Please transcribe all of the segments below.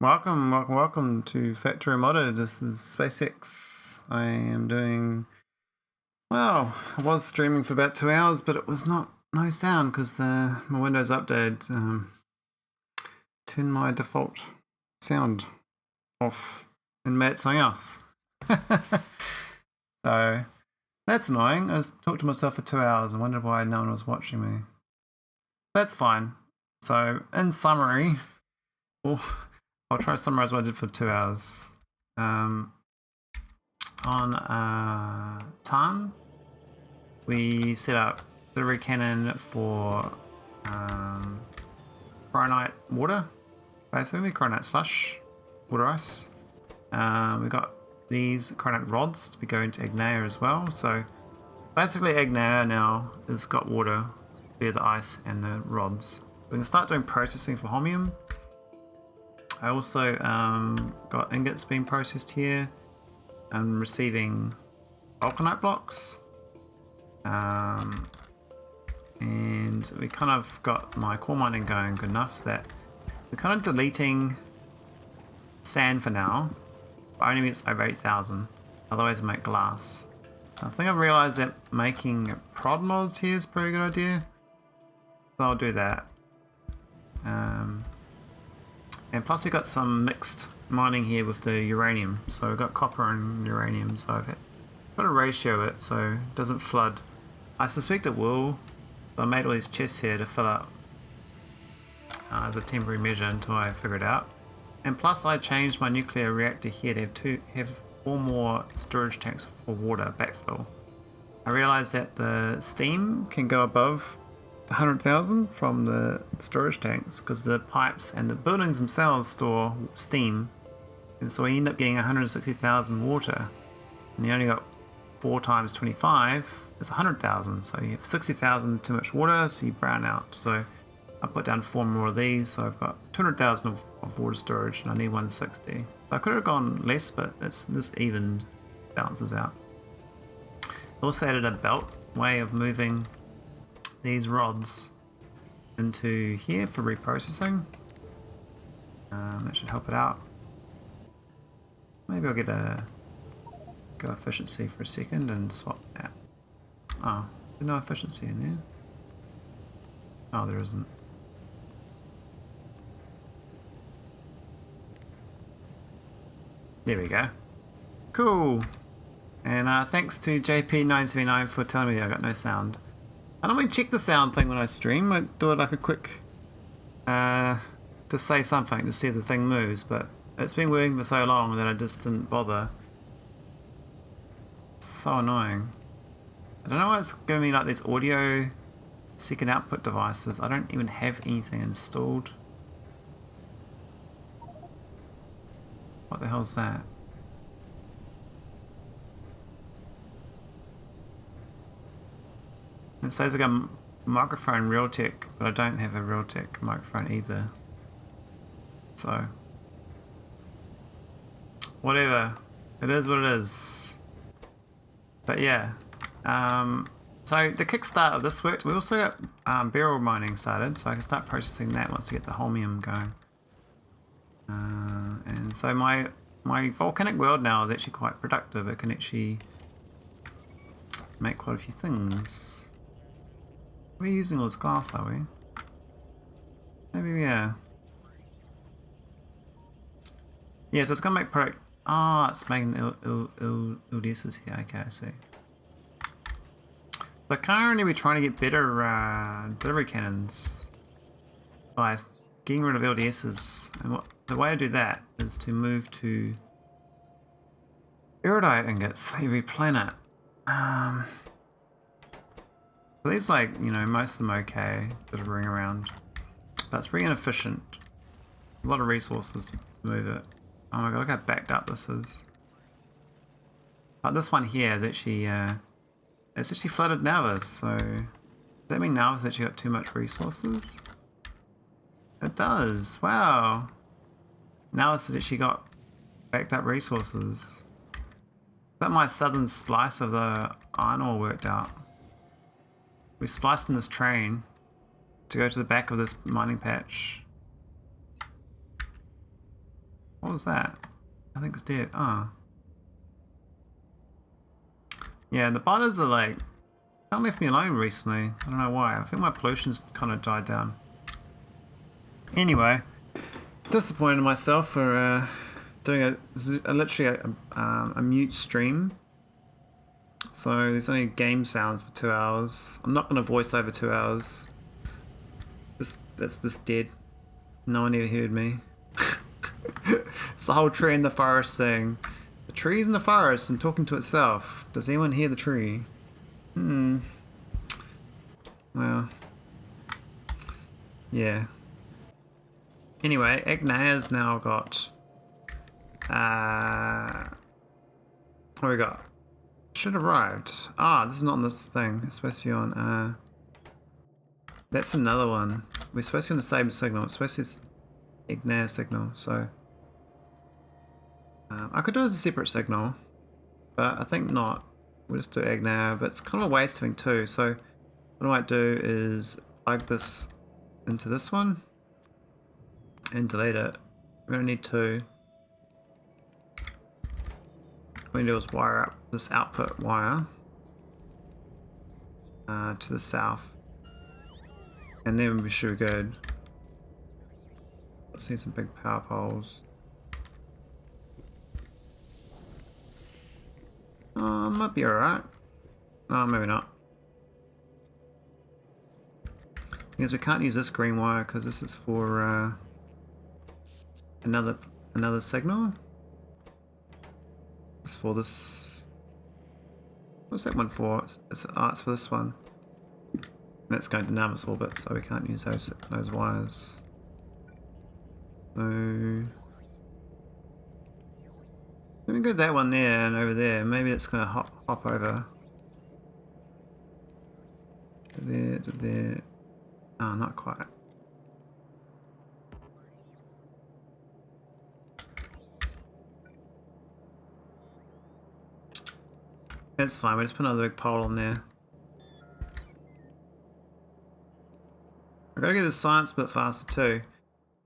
Welcome to Factorio Modded. This is SpaceX. I am doing, well, I was streaming for about 2 hours, but it was no sound because my Windows update turned my default sound off and made it something else. So that's annoying. I talked to myself for 2 hours and wondered why no one was watching me. That's fine. So in summary, I'll try to summarize what I did for 2 hours. On Tarn, we set up the sulphuric cannon for chromite water, basically chromite slush, water ice. We got these chromite rods to be going to agneya as well. So basically agneya now has got water via the ice and the rods. We can start doing processing for holmium. I also got ingots being processed here. I'm receiving vulcanite blocks. And we kind of got my core mining going good enough so that we're kind of deleting sand for now. Only when it's over 8,000. Otherwise we make glass. I think I've realized that making prod mods here is a pretty good idea. So I'll do that. And plus we got some mixed mining here with the uranium. So we've got copper and uranium. So I've got to ratio it so it doesn't flood. I suspect it will. So I made all these chests here to fill up as a temporary measure until I figure it out. And plus I changed my nuclear reactor here to have 4 more storage tanks for water backfill. I realized that the steam can go above 100,000 from the storage tanks because the pipes and the buildings themselves store steam, and so we end up getting 160,000 water, and you only got 4 times 25 is 100,000, so you have 60,000 too much water, so you brown out. So I put down 4 more of these, so I've got 200,000 of water storage, and I need 160. So I could have gone less, but this even balances out. Also added a belt way of moving these rods into here for reprocessing. That should help it out. Maybe I'll go efficiency for a second and swap that. Oh, there's no efficiency in there. Oh, there isn't. There we go. Cool. And thanks to JP979 for telling me I got no sound. I normally check the sound thing when I stream. I do it like a quick, to say something to see if the thing moves, but it's been working for so long that I just didn't bother. So annoying. I don't know why it's giving me like these audio second output devices. I don't even have anything installed. What the hell's that? It says I got a microphone Realtek, but I don't have a Realtek microphone either. So, whatever. It is what it is. But yeah. So the kickstart of this worked. We also got beryl mining started, so I can start processing that once I get the holmium going. And so my volcanic world now is actually quite productive. It can actually make quite a few things. We're using all this glass, are we? Maybe, yeah. Yeah, so it's gonna make product. Ah, it's making LDSs here. Okay, I see. So currently we're trying to get better delivery cannons by getting rid of LDSs. And the way to do that is to move to iridite ingots every planet. So these, like, you know, most of them okay delivering around, but it's very inefficient. A lot of resources to move it. Oh my god, look how backed up this is. But this one here is actually, it's actually flooded nauvis, so does that mean nauvis actually got too much resources? It does, wow. Nauvis has actually got backed up resources. That my southern splice of the iron ore worked out. We spliced in this train to go to the back of this mining patch. What was that? I think it's dead. Ah. Yeah, the butters are like, haven't left me alone recently. I don't know why. I think my pollution's kind of died down. Anyway, disappointed in myself for doing literally a mute stream. So there's only game sounds for 2 hours. I'm not going to voice over 2 hours. That's just dead. No one ever heard me. It's the whole tree in the forest thing. The tree's in the forest and talking to itself. Does anyone hear the tree? Well, yeah. Anyway, agneya's now got what we got? Should have arrived. Ah, this is not on this thing. It's supposed to be on that's another one. We're supposed to be on the same signal. It's supposed to be agneya signal, so I could do it as a separate signal, but I think not. We'll just do agneya, but it's kind of a waste thing too. So what I might do is plug this into this one and delete it. We're gonna need to. What we do is wire up this output wire to the south, and then we should be good. Let's see some big power poles. Might be alright. Oh, maybe not. Because we can't use this green wire because this is for another signal. It's for this. What's that one for? It's for this one. That's going to nauvis orbit, so we can't use those wires. So let me go that one there and over there. Maybe it's going to hop over. There to there. Oh, not quite. That's fine, we just put another big pole on there. I've got to get the science a bit faster too.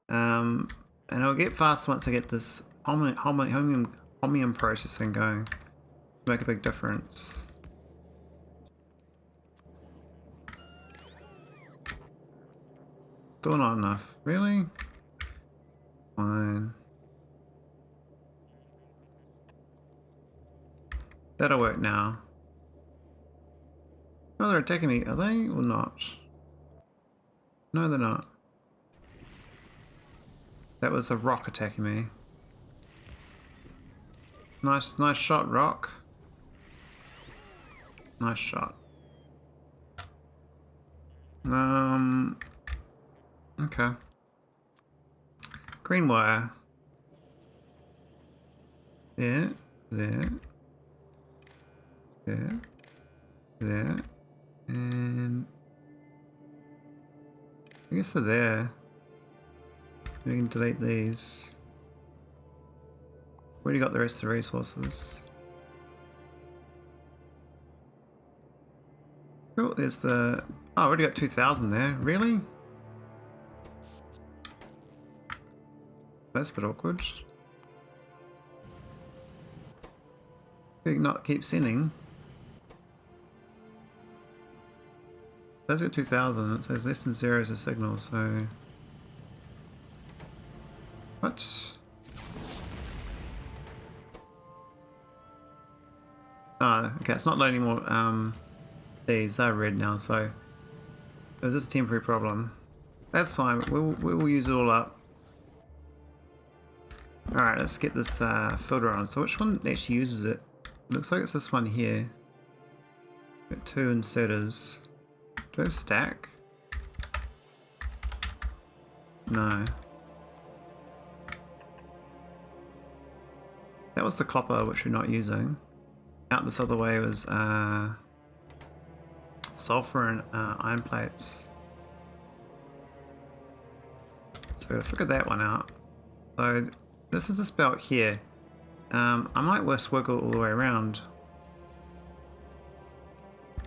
And it'll get faster once I get this holmium processing going. Make a big difference. Still not enough. Really? Fine. That'll work now. Oh, they're attacking me. Are they or not? No, they're not. That was a rock attacking me. Nice shot, rock. Nice shot. Okay. Green wire. There. And I guess they're there. We can delete these. Where do you got the rest of the resources? Cool, there's the... Oh, I already got 2,000 there. Really? That's a bit awkward. Not keep sending. That's got 2,000. It says less than 0 is a signal, so... What? Oh, okay, it's not loading more, these are red now, so... It was just a temporary problem. That's fine, we'll use it all up. Alright, let's get this filter on. So which one actually uses it? Looks like it's this one here. Got 2 inserters. Do I have stack? No. That was the copper, which we're not using. Out this other way was sulfur and iron plates. So I figured that one out. So this is this belt here. I might just wiggle all the way around.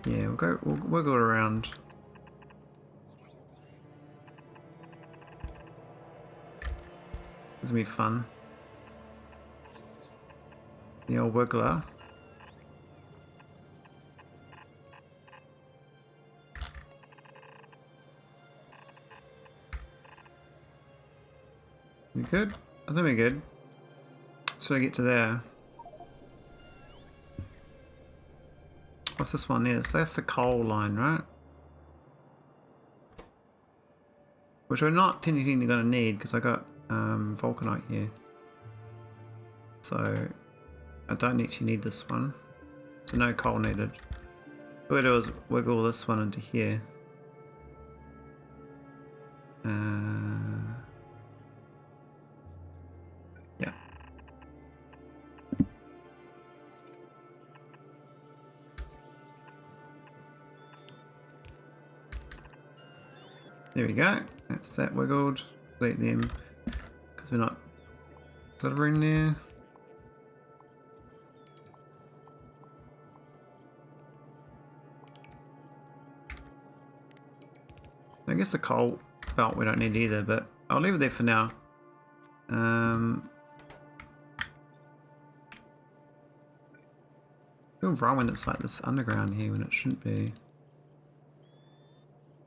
Yeah, we'll wiggle it around. This will be fun. The old wiggler. We good? I think we're good. So I get to there. What's this one here? So that's the coal line, right? Which we're not technically going to need because I got vulcanite here. So I don't actually need this one. So no coal needed. What we do is wiggle this one into here. Yeah. There we go. That's that wiggled. Delete them because we're not delivering there. I guess the coal belt we don't need either, but I'll leave it there for now. I feel wrong when it's like this underground here when it shouldn't be.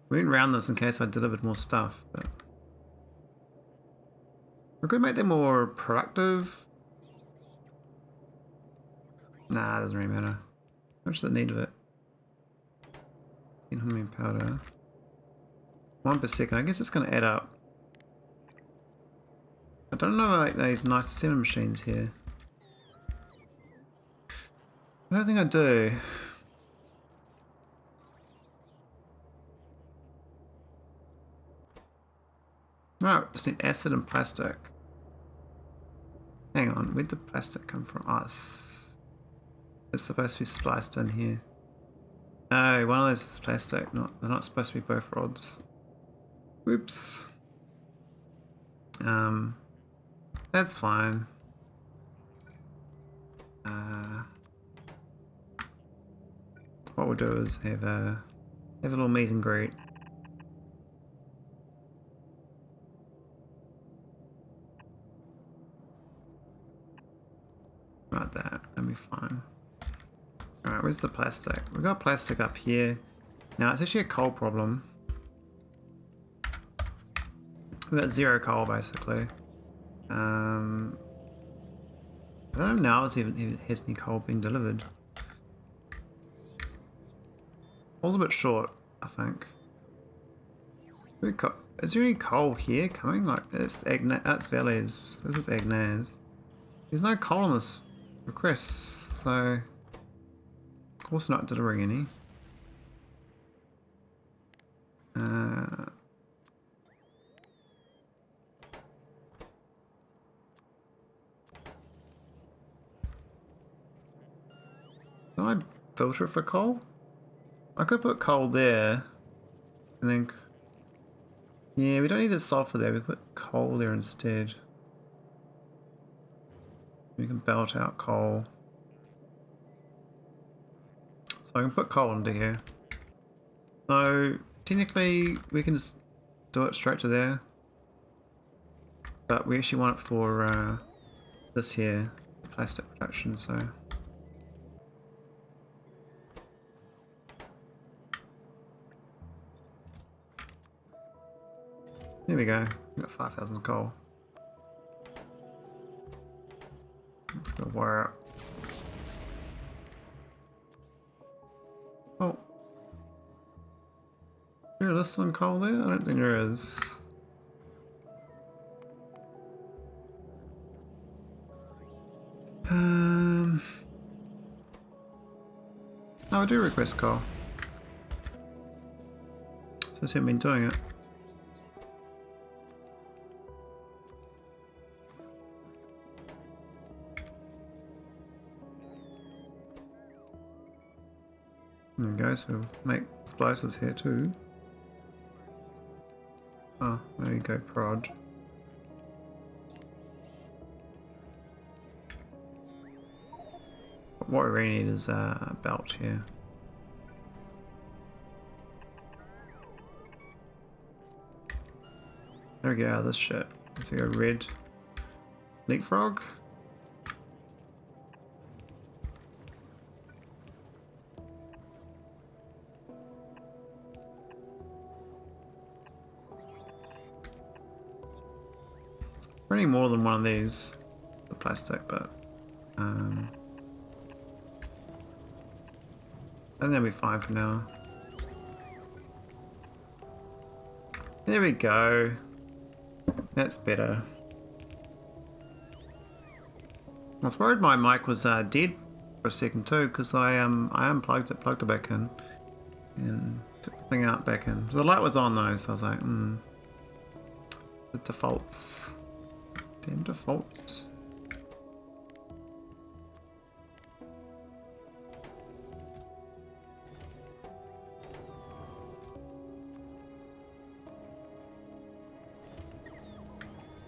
We went around this in case I delivered more stuff, but we're going to make them more productive. Nah, it doesn't really matter. How much does it need of it? Holmium powder. 1 per second. I guess it's going to add up. I don't know like these nice assembly machines here. I don't think I do. No, just need acid and plastic. Hang on, where'd the plastic come from? Oh, it's supposed to be spliced in here. Oh, one of those is plastic. They're not supposed to be both rods. Whoops. That's fine. What we'll do is have a little meet and greet. Like that, that'll be fine. Alright, where's the plastic? We've got plastic up here. Now it's actually a coal problem. We've got 0 coal basically. I don't know now if it has any coal being delivered. Coal's a bit short, I think. Is there any coal here coming? Like, that's veles. This is agneyas. There's no coal on this request, so of course not delivering any. Can I filter it for coal? I could put coal there, and then yeah, we don't need the sulfur there. We put coal there instead. We can belt out coal. So I can put coal into here. So technically we can just do it straight to there. But we actually want it for this here, the plastic production, so. There we go. We've got 5,000 coal. Let's go wire up. Oh. Is there this one coal there? I don't think there is. Oh, I do request coal. So I haven't been doing it. There we go, so we'll make splices here too. Oh, there you go, prod. But what we really need is a belt here. How do we get out of this shit? Let's go red. Leapfrog? Running more than one of these, the plastic, but I think that'll be fine for now. There we go. That's better. I was worried my mic was dead for a second too, because I unplugged it, plugged it back in, and took the thing out back in. The light was on though, so I was like, the defaults. Damn defaults.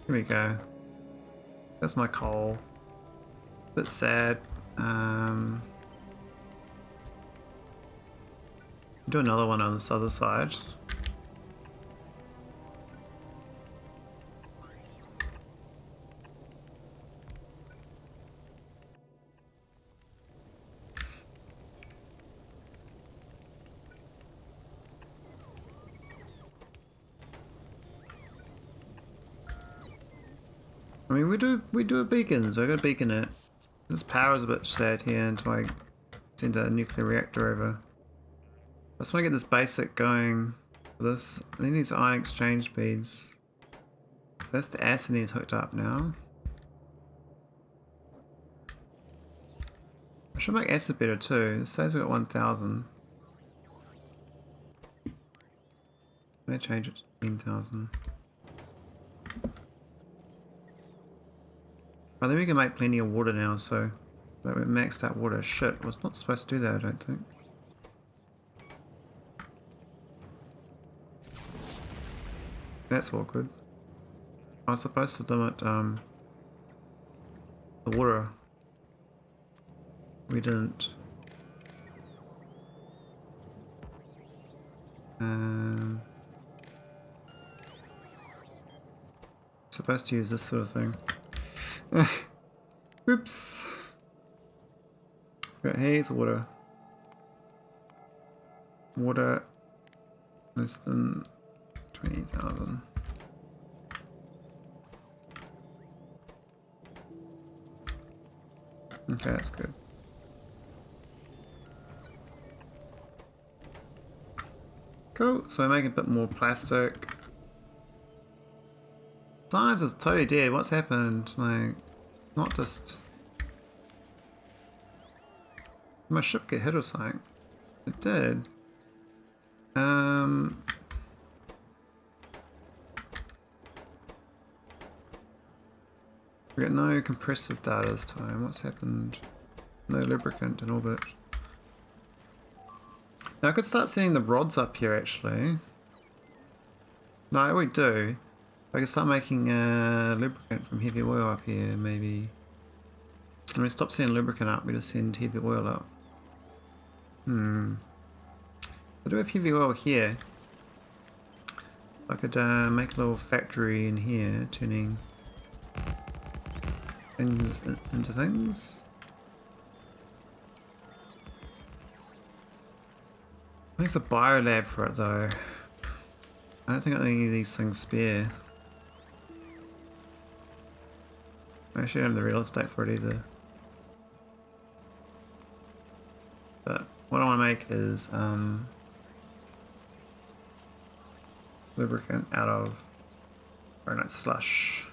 Here we go. That's my coal. Bit sad. Do another one on this other side. I mean, we do a beacon, so I got to beacon it. This power is a bit sad here until I send a nuclear reactor over. I just want to get this basic going for this. I think these ion exchange beads. So that's the acid is hooked up now. I should make acid better too. It says we got 1000. May change it to 10,000. I think we can make plenty of water now, so that we maxed out water. Shit, was not supposed to do that, I don't think. That's awkward. I was supposed to limit the water. We didn't. Supposed to use this sort of thing. Oops. Got here's water. Water less than 20,000. Okay, that's good. Cool, so I make a bit more plastic. Science is totally dead. What's happened? Like, not just... Did my ship get hit or something? It did. We got no compressive data this time. What's happened? No lubricant in orbit. Now I could start seeing the rods up here actually. No, I already do. I can start making lubricant from heavy oil up here, maybe. When we stop sending lubricant up, we just send heavy oil up. I do have heavy oil here. I could make a little factory in here, turning things into things. I think it's a biolab for it though. I don't think any of these things spare. I actually don't have the real estate for it either. But what I want to make is lubricant out of granite slush.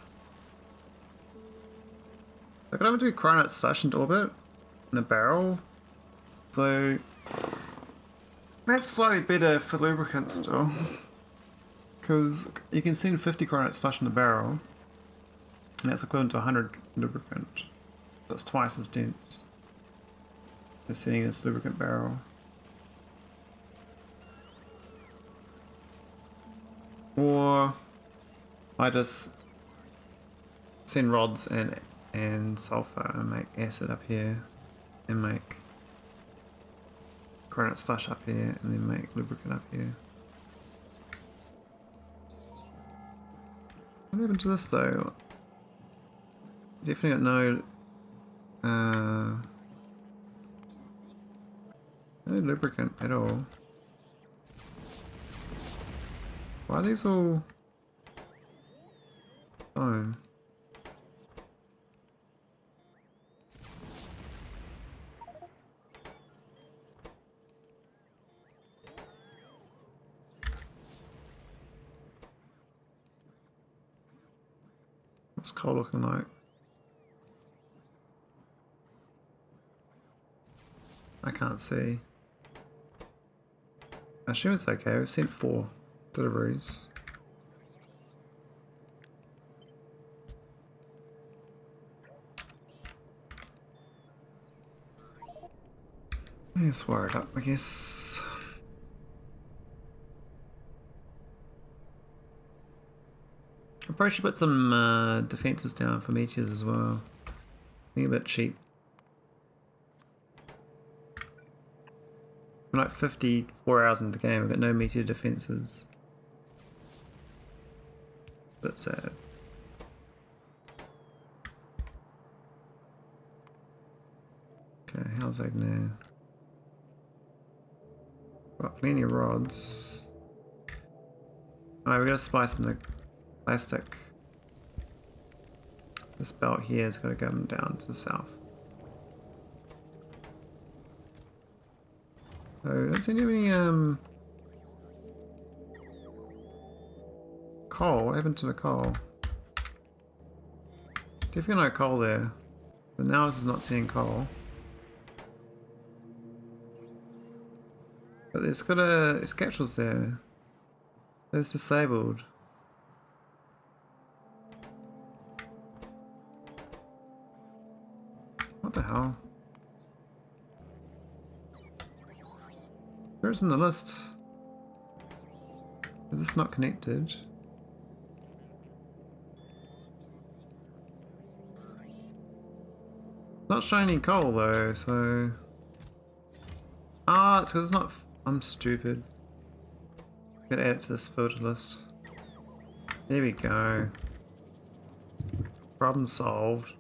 I could have to do granite slush into orbit in a barrel. So that's slightly better for lubricant still. Because you can send 50 granite slush in the barrel. And that's equivalent to 100 lubricant. So it's twice as dense as sending this lubricant barrel. Or I just send rods and sulfur and make acid up here and make granite slush up here and then make lubricant up here. What happened to this though? Definitely got no lubricant at all. Why are these all stone? What's coal looking like? I can't see. I assume it's okay. We've sent 4 deliveries. Let's wire it up, I guess. I probably should put some defenses down for meteors as well. Being a bit cheap. I'm like 54 hours into the game, I've got no meteor defenses. Bit sad. Okay, how's agneya? Got plenty of rods. Alright, we gotta splice in the plastic. This belt here has got to come down to the south. So, don't seem to have any coal. What happened to the coal? Definitely no coal there. But now this is not seeing coal. But there's capsules there. It's disabled. What the hell? Where's in the list? Is this not connected? Not showing any coal though, so... Ah, it's because it's not... I'm stupid. Gotta add it to this filter list. There we go. Problem solved.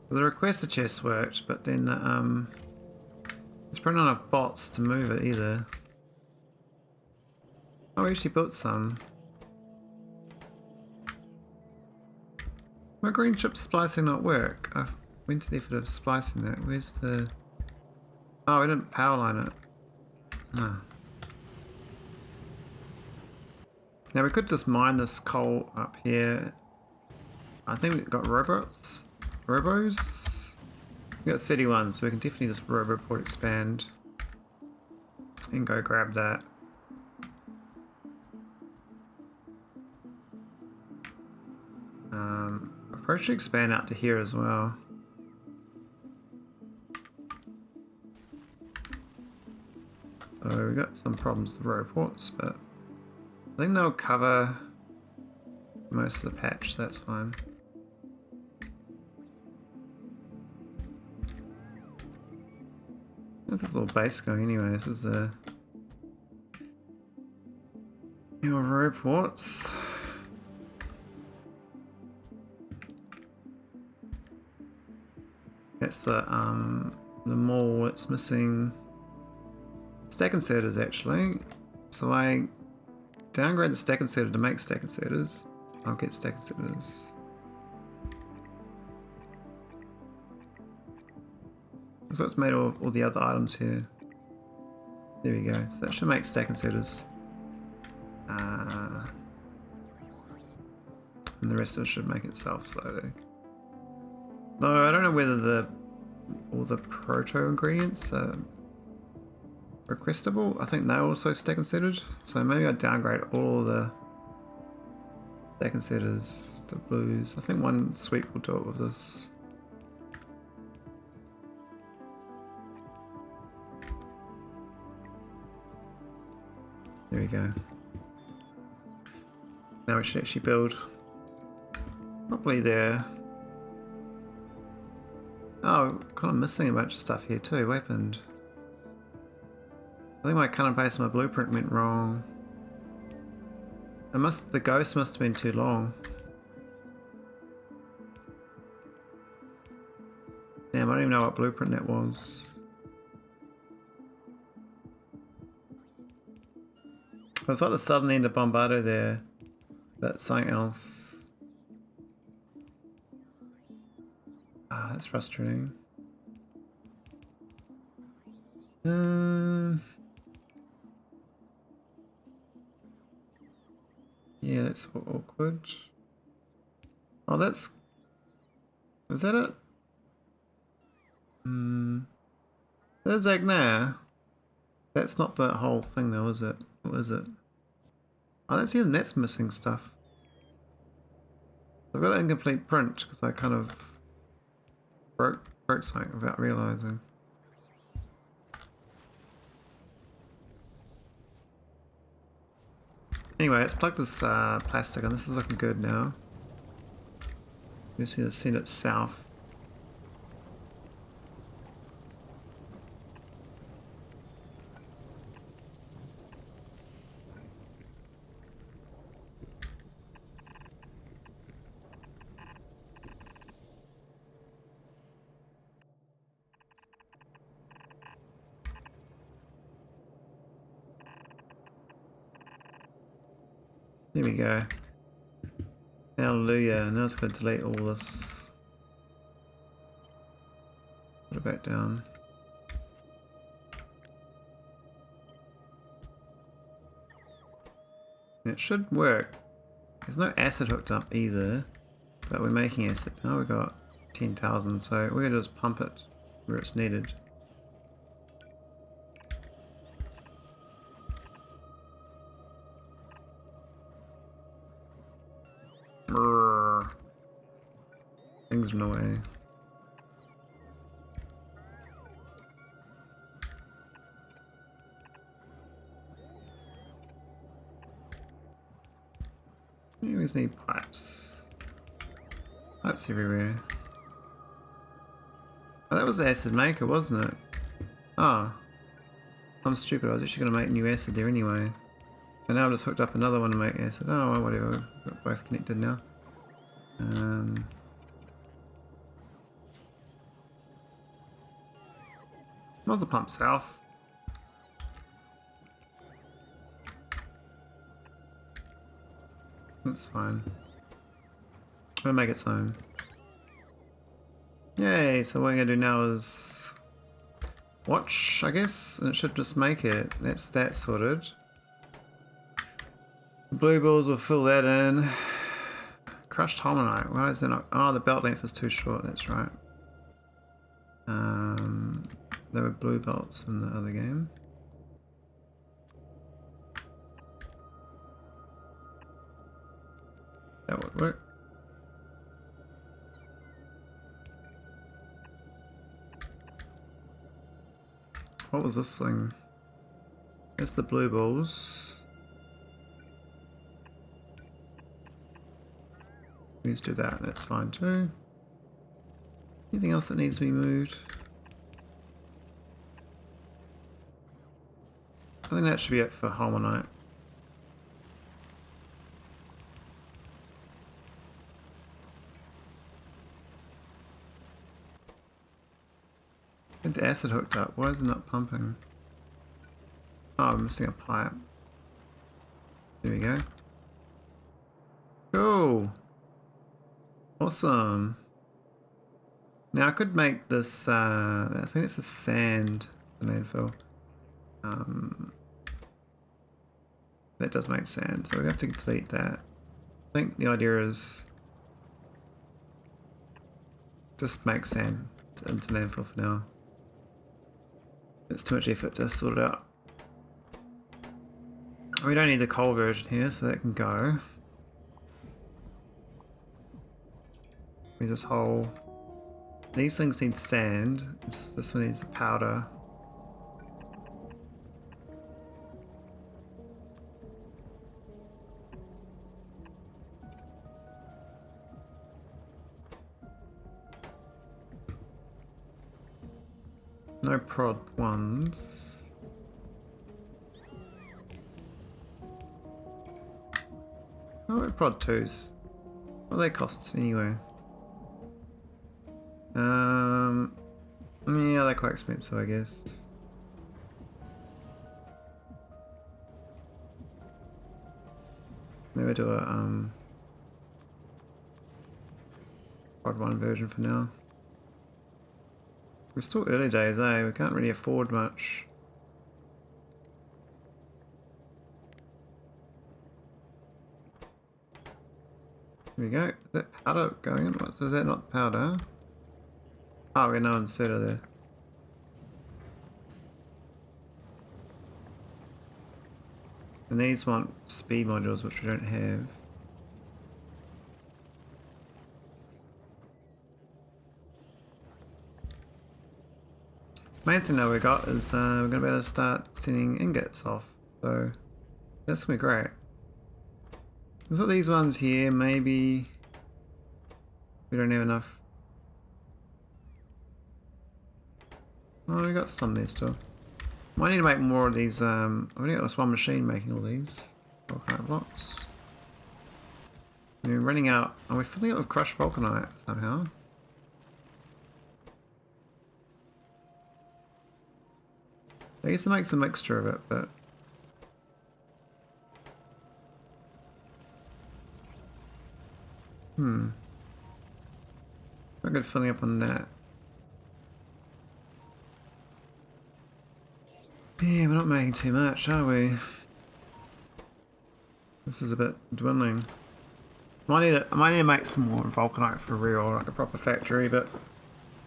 The requester chest worked, but then there's probably not enough bots to move it either. Oh, we actually built some. My green chip splicing not work? I went to the effort of splicing that. Where's the... Oh, we didn't power line it. Oh. Now we could just mine this coal up here. I think we've got robots. Robos? We got 31, so we can definitely just roboport expand and go grab that. I'll probably should expand out to here as well. So we got some problems with roboports, but I think they'll cover most of the patch, so that's fine. There's this little base going anyway. This is the your roboports. That's the mall. It's missing stack inserters actually. So I downgrade the stack inserter to make stack inserters. I'll get stack inserters. So it's made all the other items here. There we go. So that should make stack inserters. And the rest of it should make itself slowly. Though I don't know whether all the proto ingredients are requestable. I think they're also stack inserted. So maybe I downgrade all the stack inserters to blues. I think one sweep will do it with this. There we go. Now we should actually build properly there. Oh, kind of missing a bunch of stuff here too. What happened? I think my cut and paste on my blueprint went wrong. The ghost must have been too long. Damn, I don't even know what blueprint that was. It's like the southern end of Bombardo there, but something else. Ah, that's frustrating. Yeah, that's awkward. Oh, that's... Is that it? There's agneya. That's not the whole thing though, is it? What is it? Oh, that's missing stuff. I've got an incomplete print because I kind of broke something without realizing. Anyway, let's plug this plastic in. This is looking good now. You just need to send it south. There we go. Hallelujah. Now it's going to delete all this. Put it back down. It should work. There's no acid hooked up either, but we're making acid. Now we've got 10,000, so we're going to just pump it where it's needed. Brrr. Things in the way. We always need pipes. Pipes everywhere. Oh, that was the acid maker, wasn't it? Oh. I'm stupid, I was actually going to make new acid there anyway. And now I've just hooked up another one to make acid. Oh, well, whatever, we've got both connected now. Nozzle pump south. That's fine. We'll make its own. Yay, so what I'm going to do now is watch, I guess, and it should just make it. That's that sorted. Blue balls will fill that in. Crushed holmonite. Why is there not? Oh, the belt length is too short. That's right. There were blue belts in the other game. That would work. What was this thing? That's the blue balls. Let's do that, that's fine too. Anything else that needs to be moved? I think that should be it for holmonite. Get the acid hooked up. Why is it not pumping? Oh, I'm missing a pipe. There we go. Cool. Awesome. Now I could make this, I think it's a sand landfill. That does make sand, so we have to delete that. I think the idea is just make sand into landfill for now. It's too much effort to sort it out. We don't need the coal version here, so that can go. We just hole. These things need sand. This one needs powder. No prod ones. Oh, prod twos. What they cost anyway? Yeah, they're quite expensive, I guess. Maybe do a prod one version for now. We're still early days, eh? We can't really afford much. Here we go. Is that powder going in? What, is that not powder? Oh, we know instead of there. And these want speed modules, which we don't have. Main thing that we got is we're gonna be able to start sending ingots off. So that's gonna be great. We've got these ones here, maybe we don't have enough. Oh, we got some there still. Might need to make more of these. I've only got this one machine making all these volcanite blocks. We're running out. Are we filling it with crushed vulcanite somehow? I guess it makes a mixture of it, but not good filling up on that. Yeah, we're not making too much, are we? This is a bit dwindling. I might need to make some more vulcanite for real, like a proper factory, but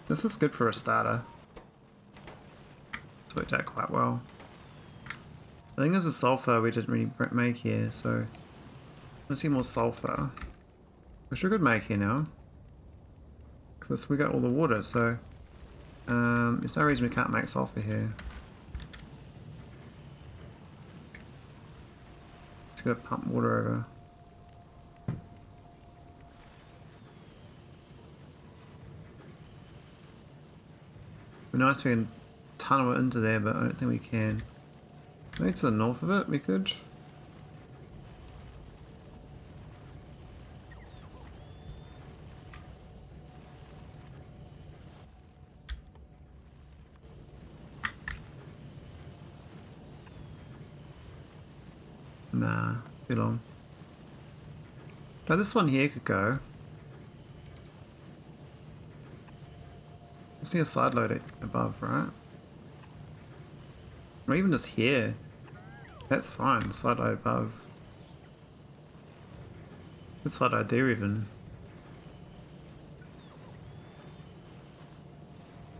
this was good for a starter. It's worked out quite well. I think there's a sulfur we didn't really make here, so let's see more sulfur. Which we could make here now. Because we got all the water, so there's no reason we can't make sulfur here. Just gotta pump water over. It'd be nice if we can tunnel it into there, but I don't think we can. Maybe to the north of it we could. Nah, too long. So this one here could go. Just need a side load it above, right? Or even just here. That's fine, side load above. Good side load there even.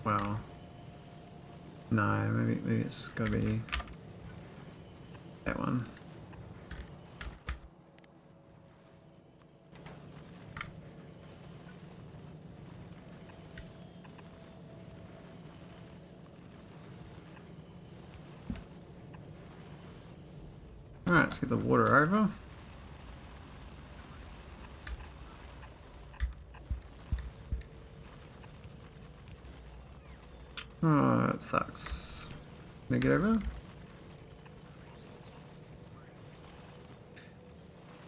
Wow. No, maybe it's gotta be that one. Alright, let's get the water over. Oh, that sucks. Can I get over?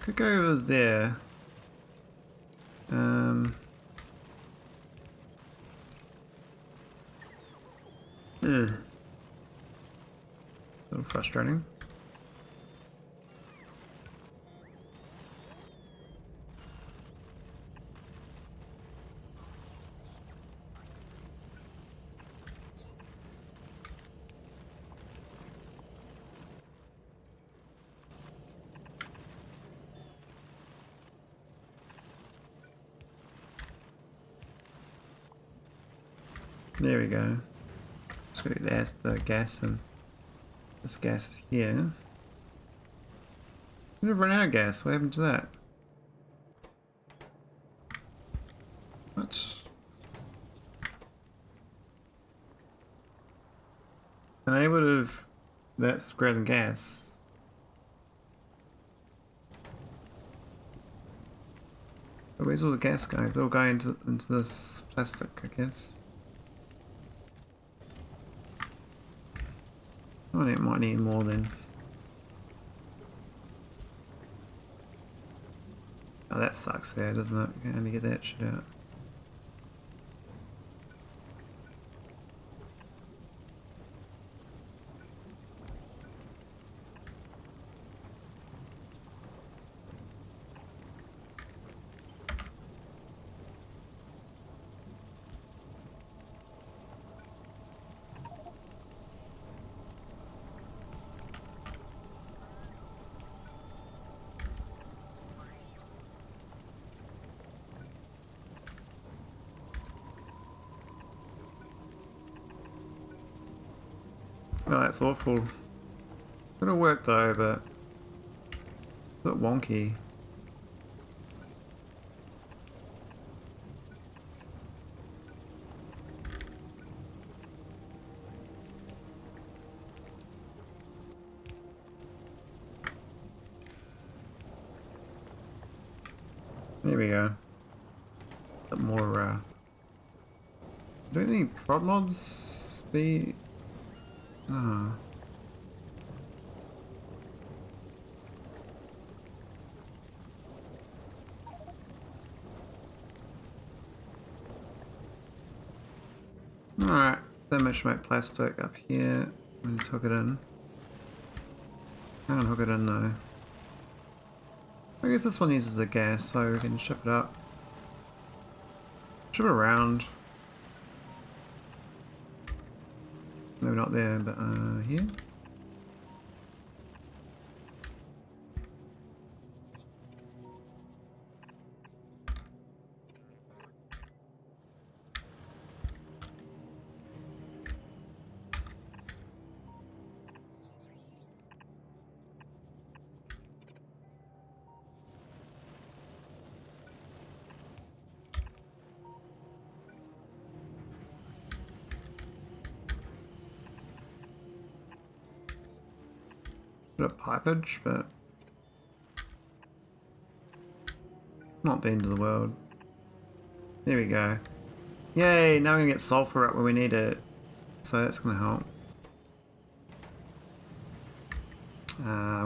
Could go over there. A little frustrating. There we go. Let's go get the gas and this gas here. We've run out of gas. What happened to that? What? And I would have. That's greater than gas. But where's all the gas going? It's all going into this plastic, I guess. Oh, it might need more then. Oh, that sucks there, doesn't it? You can only get that shit out. Oh, that's awful. It'll work though, but a bit wonky. There we go. A bit more, do any prod mods be... Oh. Alright, then we should make plastic up here. We'll just hook it in. I can't hook it in though. I guess this one uses the gas, so we can ship it up. Ship it around. Maybe not there, but here. Bit of pipage, but not the end of the world. There we go. Yay, now we're gonna get sulphur up where we need it. So that's gonna help.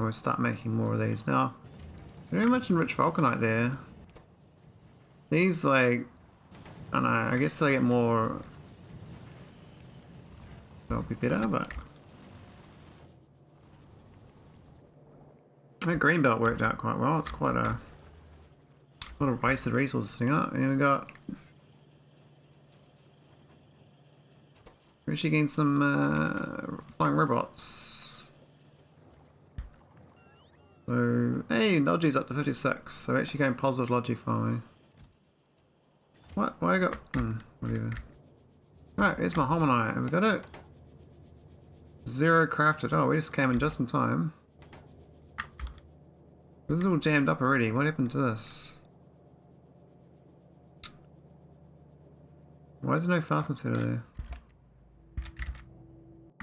We'll start making more of these now. Very much enriched vulcanite there. These, like, I don't know, I guess they get more. That'll be better, but that green belt worked out quite well. It's quite a lot of wasted resources sitting up. And we got. We actually gained some flying robots. So, hey, Logi's up to 56. So, actually going positive Logi finally. What? Why I got. Whatever. Right, here's my holmonite. Have we got it? 0 crafted. Oh, we just came in just in time. This is all jammed up already. What happened to this? Why is there no fastness header there?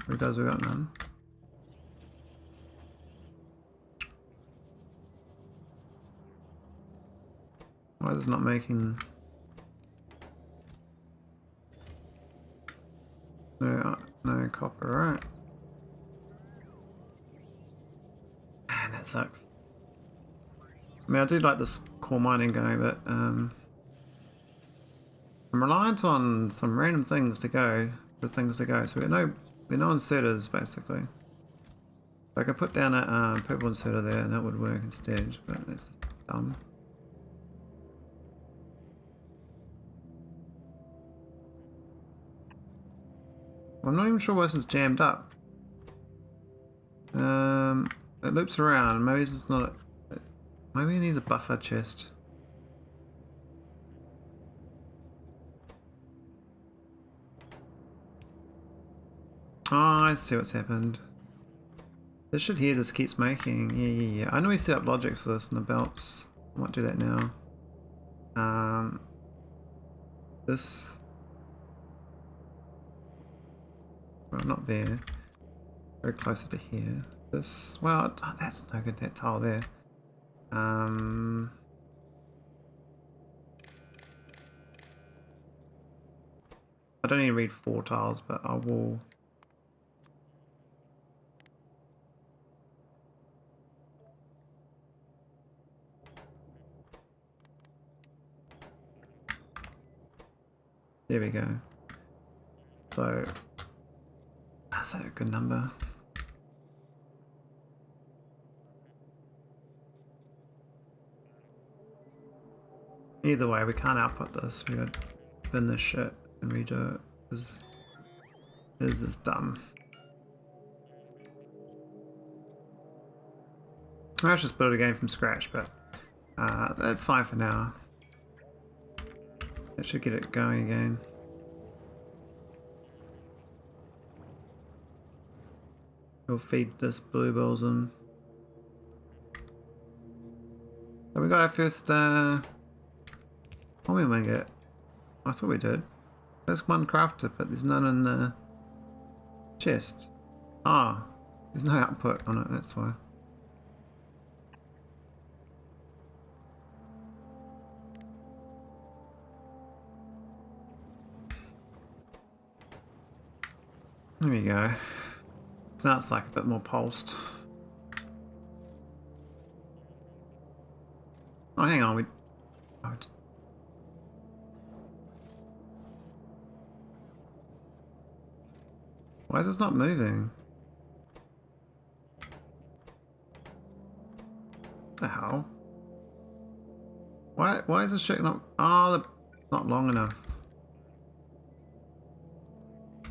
It does, we got none. Why is it not making... No copper, right? Man, that sucks. I mean, I do like this core mining guy, but I'm reliant on some random things to go, for things to go. So we're no inserters basically. So I could put down a purple inserter there, and that would work instead. But that's dumb. I'm not even sure why this is jammed up. It loops around. Maybe it's not. Maybe it needs a buffer chest. Oh, I see what's happened. This shit here just keeps making. Yeah. I know we set up logic for this in the belts. I might do that now. This. Well, not there. Very closer to here. This. Well, that's no good. That tile there. I don't need to read 4 tiles, but I will. There we go. So, is that a good number? Either way, we can't output this. We gotta bin this shit and redo it. This is dumb. I should just build it again from scratch, but that's fine for now. That should get it going again. We'll feed this bluebells in. So we got our first holmium ingot. I thought we did. There's one crafted, but there's none in the chest. Ah, there's no output on it, that's why. There we go. So now it's like a bit more pulsed. Oh, hang on, why is this not moving? What the hell? Why is this shit not... Oh, not long enough.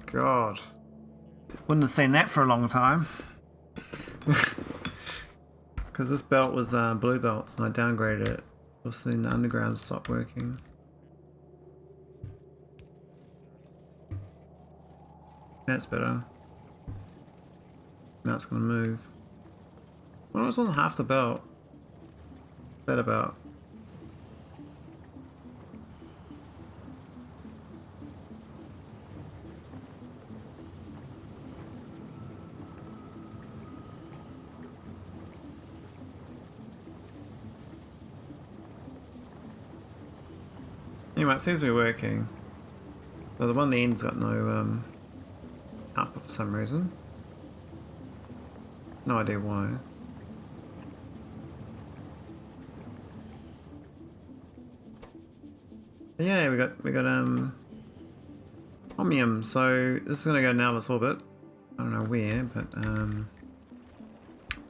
God. Wouldn't have seen that for a long time. Because this belt was blue belts and I downgraded it. We'll soon the underground stopped working. That's better. Now it's going to move. Well, it's on half the belt. That about. Anyway, it seems to be working. So the one on the end's got no output for some reason. No idea why. But yeah, we got holmium. So this is gonna go nauvis orbit. I don't know where, but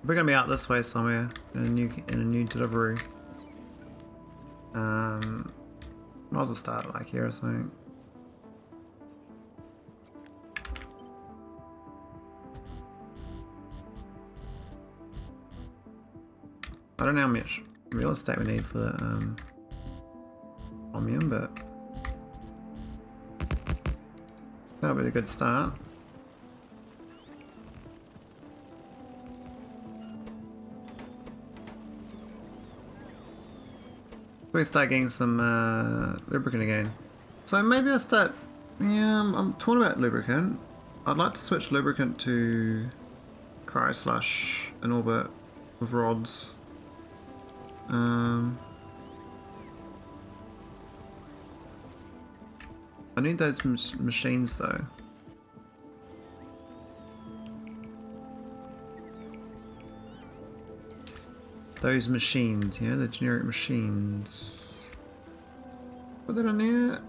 we're gonna be out this way somewhere in a new delivery. Might as well start like here or something. I don't know how much real estate we need for the holmium, but that'll be a good start. We start getting some lubricant again. So maybe I'll start... Yeah, I'm torn about lubricant. I'd like to switch lubricant to cryo slush in orbit with rods. I need those machines though. Those machines, you know, the generic machines. Put that on there.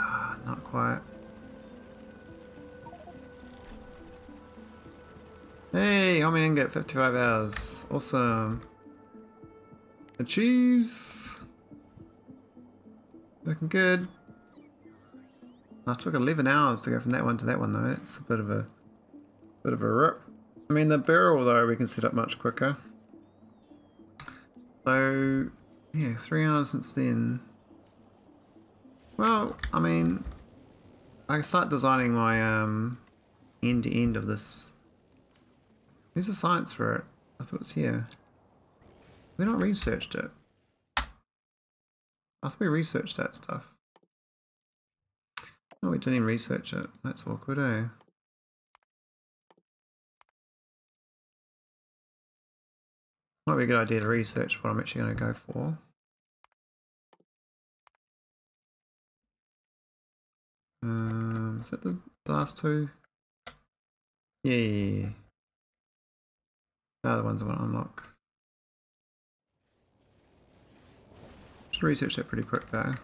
Ah, not quite. Hey, homing ingot, 55 hours. Awesome. Achieves. Looking good. I took 11 hours to go from that one to that one though. It's a bit of a rip. I mean the barrel though we can set up much quicker. So yeah, 3 hours since then. Well, I mean I can start designing my end to end of this. Where's the science for it? I thought it was here. We not researched it. I thought we researched that stuff. Oh, we didn't even research it. That's awkward, eh? Might be a good idea to research what I'm actually going to go for. Is that the last two? Yeah. They're the ones I want to unlock. Should research that pretty quick though.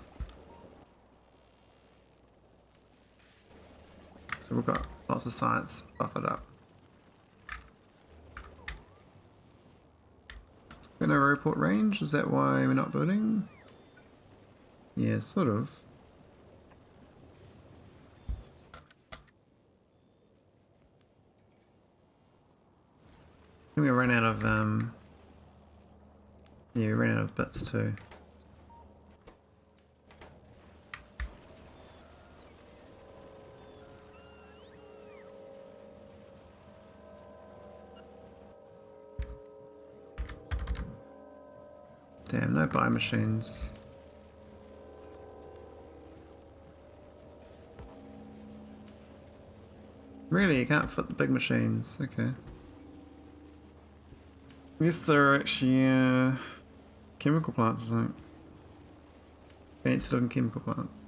So we've got lots of science buffered up. Got no report range? Is that why we're not building? Yeah, sort of. I think we ran out of yeah, we ran out of bits too. Damn, no buy machines. Really, you can't fit the big machines. Okay. I guess there are actually chemical plants, isn't it? Fancy looking chemical plants.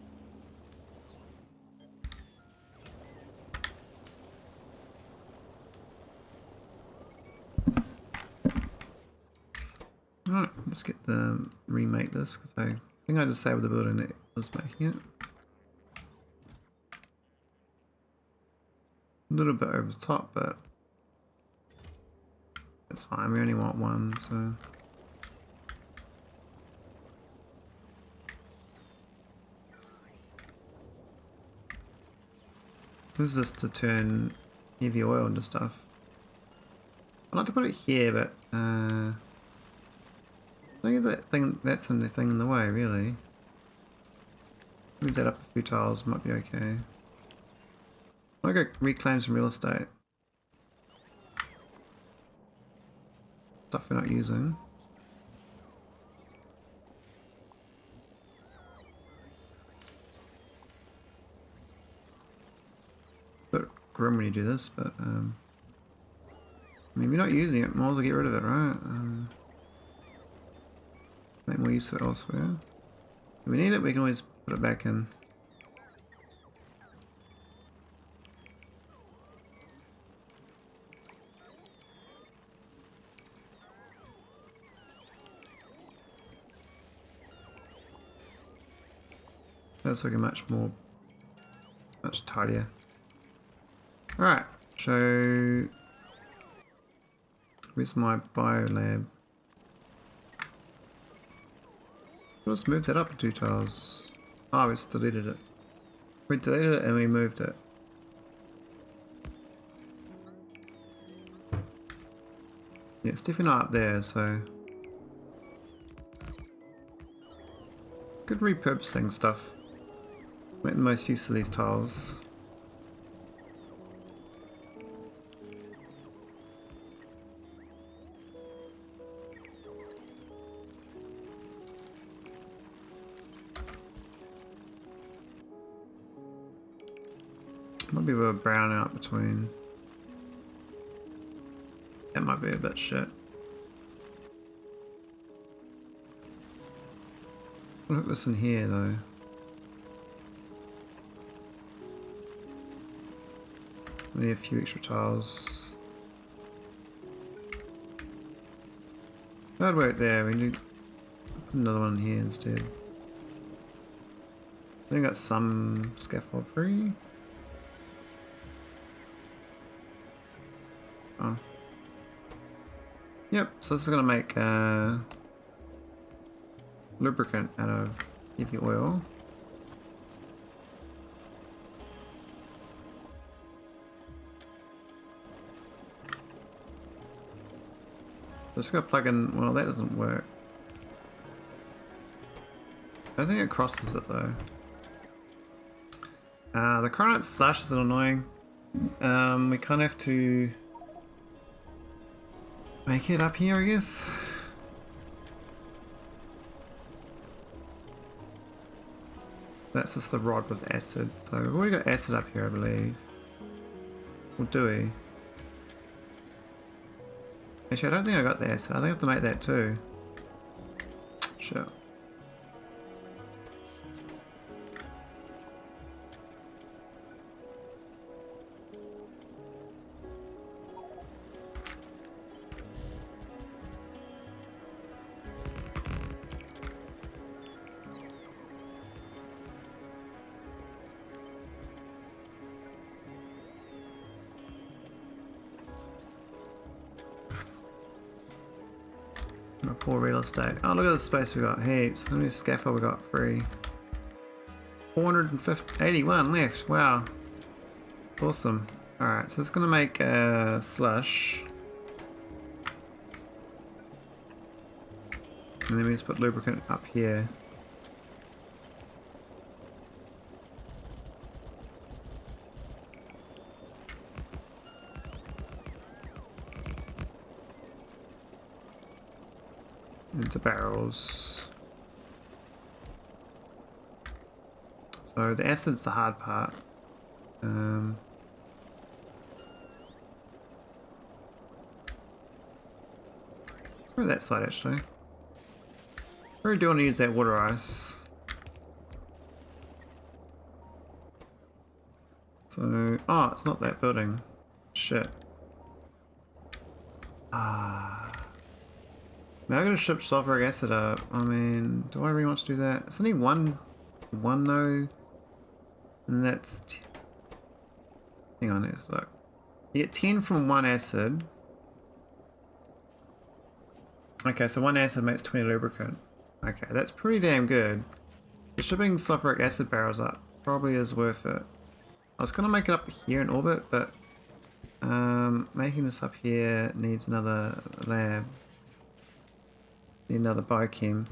Alright, let's get the remake this because I think I disabled the building that was making it. A little bit over the top, but it's fine. We only want one, so. This is just to turn heavy oil into stuff. I'd like to put it here, but I think that's the thing in the way, really. Move that up a few tiles, might be okay. I'll go reclaim some real estate. Stuff we're not using. Bit grim when you do this, but I mean, we're not using it, might as well get rid of it, right? Make more use of it elsewhere. If we need it, we can always put it back in. That's looking much tidier. Alright, so where's my bio lab? Let's move that up 2 tiles. Oh, we just deleted it. We deleted it and we moved it. Yeah, it's definitely not up there, so good repurposing stuff. Make the most use of these tiles. Might be a bit of brown out between. That might be a bit shit. I'll hook this in here though. We need a few extra tiles. That'd work there. We need to put another one here instead. I think I got some scaffold free. Oh. Yep, so this is gonna make lubricant out of heavy oil. Just gonna plug in. Well, that doesn't work. I don't think it crosses it though. The coronet slash is annoying. We kind of have to make it up here, I guess. That's just the rod with acid. So we've already got acid up here, I believe. Or do we? Actually, I don't think I got the acid. I think I have to make that too. Sure. Poor real estate. Oh, look at the space we got. Heaps. How many scaffold we got free? 481 left. Wow. Awesome. Alright, so it's going to make a slush. And then we just put lubricant up here. into barrels. So the acid's the hard part. Where's that side actually? I really do want to use that water ice. So, oh, it's not that building. Shit. Ah. Now I'm gonna ship sulphuric acid up. I mean, do I really want to do that? It's only one though. And that's... hang on, let's look. You get 10 from one acid. Okay, so one acid makes 20 lubricant. Okay, that's pretty damn good. The shipping sulphuric acid barrels up probably is worth it. I was gonna make it up here in orbit, but making this up here needs another lab. Need another biochem.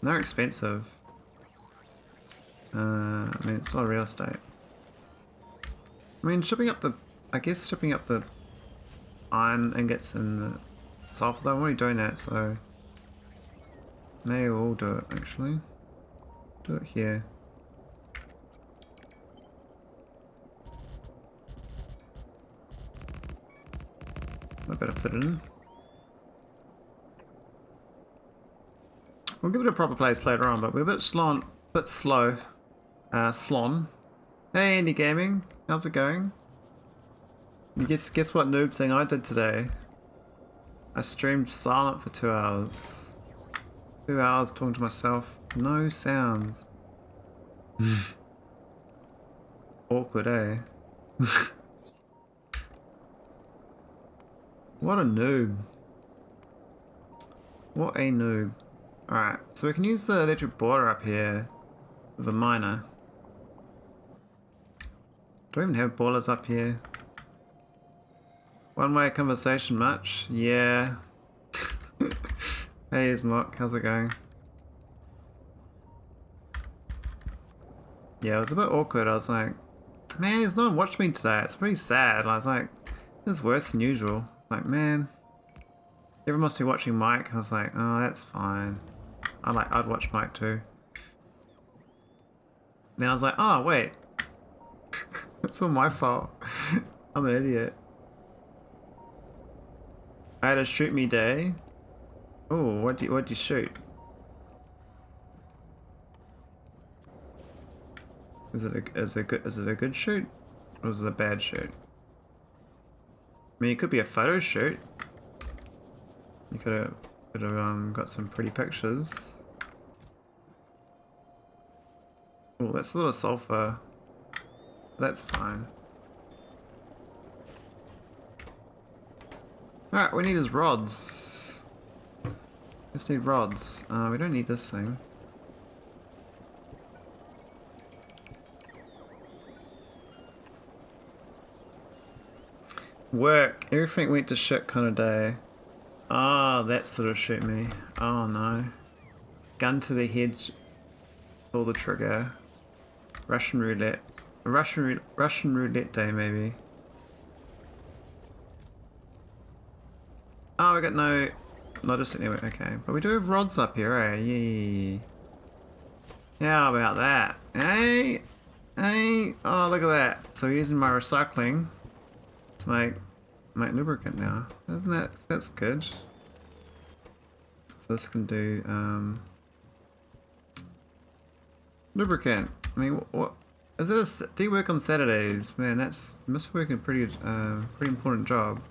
They're expensive. I mean, it's a lot of real estate. I mean, shipping up the... I guess shipping up the iron ingots and the sulfur, though, I'm already doing that, so... maybe we'll do it, actually. Do it here. I better fit it in. We'll give it a proper place later on, but we're a bit slow. Slon. Hey, Indie Gaming, how's it going? You guess what noob thing I did today? I streamed silent for 2 hours. 2 hours talking to myself, no sounds. Awkward, eh? What a noob. What a noob. Alright, so we can use the electric boiler up here with a miner. Do we even have boilers up here? One-way conversation much? Yeah. Hey Ismok, how's it going? Yeah, it was a bit awkward. I was like, man, there's no one watching me today. It's pretty sad. I was like, this is worse than usual. Like, man, everyone must be watching Mike. I was like, oh, that's fine. I'd watch Mike too. Then I was like, oh wait, it's all my fault. I'm an idiot. I had a shoot me day. Oh, what'd you shoot? Is it a good shoot, or is it a bad shoot? I mean, it could be a photo shoot. You could have got some pretty pictures. Oh, that's a little sulfur. That's fine. Alright, we need is rods. Just need rods. We don't need this thing. Work. Everything went to shit kind of day. Ah, that sort of shoot me. Oh no. Gun to the head. Pull the trigger. Russian roulette. Russian roulette day maybe. Oh, we got no... not just anyway, okay. But we do have rods up here, eh? Yeah. How about that? Hey! Hey! Oh, look at that. So we're using my recycling to make lubricant now. Isn't that... that's good. So this can do, lubricant. I mean, what... is it do you work on Saturdays? Man, that's... must work a pretty important job.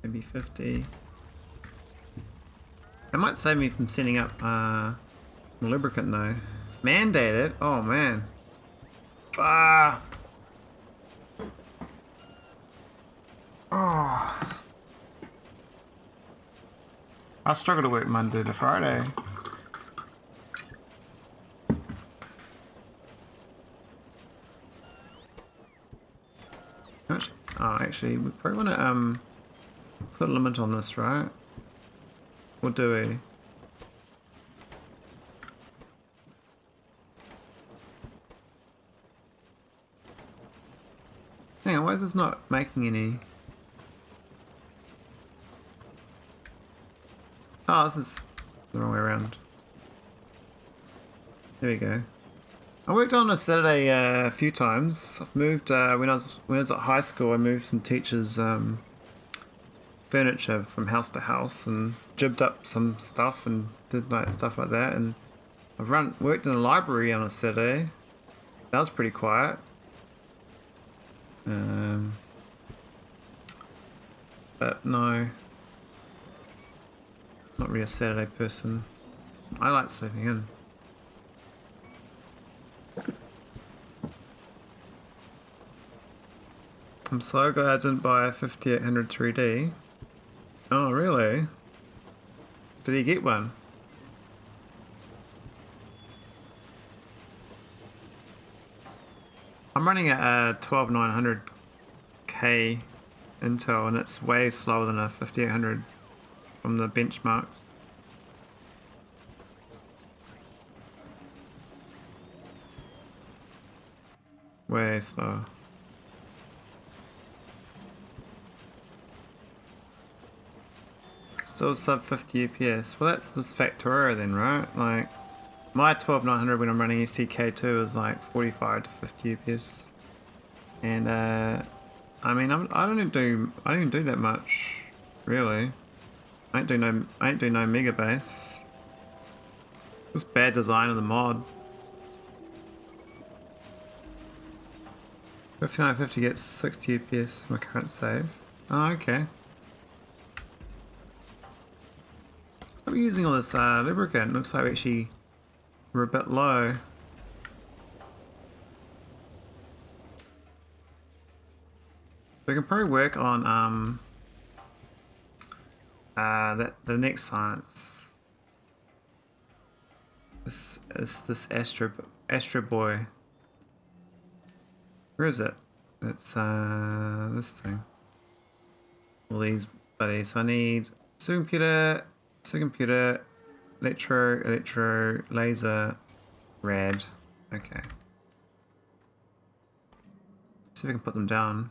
Maybe 50. That might save me from setting up lubricant though. Mandated? Oh man. Ah. Oh. I struggle to work Monday to Friday. Oh, actually, we probably want to put a limit on this, right? Or do we? Hang on, why is this not making any? Oh, this is the wrong way around. There we go. I worked on a Saturday a few times. I've moved when I was at high school. I moved some teachers' furniture from house to house and jibbed up some stuff and did like stuff like that. And I've worked in a library on a Saturday. That was pretty quiet. But no, not really a Saturday person. I like sleeping in. I'm so glad I didn't buy a 5800 3D. Oh, really? Did he get one? I'm running at a 12900K Intel and it's way slower than a 5800 from the benchmarks. Way slower. Still sub 50 FPS. Well, that's this Factorio then, right? Like, my 12900 when I'm running STK2 is like 45 to 50 FPS. And I mean, I don't even do that much, really. I ain't do no megabase. Just bad design of the mod. 5950 gets 60 FPS my current save. Oh, okay. Stop using all this lubricant. Looks like actually we're a bit low. We can probably work on the next science. This is this Astro Boy. Where is it? It's this thing. All these buddies. I need supercomputer, electro, laser, rad. Okay. See if I can put them down.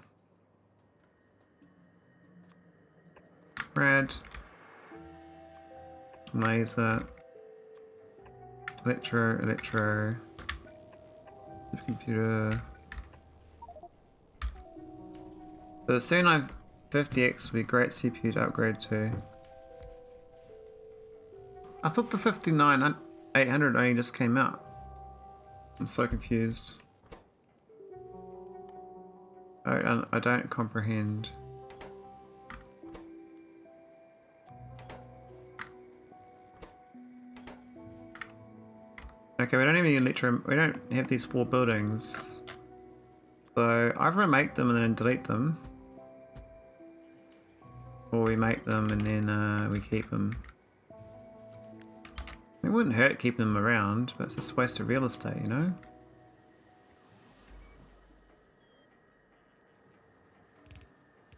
Rad, laser, electro, supercomputer. So the 7950X would be a great CPU to upgrade to. I thought the 59800 only just came out. I'm so confused. I don't comprehend. Okay, we don't have any we don't have these 4 buildings. So either make them and then delete them. Or we make them and then we keep them. It wouldn't hurt keeping them around, but it's just a waste of real estate, you know?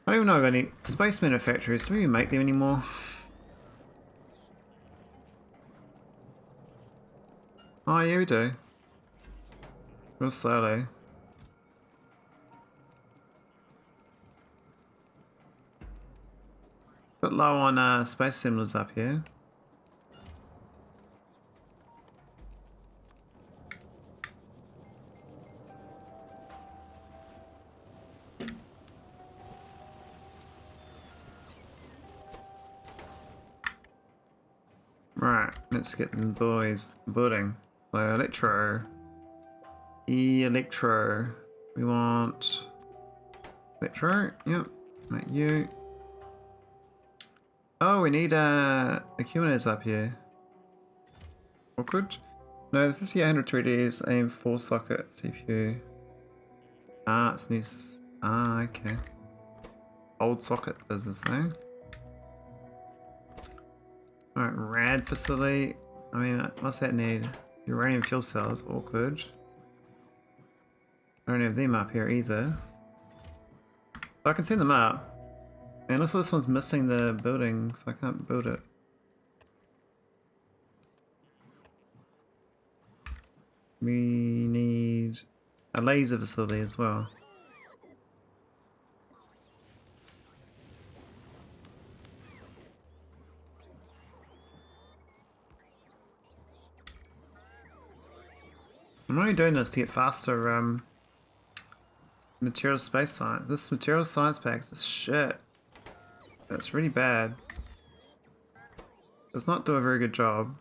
I don't even know of any space manufacturers. Do we even make them anymore? Oh yeah, we do. Real slowly. Bit low on space assemblers up here. Right, let's get the boys building. So electro. Electro. We want electro, yep, like you. Oh, we need accumulators up here. Awkward. No, the 5800 3D is aim 4-socket CPU. Ah, it's new. Ah, okay. Old socket business, eh? Alright, rad facility. I mean, what's that need? Uranium fuel cells, awkward. I don't have them up here either. So I can send them up. And also this one's missing the building, so I can't build it. We need a laser facility as well. I'm only doing this to get faster material space science. This material science pack is shit. That's really bad. Does not do a very good job.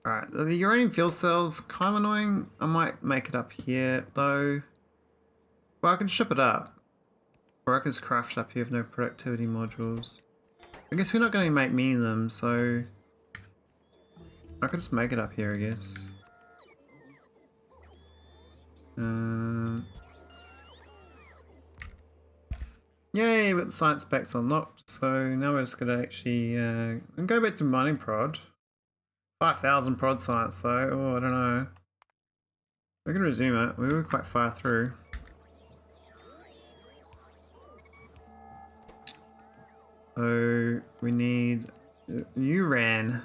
Alright, the uranium fuel cells, kind of annoying. I might make it up here though. Well, I can ship it up. Or I can just craft it up here with no productivity modules. I guess we're not going to make many of them, so I could just make it up here, I guess. Yay, with the science specs unlocked. So now we're just going to actually go back to mining prod. 5,000 prod science though. Oh, I don't know. We're going to resume it. We were quite far through. So we need URAN.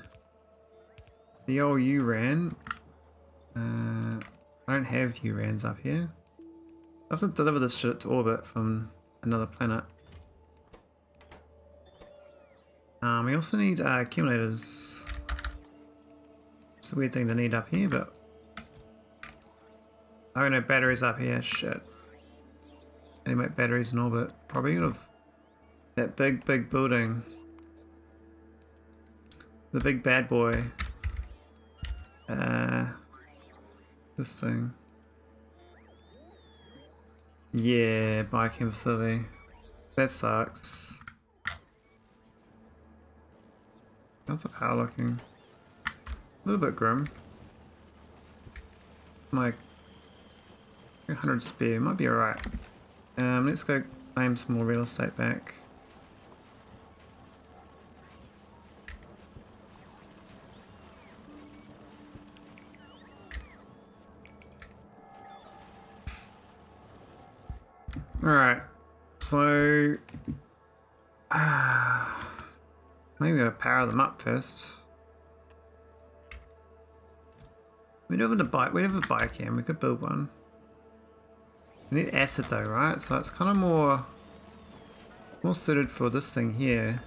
The old URAN. I don't have URANs up here. I have to deliver this shit to orbit from another planet. We also need accumulators. It's a weird thing to need up here, but oh no, batteries up here. Shit. They make batteries in orbit. Probably of that big building. The big bad boy. This thing. Yeah, biochem facility. That sucks. How's the power looking? A little bit grim. Like 100 spare, might be alright. Let's go claim some more real estate back. Alright, so maybe I'll power them up first. We don't have a biochem, we could build one. We need acid though, right? So it's kind of more suited for this thing here.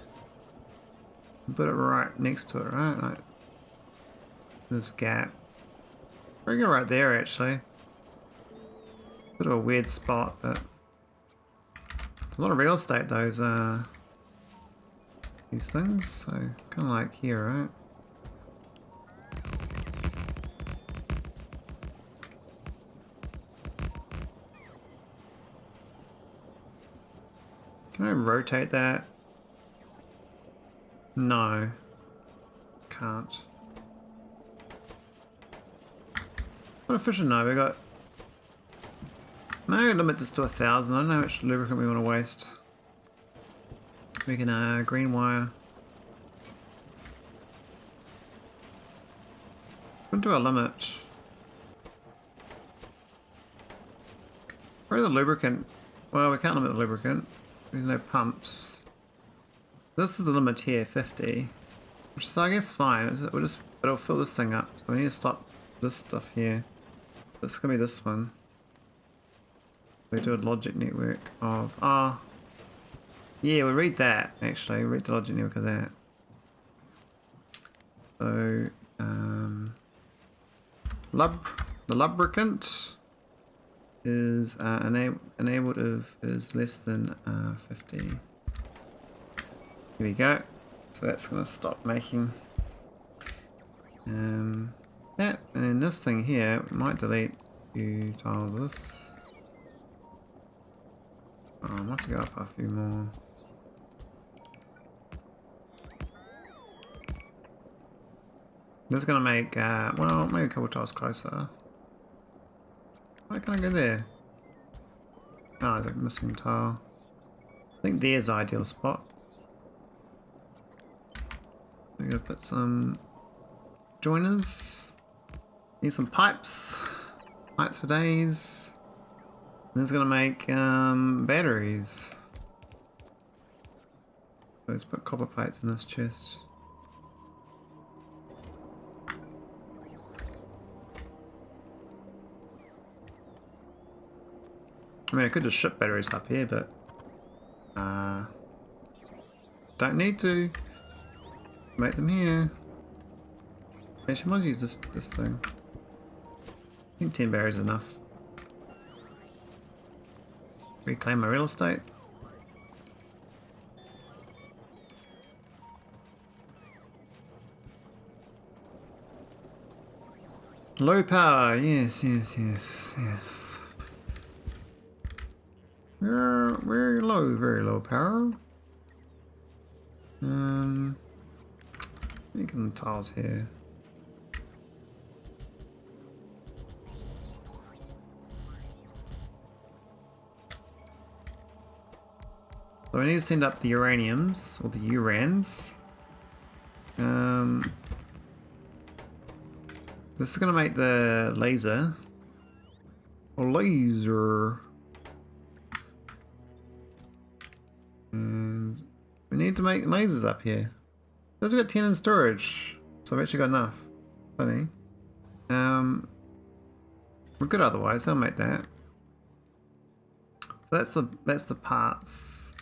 Put it right next to it, right? Like this gap. Bring it right there actually. Bit of a weird spot, but a lot of real estate those these things, so kind of like here, right? Can I rotate that? No. Can't. What efficient now? We got. Maybe limit this to 1,000. I don't know how much lubricant we want to waste. We can green wire. We'll do a limit. Where's the lubricant? Well, we can't limit the lubricant. There's no pumps. This is the limit here, 50. Which is, I guess, fine. It'll fill this thing up. So we need to stop this stuff here. This is gonna be this one. We do a logic network of yeah, we'll read that actually. We'll read the logic network of that. So the lubricant is enabled if is less than 50. Here we go. So that's gonna stop making that, and then this thing here we might delete a few tiles of this. Oh, I might have to go up a few more. This is gonna make well, maybe a couple tiles closer. Why can't I go there? Oh, there's a missing tile. I think there's the ideal spot. We're gonna put some joiners. Need some pipes. Pipes for days. And this is gonna make batteries. So let's put copper plates in this chest. I mean, I could just ship batteries up here, but don't need to make them here. Actually, I might use this thing. I think 10 barriers is enough. Reclaim my real estate. Low power, yes. Very low power. Making the tiles here. So I need to send up the uraniums, or the urans. This is going to make the laser. Or laser. And we need to make lasers up here. Those have got 10 in storage, so I've actually got enough. Funny. We're good otherwise, I'll make that. So that's the parts.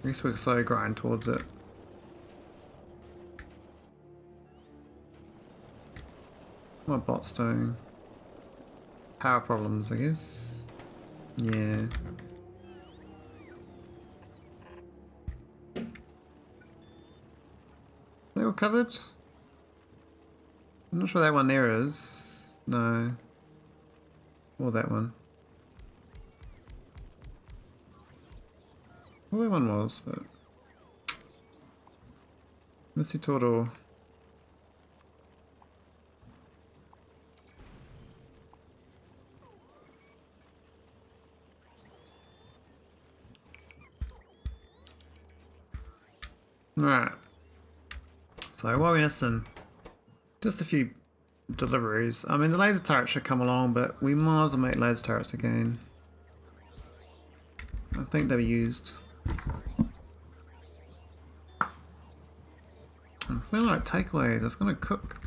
I guess we'll slowly grind towards it. What bot's doing? Power problems, I guess. Yeah. They all covered? I'm not sure that one there is. No. Or that one. Well, that one was, but... Missy Turtle. Alright. So what are we missing? Just a few deliveries. I mean, the laser turret should come along, but we might as well make laser turrets again. I think they were used. I'm feeling like takeaways. It's gonna cook.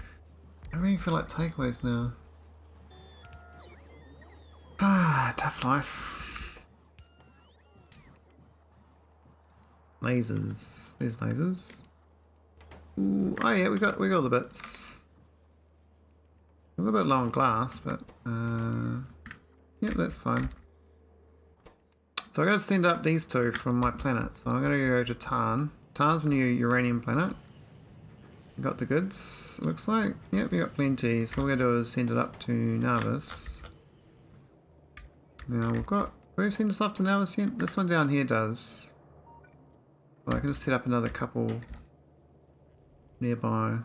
I really feel like takeaways now. Ah, tough life. Lasers. There's lasers. Ooh, oh yeah, we got all the bits. A little bit low on glass, but yeah, that's fine. So I'm going to send up these two from my planet. So I'm going to go to Tarn. Tarn's my new uranium planet. Got the goods, looks like. Yep, we got plenty. So all we're going to do is send it up to nauvis. Now we've got... Where send this off to nauvis yet? This one down here does. So I can just set up another couple nearby.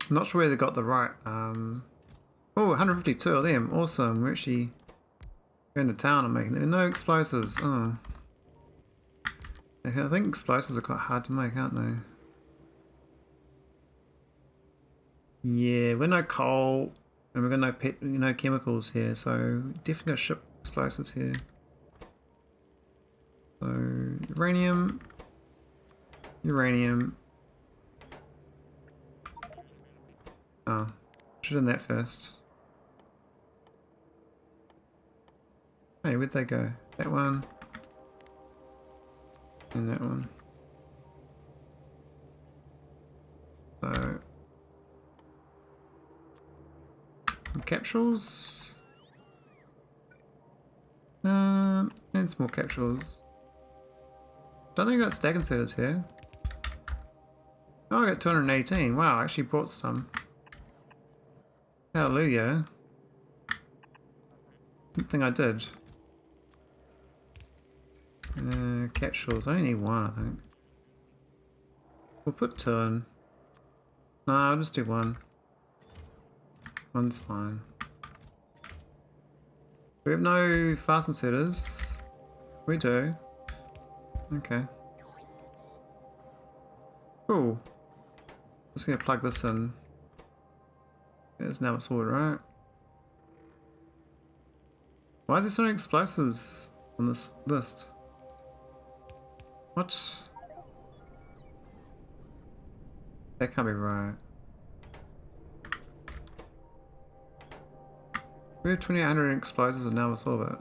I'm not sure where they got the right... Oh, 152 of them. Awesome. We're actually going to town and making them. No explosives. Oh. Okay, I think explosives are quite hard to make, aren't they? Yeah, we're no coal and we've got no chemicals here, so definitely gonna ship explosives here. So uranium. Oh, should have done that first. Hey, where'd they go? That one. And that one. So some capsules. And some more capsules. Don't think I got stack inserters here. Oh, I got 218. Wow, I actually brought some. Hallelujah. Didn't think I did. Capsules. I only need one, I think. We'll put two in. No, I'll just do one. One's fine. We have no fast inserters. We do. Okay. Cool. Just gonna plug this in. There's now it's wood, right? Why is there so many explosives on this list? What? That can't be right. We have 2800 explosives and now it's all of it.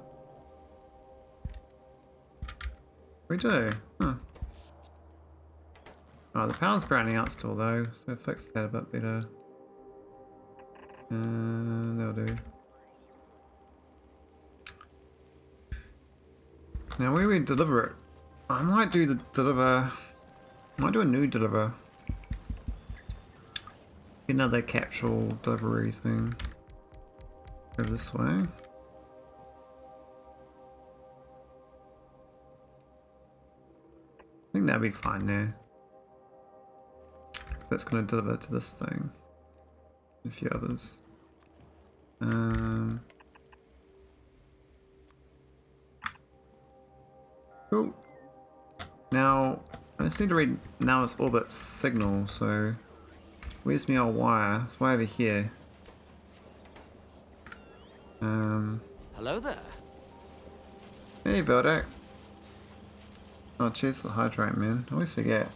We do. Huh. Oh, the power's browning out still though, so fix that a bit better. That'll do. Now where do we deliver it? I might do the deliver. I might do a new deliver. Another capsule delivery thing. Go this way. I think that'll be fine there. That's going to deliver to this thing. A few others. Cool. Now, I just need to read now its orbit signal, so where's my old wire? It's way over here. Hello there. Hey, Veldak. Oh, cheers to the hydrate, man. I always forget.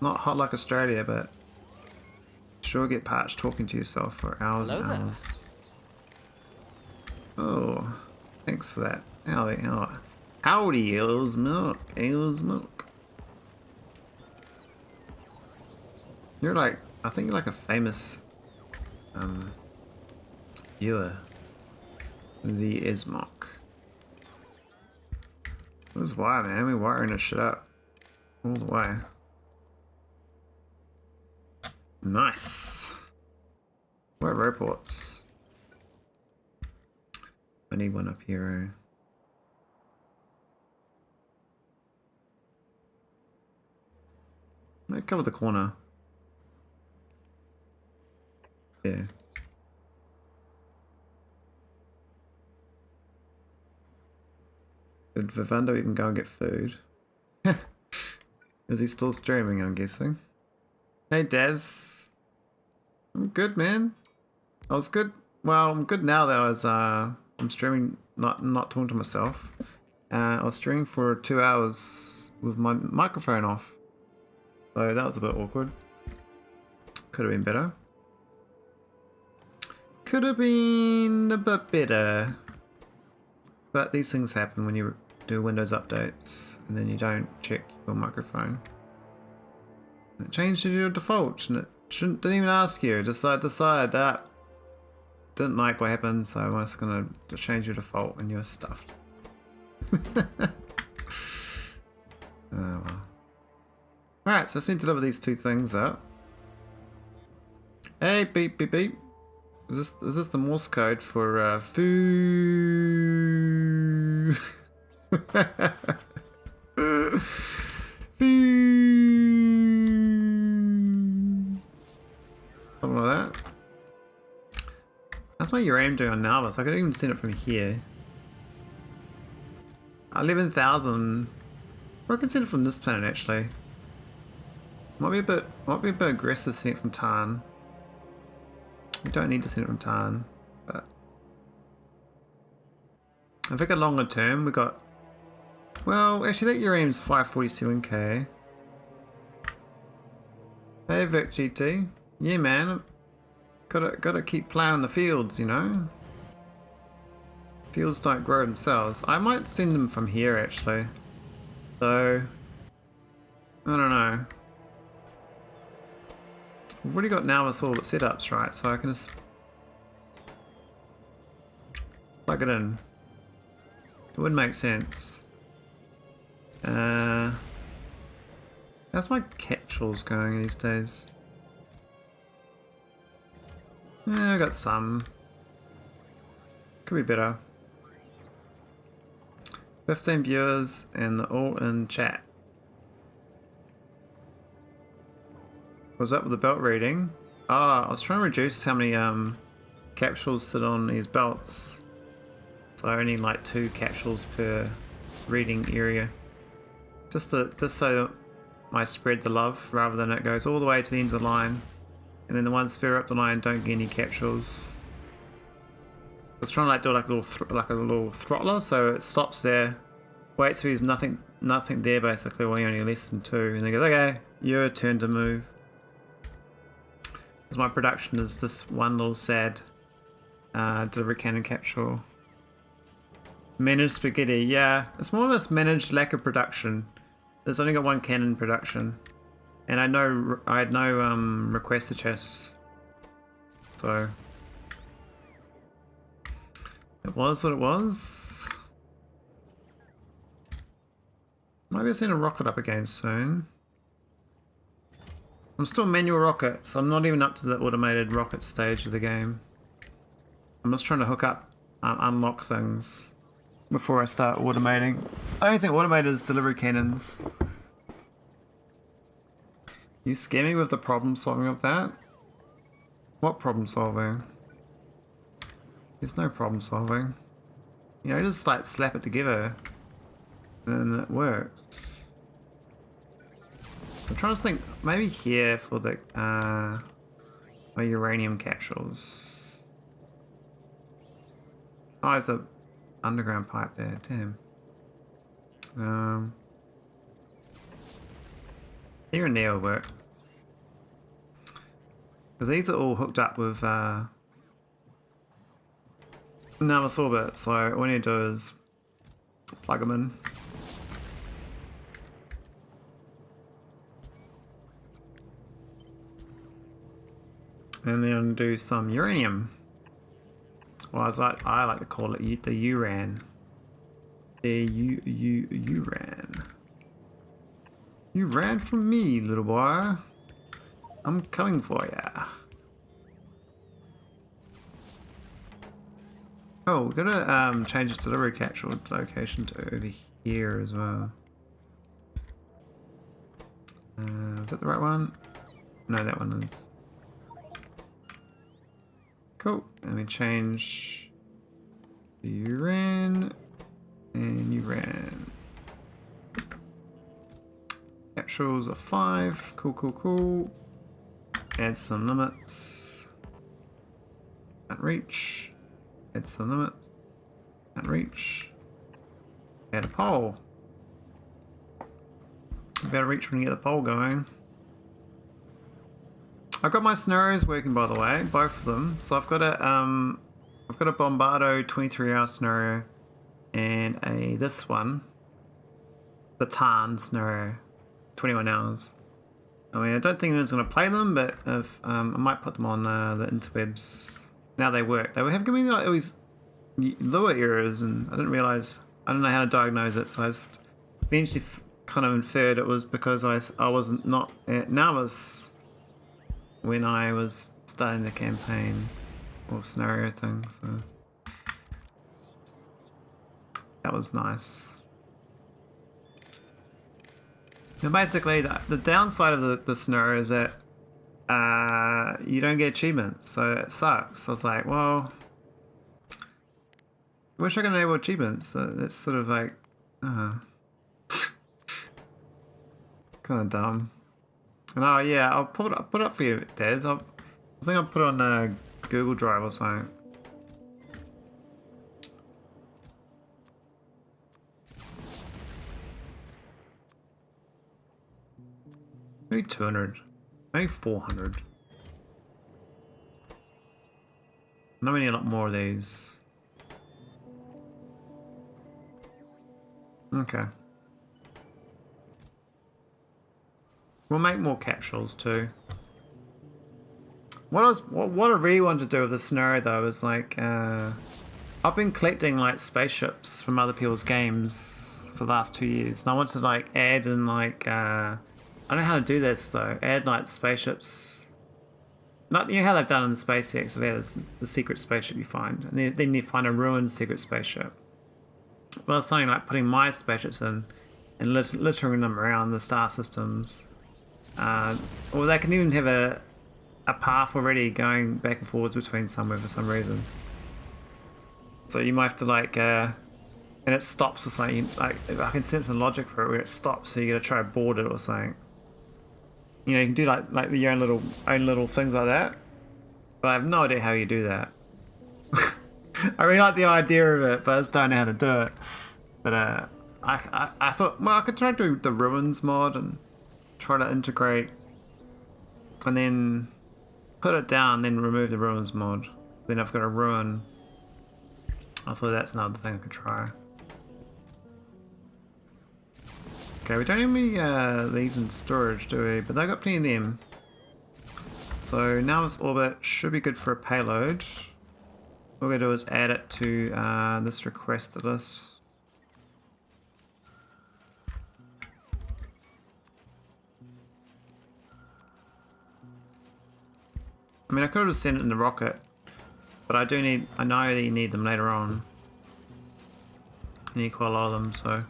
Not hot like Australia, but sure get parched talking to yourself for hours and hours. Oh, thanks for that. Howdy, Eels Milk. Eels Milk. You're like, I think you're like a famous viewer. The Ismok. Where's wire, man? We're wiring this shit up all the way. Nice. What robots? I need one up here. Might cover the corner. Yeah. Did Vivando even go and get food? Is he still streaming, I'm guessing? Hey Daz. I'm good, man. I was good. Well, I'm good now that I'm streaming, not talking to myself. I was streaming for 2 hours with my microphone off. So that was a bit awkward. Could have been better. Could have been a bit better. But these things happen when you do Windows updates and then you don't check your microphone. It changed to your default and it didn't even ask you. Just decide that didn't like what happened, so I'm just gonna change your default and you're stuffed. Oh well. Alright, so I just need to deliver these two things up. Hey, beep beep beep. Is this the Morse code for foo? Something like that. That's my uranium doing on nauvis. I could even send it from here. 11,000. Or I can send it from this planet actually. Might be a bit aggressive sending it from Tarn. We don't need to send it from Tarn, but I think a longer term we got. Well, actually that uranium's 547k. Hey Vic GT. Yeah man. Gotta keep plowing the fields, you know? Fields don't grow themselves. I might send them from here actually. So I don't know. We've already got now all the setups, right? So I can just plug it in. It would make sense. How's my capsules going these days? Yeah, I got some. Could be better. 15 viewers and they're all in chat. Was up with the belt reading? Ah, I was trying to reduce how many capsules sit on these belts. So I only like 2 capsules per reading area. Just so I spread the love rather than it goes all the way to the end of the line. And then the ones further up the line don't get any capsules. I was trying to do like a little throttler, so it stops there, waits till there's nothing there basically, or only less than 2, and then goes, okay, your turn to move. Because my production is this one little sad Delivery cannon capsule. Managed spaghetti, yeah. It's more or less managed lack of production. There's only got one cannon production. And I had no requester chests. So it was what it was. Maybe I've seen a rocket up again soon. I'm still manual rocket, so I'm not even up to the automated rocket stage of the game. I'm just trying to hook up, unlock things before I start automating. I don't think automated is delivery cannons. You scare me with the problem solving of that? What problem solving? There's no problem solving. You know, just like slap it together and it works. I'm trying to think, maybe here for the my uranium capsules. Oh, there's a underground pipe there, damn. Here and there will work. Because these are all hooked up with nauvis orbit, so all you need to do is plug them in. And then do some uranium. Well, as I like to call it, the uran. The uran. You ran from me, little boy. I'm coming for ya. Oh, we're gonna change its delivery capsule location to over here as well. Is that the right one? No, that one is. Cool. Let me change the uran and uran. Capsules are 5. Cool, cool, cool. Add some limits. Can't reach. Add some limits. Can't reach. Add a pole. You better reach when you get the pole going. I've got my scenarios working, by the way, both of them. So I've got a Bombardo 23-hour scenario and this one, the Tarns scenario, 21 hours. I mean, I don't think anyone's going to play them, but if, I might put them on the interwebs. Now they work. They have given me like always lower errors, and I didn't realize. I don't know how to diagnose it, so I just eventually kind of inferred it was because I wasn't not at nauvis when I was starting the campaign or scenario thing, so that was nice. Now basically the downside of the scenario is that you don't get achievements, so it sucks. So I was like, well, I wish I could enable achievements. So it's sort of like kind of dumb. And oh yeah, I'll put it up for you, Des. I think I'll put it on Google Drive or something. Maybe 200. Maybe 400. I know we need a lot more of these. Okay. We'll make more capsules too. What I really wanted to do with this scenario though is like I've been collecting like spaceships from other people's games for the last 2 years, and I want to like add in like I don't know how to do this though. Add like spaceships. Not, you know how they've done in the SpaceX. There's the secret spaceship you find, and then you find a ruined secret spaceship. Well, it's something like putting my spaceships in and littering them around the star systems. Or they can even have a path already going back and forwards between somewhere for some reason. So you might have to like, and it stops or something. Like I can sense some logic for it where it stops, so you got to try to board it or something. You know, you can do like your own little things like that. But I have no idea how you do that. I really like the idea of it, but I just don't know how to do it. But I thought, well, I could try to do the ruins mod and try to integrate and then put it down, then remove the ruins mod. Then I've got a ruin. I thought that's another thing I could try. Okay, we don't have any these in storage, do we? But they've got plenty of them. So now this orbit should be good for a payload. What we're going to do is add it to this request list. I mean, I could have just sent it in the rocket, but I know that you need them later on. You need quite a lot of them, so.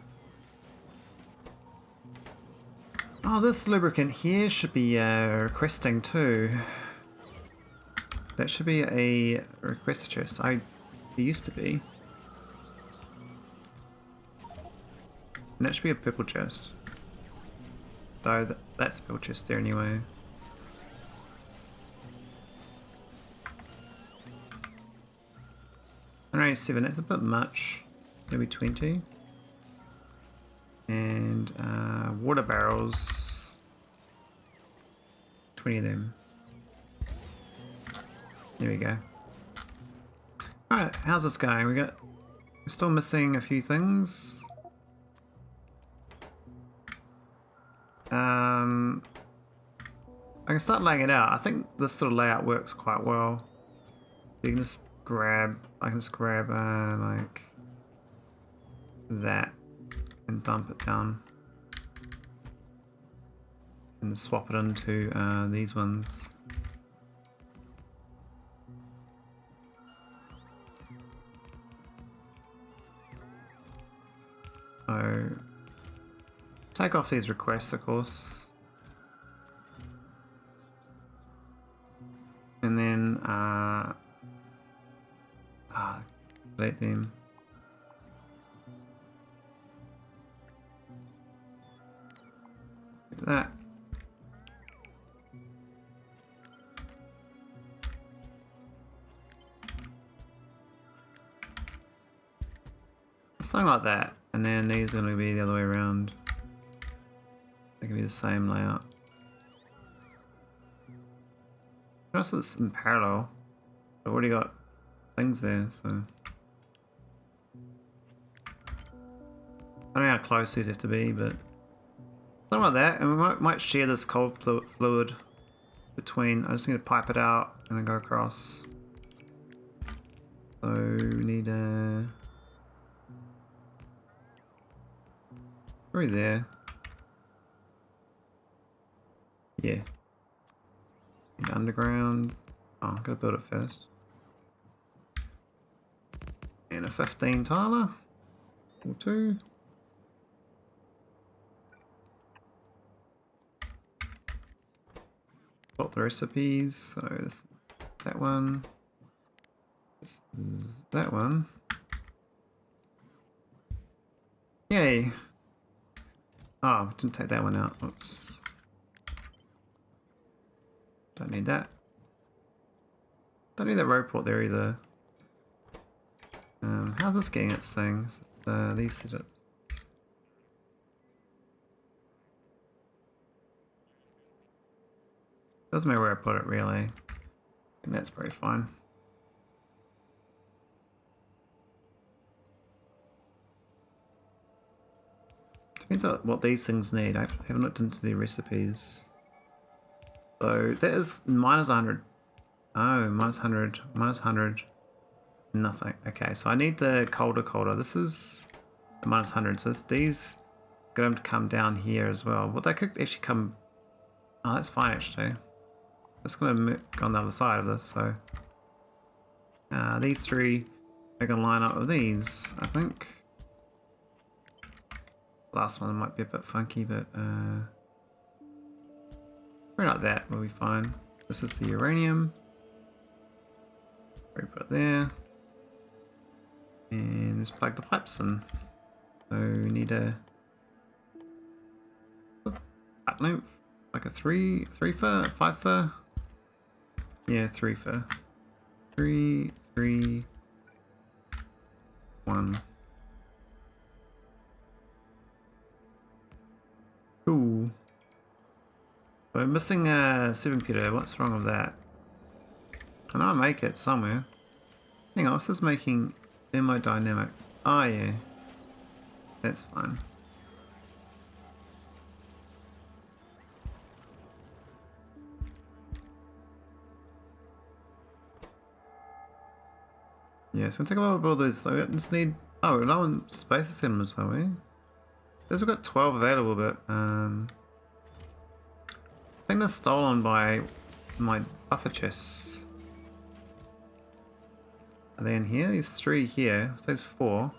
Oh, this lubricant here should be requesting too. That should be a request chest. It used to be. And that should be a purple chest. So that's a purple chest there anyway. 187, that's a bit much. Maybe 20. And water barrels. 20 of them. There we go. Alright, how's this going? We're still missing a few things. I can start laying it out. I think this sort of layout works quite well. You can just I can just grab like that and dump it down and swap it into these ones. So take off these requests, of course, and then delete them. Like that. Something like that, and then these are going to be the other way around. They can be the same layout. Notice it's in parallel. I've already got things there, so I don't know how close these have to be, but something like that. And we might share this cold fluid between. I just need to pipe it out and then go across. So we need a right there. Yeah. Need underground. Oh, I've got to build it first. And a 15 tiler. Or 2. Got the recipes. So this, that one. This is that one. Yay. Oh, didn't take that one out. Oops. Don't need that. Don't need that rope port there either. How's this getting its things? These setups. Doesn't matter where I put it really. And that's pretty fine. Depends on what these things need. I haven't looked into the recipes. So that is minus 100. Oh, minus 100, minus 100. Nothing. Okay, so I need the colder. This is the minus 100. So these going to come down here as well. Well, they could actually come. Oh, that's fine actually. It's going to go on the other side of this. So these three are going to line up with these, I think. Last one might be a bit funky, but probably like that will be fine. This is the uranium. Put it there. And just plug the pipes in. So we need a pipe length, like a 3 foot, 5 foot. Yeah, 3 foot. 3, 3, 1. Cool. So we're missing a 7 Peter. What's wrong with that? I know I make it somewhere. Hang on, what's this making thermodynamics? Oh yeah, that's fine. Yeah, so take a while to build those. So we just need. Oh, we're low on space assemblers, are we? Because we've got 12 available, but I think they're stolen by my buffer chests. Are they in here? There's 3 here. So there's 4.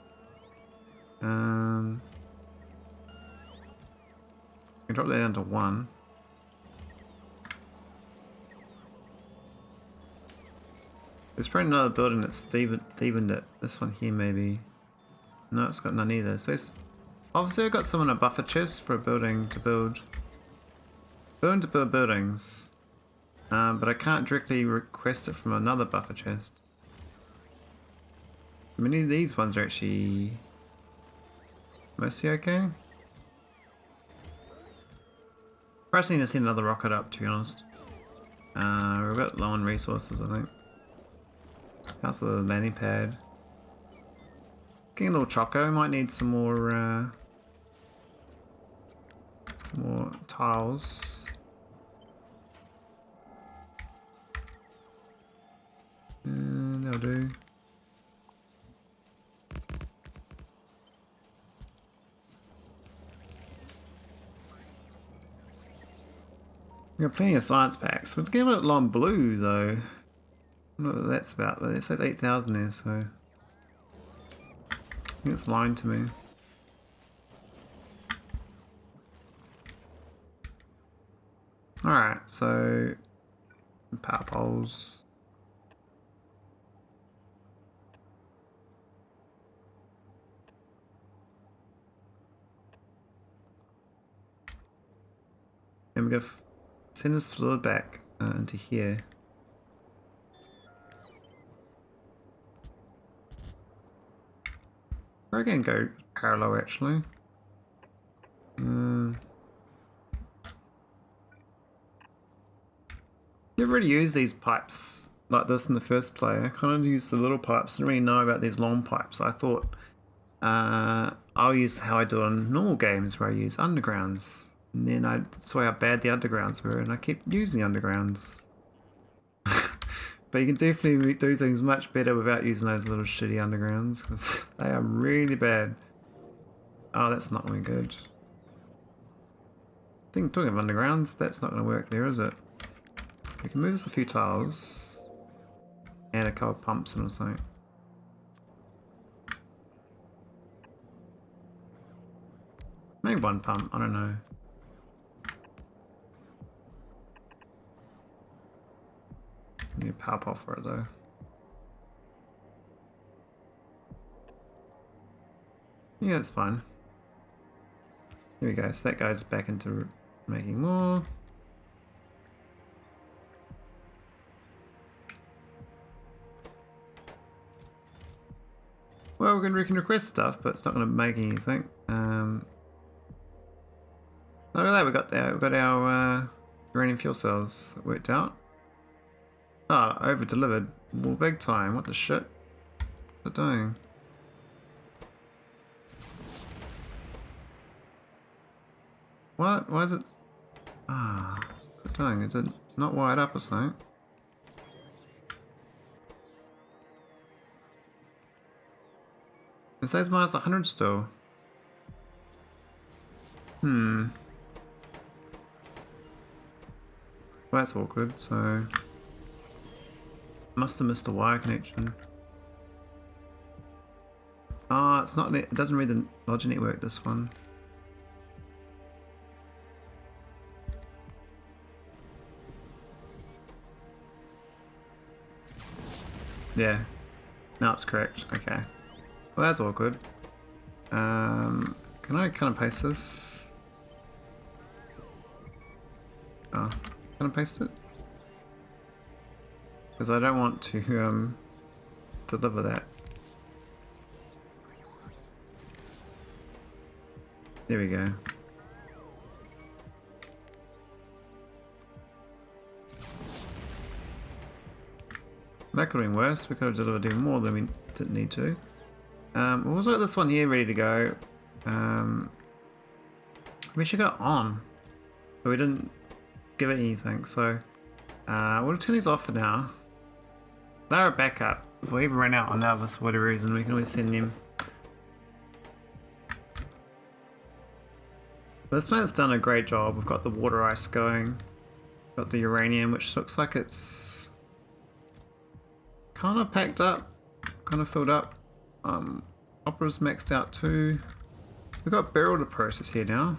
We drop that down to 1. There's probably another building that's thieved it. This one here maybe. No, it's got none either. So it's, obviously I've got some in a buffer chest for a building to build. Building to build buildings. But I can't directly request it from another buffer chest. Many of these ones are actually mostly okay. Perhaps I need to send another rocket up, to be honest. We've got low on resources, I think. Council of the landing pad. Getting a little choco. Might need some more tiles. And that'll do. We got plenty of science packs. We're getting a bit low on blue though. I don't know what that's about, but it says 8,000 there, so I think it's lying to me. Alright, so power poles. And we're going to send this fluid back into here. We're going to go parallel actually. You ever really use these pipes like this in the first play? I kind of use the little pipes. I didn't really know about these long pipes. I thought I'll use how I do it on normal games where I use undergrounds. And then I saw how bad the undergrounds were and I kept using undergrounds. But you can definitely do things much better without using those little shitty undergrounds because they are really bad. Oh, that's not really good. I think talking of undergrounds, that's not going to work there, is it? We can move this a few tiles and a couple of pumps and something. Maybe one pump, I don't know. Need a power pole for it though. Yeah, it's fine. Here we go, so that goes back into making more. Well, we can request stuff, but it's not going to make anything. Look at that, we've got our uranium fuel cells worked out. Oh, over delivered. Well, big time. What the shit? What's it doing? What? Why is it? Ah, what's it doing? Is it not wired up or something? It says minus 100 still. Well, that's awkward, so must have missed a wire connection. Ah, it's not. It doesn't read the logic network. This one. Yeah. Now it's correct. Okay. Well, that's awkward. Can I kind of paste this? Oh, can I paste it? Because I don't want to deliver that. There we go. That could have been worse. We could have delivered even more than we didn't need to. We've also got this one here ready to go. We should go on. But we didn't give it anything, so we'll turn these off for now. They're a backup. If we even run out on nauvis for whatever reason, we can always send them. But this planet's done a great job. We've got the water ice going. Got the uranium, which looks like it's kind of packed up, kind of filled up. Opera's maxed out too. We've got barrel to process here now,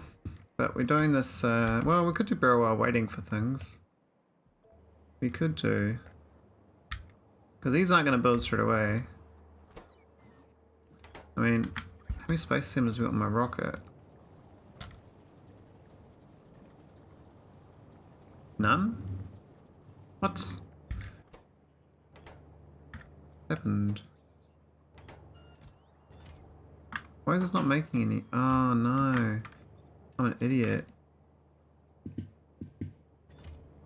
but we're doing this, well, we could do barrel while waiting for things. We could do, because these aren't going to build straight away. I mean, how many space assemblies have we got on my rocket? None? What happened? Why is this not making any? Oh no. I'm an idiot.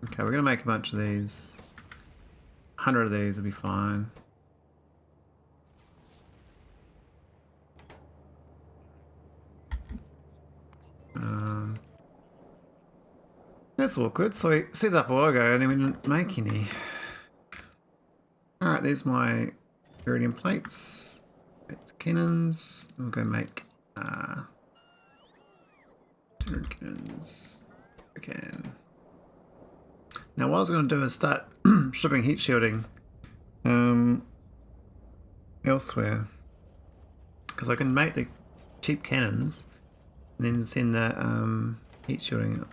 Okay, we're gonna make a bunch of these. 100 of these will be fine. That's awkward. So we set up a logo and then we didn't make any. Alright, there's my iridium plates. Cannons. We'll go make 200 cannons. We can. Now what I was going to do is start shipping heat shielding elsewhere. Because I can make the cheap cannons and then send the heat shielding to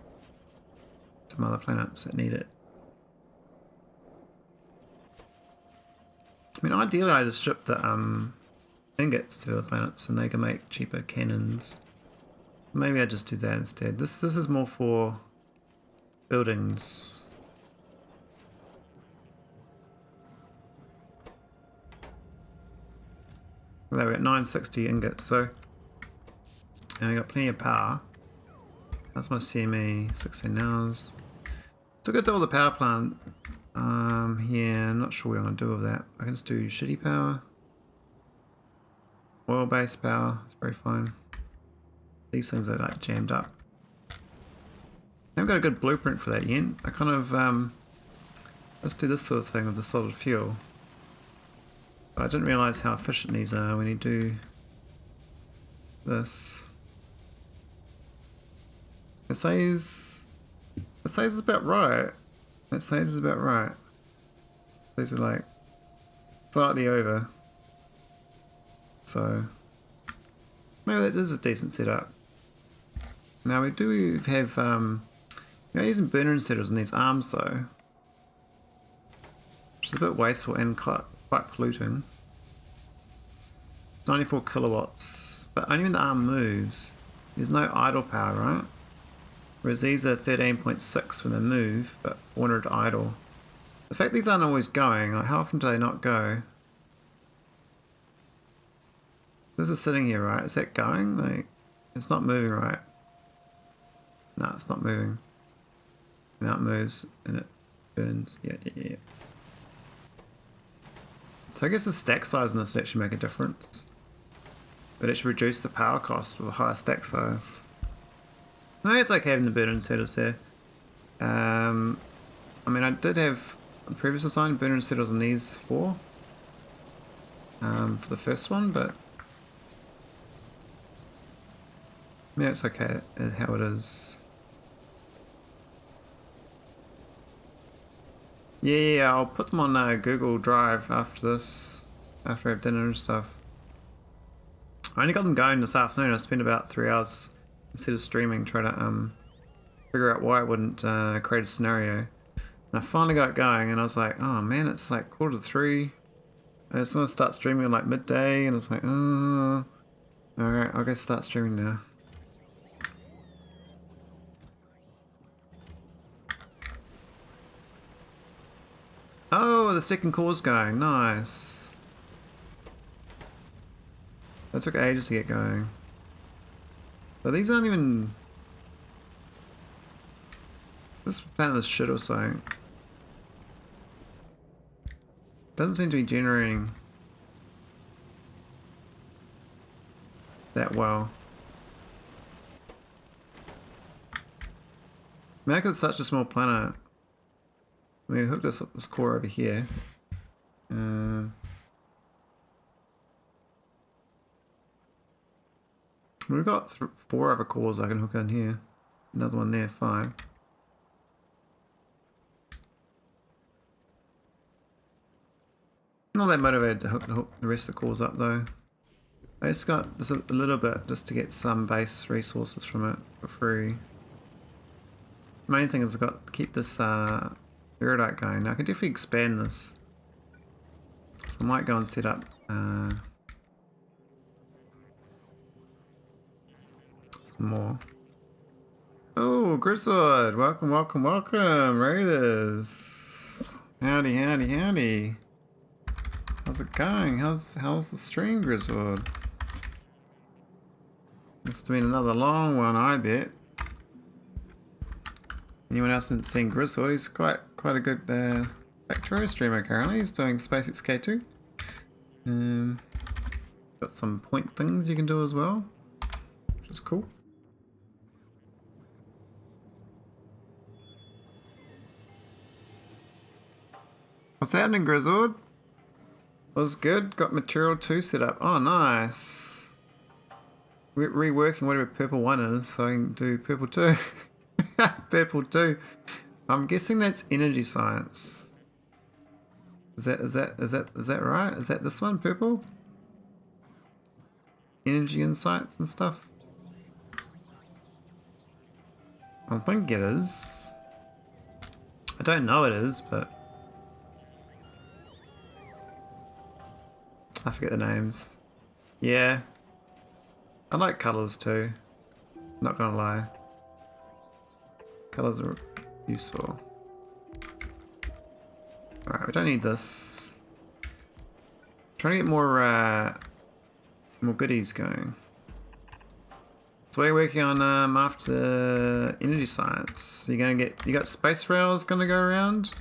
some other planets that need it. I mean, ideally I just ship the ingots to the planets and they can make cheaper cannons. Maybe I just do that instead. This is more for buildings. Well, we're at 960 ingots, so and we got plenty of power. That's my CME 16 hours. So we've got to double the power plant. Yeah, I'm not sure what I'm going to do with that. I can just do shitty power. Oil-based power, it's very fine. These things are like jammed up. I haven't got a good blueprint for that yet. I kind of, let's do this sort of thing with the solid fuel. But I didn't realise how efficient these are when you do this. It says it's about right. It says it's about right. These were like slightly over. So maybe that is a decent setup. Now we do have we're using burner inserters on these arms though, which is a bit wasteful and quite polluting. 94 kilowatts, but only when the arm moves. There's no idle power, right? Whereas these are 13.6 when they move, but 400 idle. The fact these aren't always going, like how often do they not go? This is sitting here, right? Is that going? Like, it's not moving, right? No, it's not moving. Now it moves and it burns. Yeah. So I guess the stack size in this would actually make a difference. But it should reduce the power cost with a higher stack size. No, it's okay having the burner inserters there. I mean, I did have on the previous design burner inserters on these four. For the first one, but yeah, it's okay how it is. Yeah, I'll put them on Google Drive after this, after I have dinner and stuff. I only got them going this afternoon. I spent about 3 hours instead of streaming trying to figure out why it wouldn't create a scenario. And I finally got it going and I was like, oh man, it's like 2:45. I just want to start streaming at like midday and I was like, oh, alright, I'll go start streaming now. Oh, the second core's going. Nice. That took ages to get going. But these aren't even... This planet is shit or something. Doesn't seem to be generating that well. Maybe it's such a small planet. We hook this core over here. We've got 4 other cores I can hook in here. Another one there, 5. Not that motivated to hook the rest of the cores up though. I just got just a little bit just to get some base resources from it for free. Main thing is I've got to keep this iridite going. Now I can definitely expand this. So I might go and set up some more. Oh, Grizzled! Welcome, welcome, welcome, Raiders! Howdy, howdy, howdy! How's it going? How's the stream, Grizzled? It's been another long one, I bet. Anyone else hasn't seen Grizzled? He's quite a good Factorio streamer currently. He's doing SpaceX K2. Got some point things you can do as well, which is cool. What's happening, Grizzled? Was good. Got material 2 set up. Oh, nice. Reworking whatever purple 1 is, so I can do purple 2. Purple 2. I'm guessing that's energy science. Is that right? Is that this one, purple? Energy insights and stuff? I think it is. I don't know it is, but I forget the names. Yeah. I like colours too. Not gonna lie. Colours are useful. Alright, we don't need this. Trying to get more goodies going. So we're working on after energy science. You got space rails gonna go around?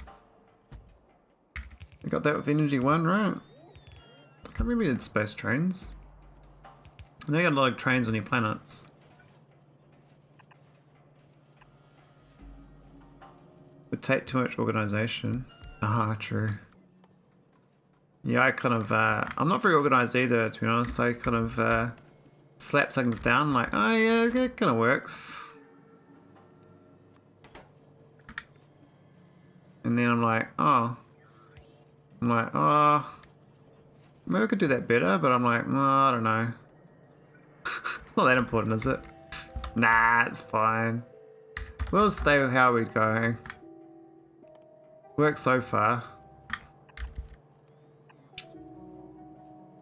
You got that with energy 1, right? I can't remember you did space trains. I know you got a lot of trains on your planets. Would take too much organization. Ah, true. Yeah, I kind of, I'm not very organized either, to be honest. I kind of slap things down like, oh yeah, it kind of works. And then I'm like, oh. Maybe I could do that better, but I'm like, oh, I don't know. It's not that important, is it? Nah, it's fine. We'll stay with how we're going. Works so far.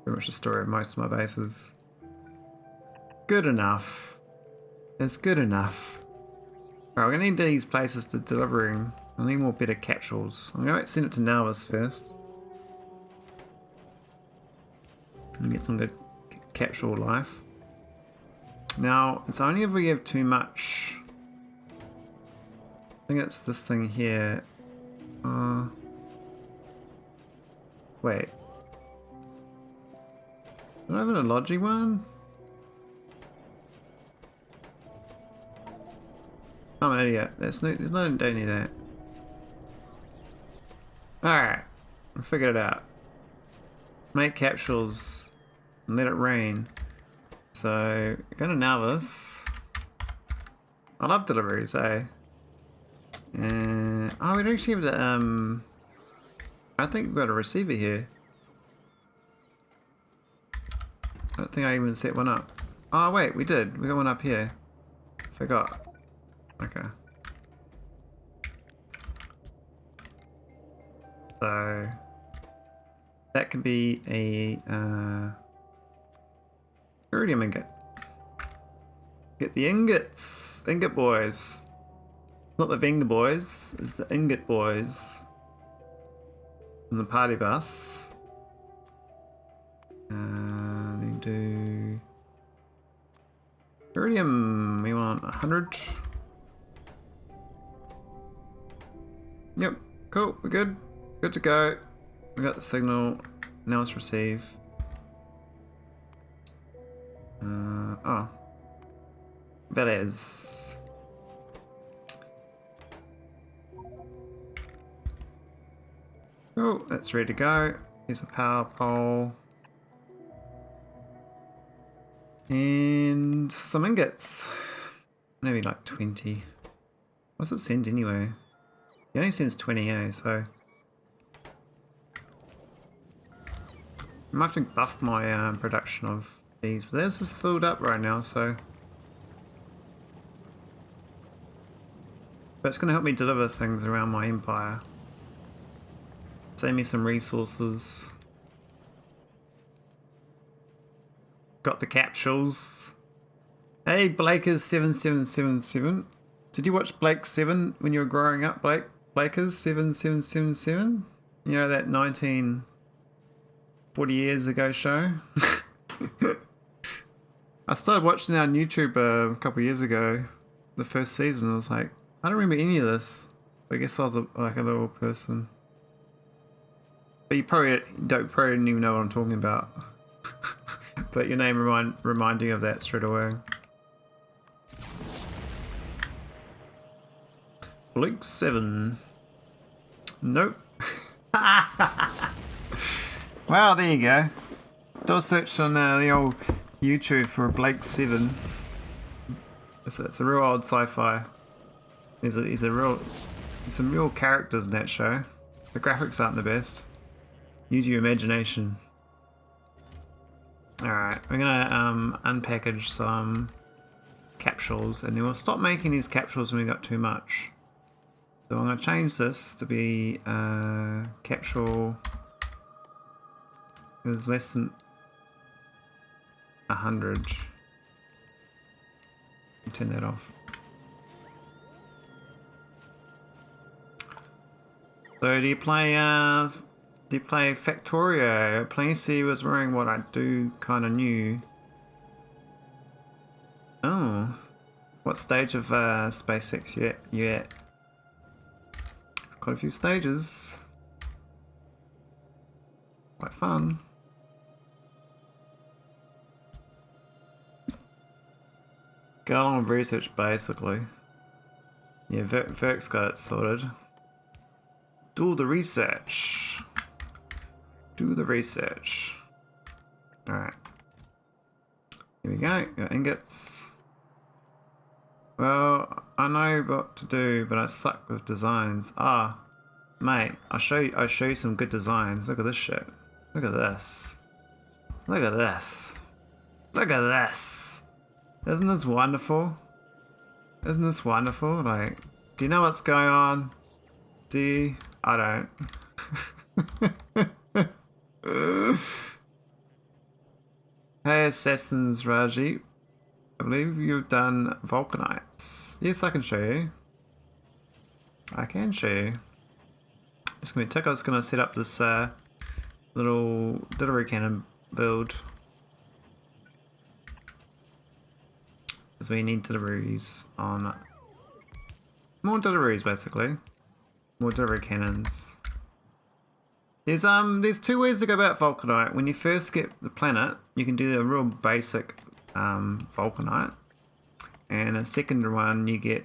Pretty much the story of most of my bases. Good enough. It's good enough. Alright, we're gonna need these places to delivering. I need more better capsules. I'm gonna send it to nauvis first. And get some good capsule life. Now, it's only if we have too much. I think it's this thing here. Wait. Do I have an logi one? I'm an idiot. There's no don't need that. Alright. I figured it out. Make capsules and let it rain. So go to nauvis. I love deliveries, eh? Oh, we don't actually have the I think we've got a receiver here. I don't think I even set one up. Oh wait, we did. We got one up here. Forgot. Okay. So that could be a iridium ingot. Get the ingots, ingot boys. Not the Venga boys, it's the ingot boys. On the party bus. We do iridium. We want 100. Yep, cool. We're good. Good to go. We got the signal. Now let's receive. Oh. Veles. Oh, that's ready to go. Here's a power pole. And some ingots. Maybe like 20. What's it send anyway? It only sends 20, eh? So I might have to buff my production of these, but this is filled up right now, so. But it's going to help me deliver things around my empire. Save me some resources. Got the capsules. Hey, Blakers7777. Did you watch Blake 7 when you were growing up, Blake? Blakers7777? You know that 40 years ago show? I started watching it on YouTube a couple of years ago. The first season, I was like, I don't remember any of this. I guess I was like a little person. But you probably didn't even know what I'm talking about. But your name reminding of that straight away. Blink 7. Nope. Well, there you go. Do a search on the old YouTube for Blake 7. It's a real old sci-fi. There's some real characters in that show. The graphics aren't the best. Use your imagination. Alright, we're gonna unpackage some capsules and then we'll stop making these capsules when we got too much. So I'm gonna change this to be capsule is less than 100. Turn that off. So do you play Factorio? Plancy was wearing what I do kinda new. Oh. What stage of SpaceX you at? Quite a few stages. Quite fun. Go along with research basically. Yeah, Verk's got it sorted. Do the research. Do the research. Alright. Here we go. Got ingots. Well, I know what to do, but I suck with designs. Ah, mate, I'll show you some good designs. Look at this shit. Look at this. Look at this. Look at this. Isn't this wonderful? Isn't this wonderful? Like, do you know what's going on? Do you? I don't. Hey, Assassins Raji. I believe you've done vulcanites. Yes, I can show you. I can show you. It's gonna be a tick. I was gonna set up this little delivery cannon build. Because we need deliveries on more deliveries basically. More delivery cannons. There's two ways to go about vulcanite. When you first get the planet, you can do a real basic vulcanite, and a second one you get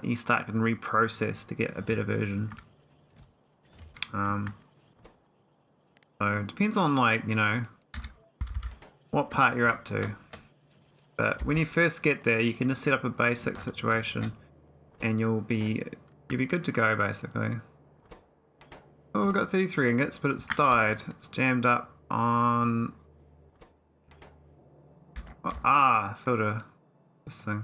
you start and reprocess to get a better version. So it depends on, like, you know, what part you're up to. But when you first get there, you can just set up a basic situation, and you'll be good to go basically. Oh, we've got 33 ingots, but it's died. It's jammed up on. Oh, filter this thing.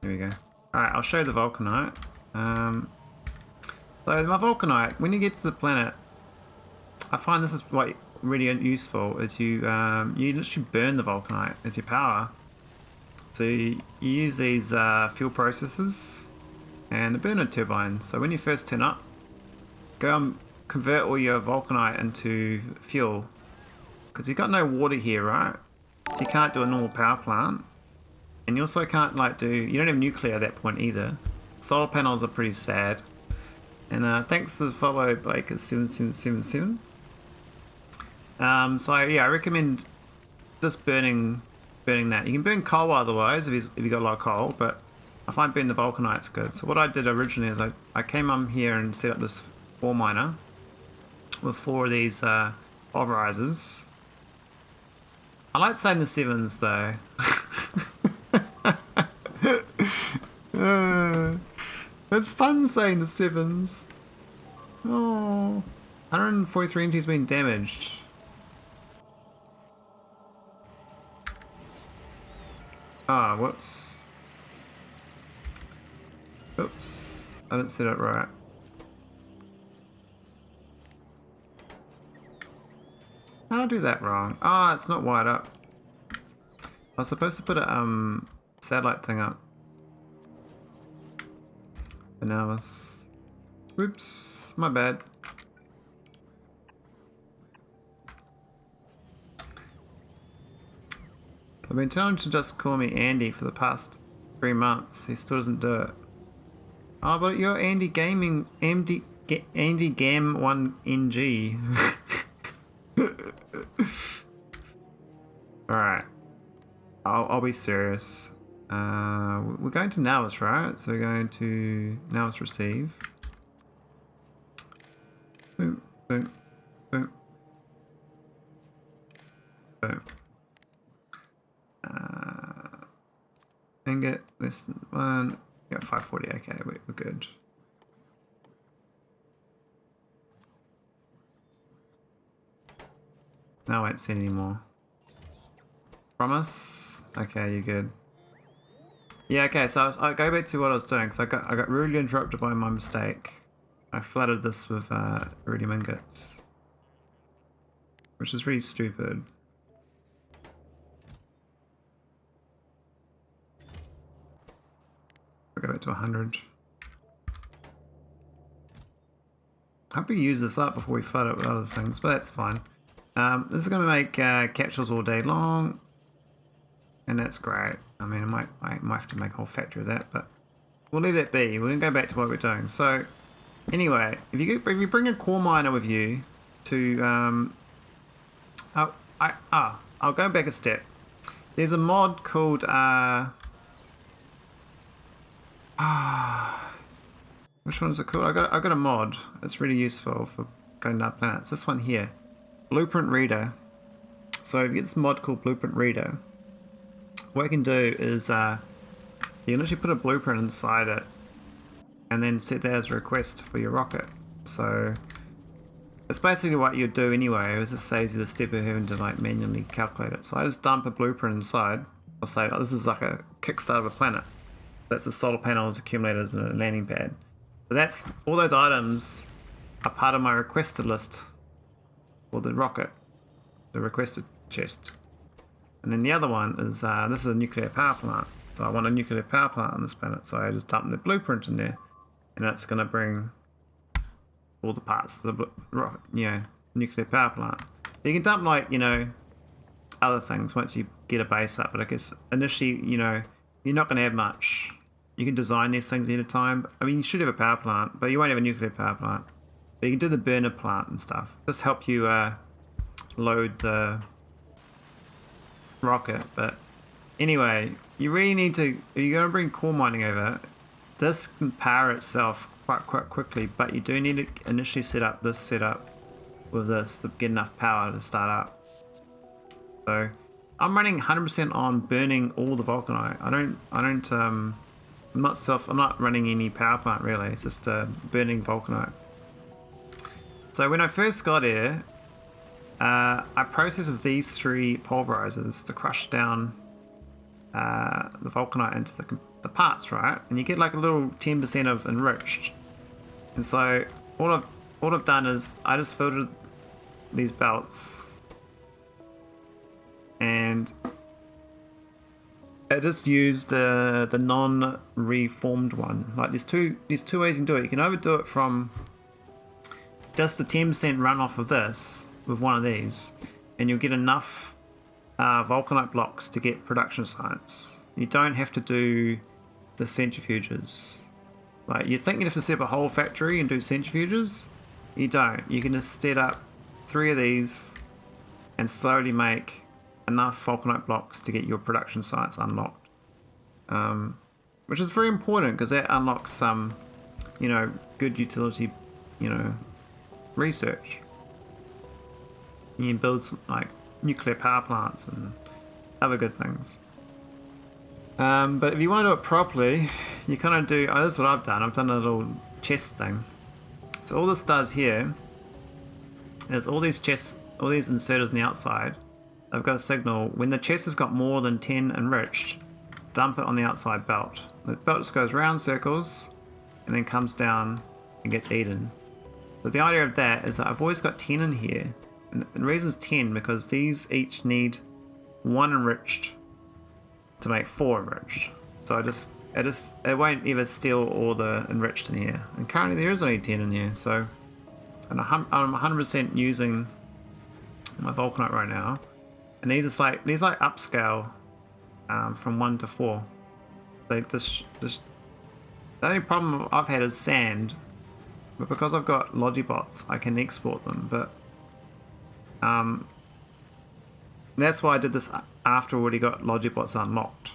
There we go. Alright, I'll show you the vulcanite. So my vulcanite, when you get to the planet, I find this is what really useful is you literally burn the vulcanite as your power. So you use these fuel processors and the burner turbine. So when you first turn up, go and convert all your vulcanite into fuel. Because you've got no water here, right? So you can't do a normal power plant. And you also can't, like, you don't have nuclear at that point either. Solar panels are pretty sad. And thanks for the follow, Blake, at 7777. So yeah, I recommend just burning that. You can burn coal otherwise if you got a lot of coal, but I find burning the vulcanite's good. So what I did originally is I came on here and set up this ore miner with 4 of these pulverizers. I like saying the 7s though. It's fun saying the 7s. Oh, 143 energy has been damaged. Ah, whoops. Oops, I didn't set it right. How did I do that wrong? Ah, it's not wired up. I was supposed to put a satellite thing up. The nauvis. Whoops, my bad. I've been telling him to just call me Andy for the past 3 months. He still doesn't do it. Oh, but you're Andy Gaming, Andy Gam 1NG. Alright. I'll be serious. We're going to nauvis, right? So we're going to nauvis receive. Boom, boom, boom. Boom. Ingot, less than 1. Yeah, 540, okay, we're good. Now I won't see any more. Promise? Okay, you're good. Yeah, okay, so I'll go back to what I was doing, because I got rudely interrupted by my mistake. I flooded this with iridium ingots. Which is really stupid. I'll go back to 100. I hope we use this up before we flood it with other things, but that's fine. This is going to make capsules all day long. And that's great. I mean, I might have to make a whole factory of that, but we'll leave that be. We're going to go back to what we're doing. So, anyway, if you bring a core miner with you to... I'll go back a step. There's a mod called... which one is it called? I got a mod. It's really useful for going down planets. This one here. Blueprint Reader. So if you get this mod called Blueprint Reader, what you can do is you can actually put a blueprint inside it and then set that as a request for your rocket. So it's basically what you'd do anyway. It just saves you the step of having to like manually calculate it. So I just dump a blueprint inside. I'll say, oh, this is like a kickstart of a planet. That's the solar panels, accumulators, and a landing pad. So that's all those items are part of my requested list for the rocket, the requested chest. And then the other one is this is a nuclear power plant. So I want a nuclear power plant on this planet. So I just dump the blueprint in there, and that's going to bring all the parts to the rocket, nuclear power plant. You can dump like other things once you get a base up, but I guess initially you're not going to have much. You can design these things ahead of time. I mean, you should have a power plant, but you won't have a nuclear power plant. But you can do the burner plant and stuff. This help you load the rocket. But anyway, you really need to, if you're going to bring core mining over, this can power itself quite quickly, but you do need to initially set up this setup with this to get enough power to start up. So I'm running 100% on burning all the vulcanite. I'm not running any power plant really. It's just burning vulcanite. So when I first got here, I processed with these 3 pulverizers to crush down the vulcanite into the parts, right? And you get like a little 10% of enriched. And so all I've done is I just filtered these belts, and I just used the non-reformed one. Like there's two ways you can do it. You can either do it from just the 10% runoff of this with one of these, and you'll get enough vulcanite blocks to get production science. You don't have to do the centrifuges Like, you'd think you'd have to set up a whole factory and do centrifuges. You don't. You can just set up 3 of these and slowly make enough vulcanite blocks to get your production sites unlocked. Which is very important because that unlocks some, you know, good utility, you know, research. You can build some, like, nuclear power plants and other good things. But if you want to do it properly, you kind of do, oh, this is what I've done. I've done a little chest thing. So all this does here is all these chests, all these inserters on the outside, I've got a signal. When the chest has got more than 10 enriched, dump it on the outside belt. The belt just goes round circles and then comes down and gets eaten. But the idea of that is that I've always got 10 in here. And the reason it's 10 because these each need 1 enriched to make 4 enriched. So it won't ever steal all the enriched in here. And currently there is only 10 in here, so I'm 100% using my vulcanite right now. And these are like upscale from 1 to 4. The only problem I've had is sand, but because I've got Logibots, I can export them. But that's why I did this after I already got Logibots unlocked.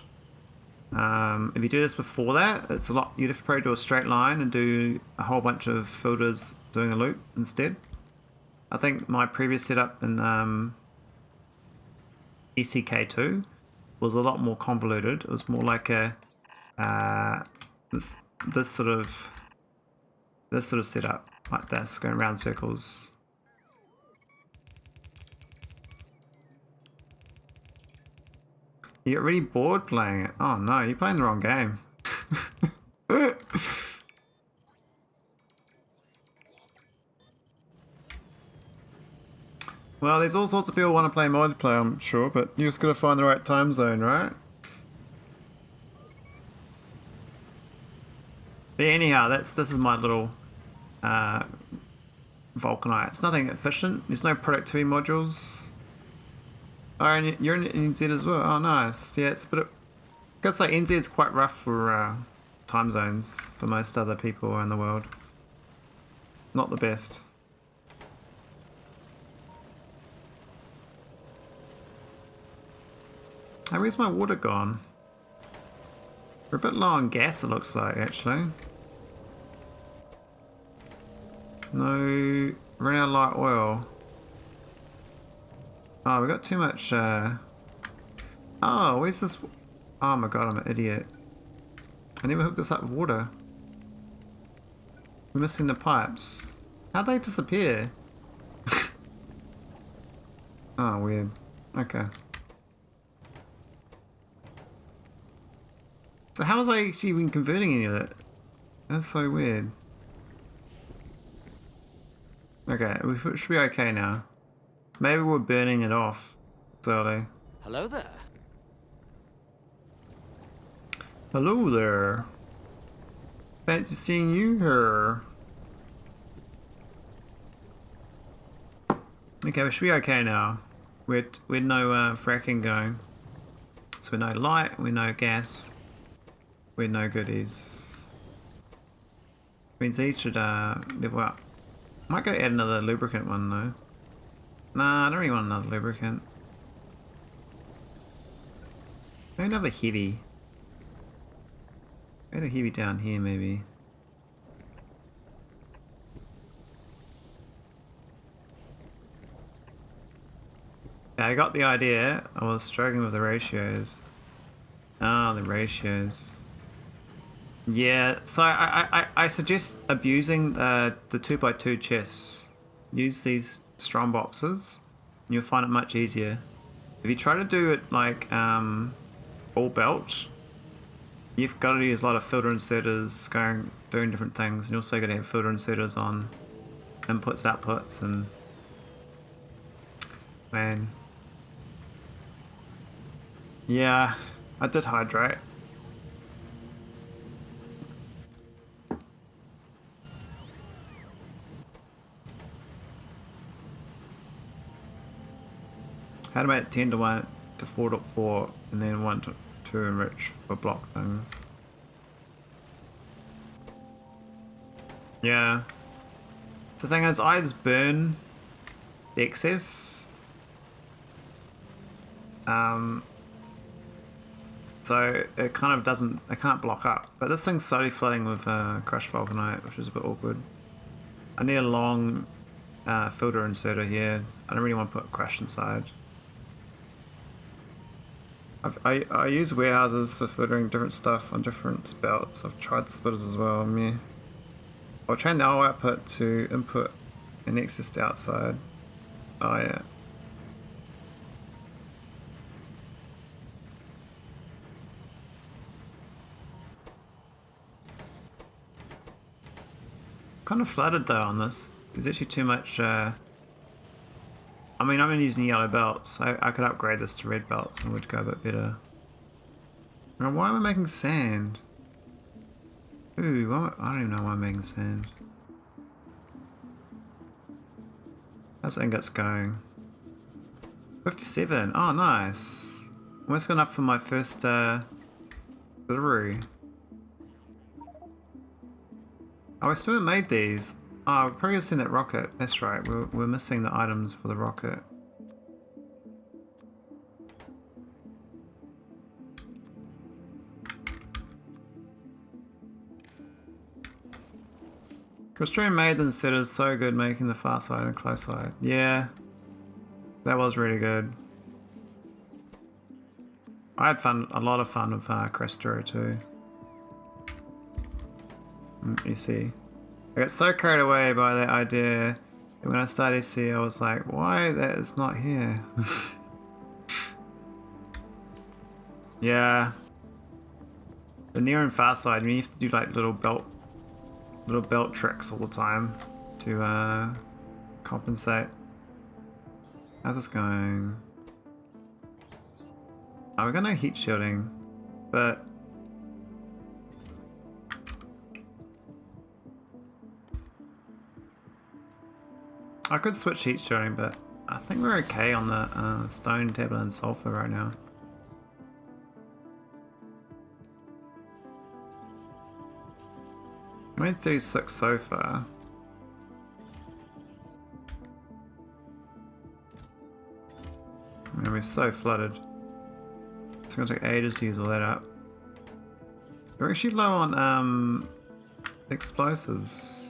If you do this before that, it's a lot. You'd have to probably do a straight line and do a whole bunch of filters doing a loop instead. I think my previous setup in ECK2 was a lot more convoluted. It was more like a this sort of setup, like this, going around circles. You get really bored playing it. Oh no, you're playing the wrong game. Well, there's all sorts of people who want to play multiplayer, I'm sure, but you just gotta find the right time zone, right? But anyhow, this is my little vulcanite. It's nothing efficient. There's no productivity modules. Oh, and you're in NZ as well. Oh, nice. Yeah, it's a bit of... I guess like NZ's quite rough for time zones for most other people around the world. Not the best. Hey, where's my water gone? We're a bit low on gas, it looks like, actually. No, ran out of light oil. Oh, we got too much, Oh, where's this? Oh my god, I'm an idiot. I never hooked this up with water. We're missing the pipes. How'd they disappear? Oh, weird. Okay. So how was I actually even converting any of it? That's so weird. Okay, we should be okay now. Maybe we're burning it off slowly. Hello there. Hello there. Fancy seeing you here. Okay, we should be okay now. We're no fracking going. So we're no light, we're no gas. We're no goodies. Means these should level up. Might go add another lubricant one though. Nah, I don't really want another lubricant. Maybe another heavy. Add a heavy down here maybe. Yeah, I got the idea. I was struggling with the ratios. Ah, the ratios. Yeah, so I suggest abusing the 2x2 chests. Use these strong boxes and you'll find it much easier. If you try to do it like all belt, you've got to use a lot of filter inserters doing different things, and you also got to have filter inserters on inputs, outputs, and man, yeah, I did hydrate. How to make 10 to 1 to 4.4 and then 1 to 2 enrich for block things. Yeah. The thing is, I just burn the excess. So it kind of doesn't, it can't block up. But this thing's slowly flooding with crushed vulcanite, which is a bit awkward. I need a long filter inserter here. I don't really want to put crush inside. I use warehouses for filtering different stuff on different spouts. I've tried the splitters as well. Meh. I'll train the whole output to input and excess to outside. Oh yeah. Kind of flooded though on this. There's actually too much. I mean, I'm using yellow belts. I could upgrade this to red belts and would go a bit better. Now, why am I making sand? Ooh, I don't even know why I'm making sand. How's ingots going? 57. Oh, nice. Almost got enough for my first delivery. Oh, I still haven't made these. Oh, we're probably gonna send that rocket. That's right. We're missing the items for the rocket. Australian Maiden said it was so good making the far side and close side. Yeah, that was really good. I had fun, a lot of fun with Crestro too. You see, I got so carried away by that idea that when I started EC, I was like, why that is not here? Yeah, the near and far side, I mean, you have to do like little belt tricks all the time to compensate. How's this going? Oh, we're gonna heat shielding, but I could switch heat shielding, but I think we're okay on the stone, tablet, and sulfur right now. Made 36 so far. I mean, we're so flooded. It's gonna take ages to use all that up. We're actually low on explosives.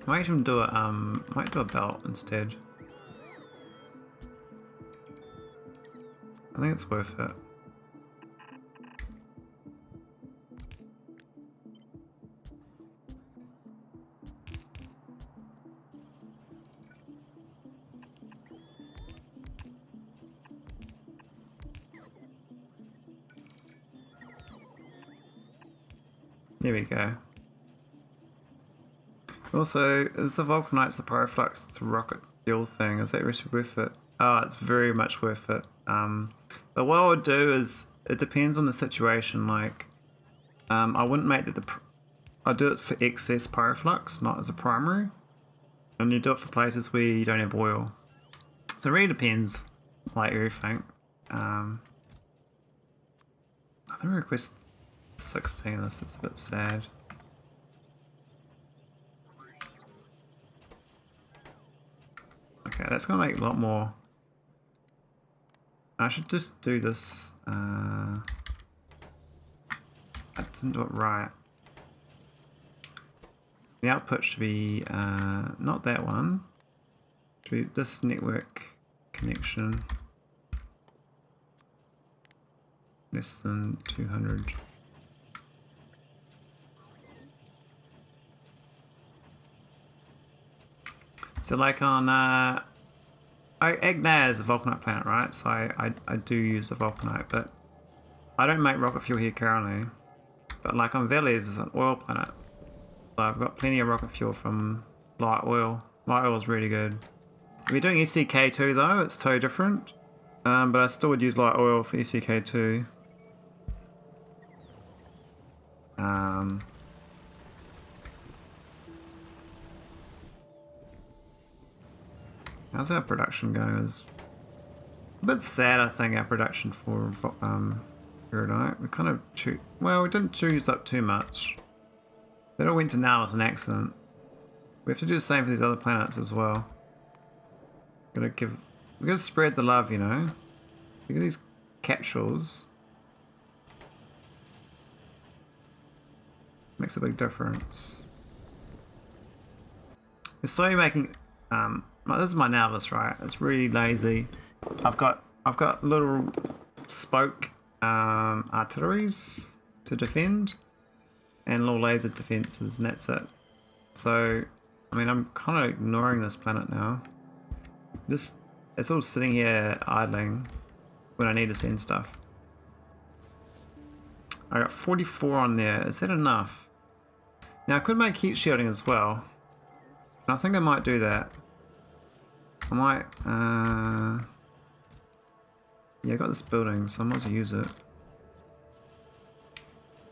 Might even do might do a belt instead. I think it's worth it. There we go. Also, is the vulcanites the pyroflux to rocket fuel thing? Is that really worth it? Oh, it's very much worth it. But what I would do is, it depends on the situation. Like, I wouldn't make it I'd do it for excess pyroflux, not as a primary. And you do it for places where you don't have oil. So it really depends, like everything. I think we request 16, this is a bit sad. Okay, that's gonna make a lot more. I should just do this. I didn't do it right. The output should be not that one. Should be this network connection. Less than 200. So like on Agneya is a vulcanite planet, right? So I do use the vulcanite, but I don't make rocket fuel here currently. But like on Veles is an oil planet. So I've got plenty of rocket fuel from light oil. Light oil is really good. If you're doing ECK2 though, it's totally different. But I still would use light oil for ECK2. How's our production going? It's a bit sad, I think, our production for Iridite. We kind of well, we didn't choose up too much. That all went to now as an accident. We have to do the same for these other planets as well. We gotta spread the love, you know. Look at these capsules. Makes a big difference. We're slowly making this is my nauvis, right? It's really lazy. I've got little spoke artilleries to defend and little laser defenses, and that's it. So I mean, I'm kind of ignoring this planet now. It's all sitting here idling when I need to send stuff. I got 44 on there. Is that enough? Now I could make heat shielding as well. And I think I might do that. I might yeah, I got this building, so I might as well use it.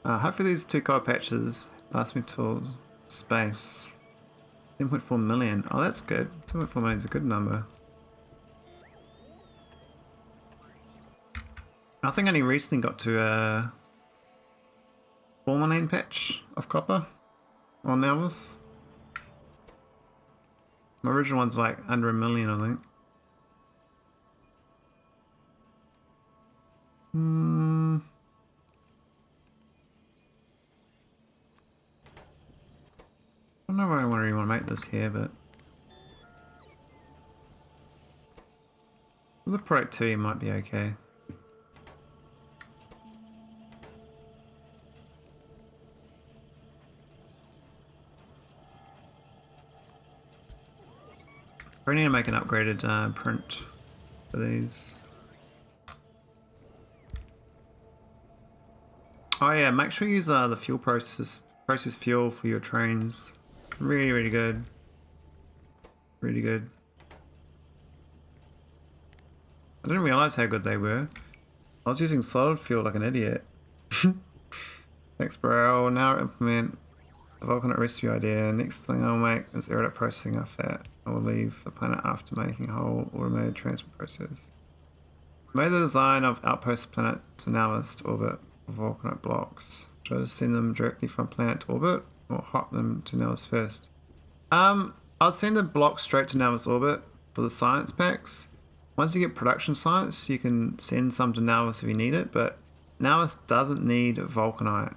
Hopefully these 2 gold patches last me till space. 10.4 million. Oh, that's good. 10.4 million is a good number. I think I only recently got to a 4 million patch of copper on nauvis. My original one's like under a million, I think. I don't know if I really want to make this here, but the productivity might be okay. I need to make an upgraded print for these. Oh yeah, make sure you use the fuel process fuel for your trains. Really, really good. Really good. I didn't realize how good they were. I was using solid fuel like an idiot. Thanks, bro. Now implement a volcanic recipe idea. Next thing I'll make is iridite processing. After that, I will leave the planet after making a whole automated transport process. Made the design of outpost planet to nauvis to orbit for volcanic blocks. Should I just send them directly from planet to orbit or hop them to nauvis first? I'd send the blocks straight to nauvis orbit for the science packs. Once you get production science, you can send some to nauvis if you need it, but nauvis doesn't need vulcanite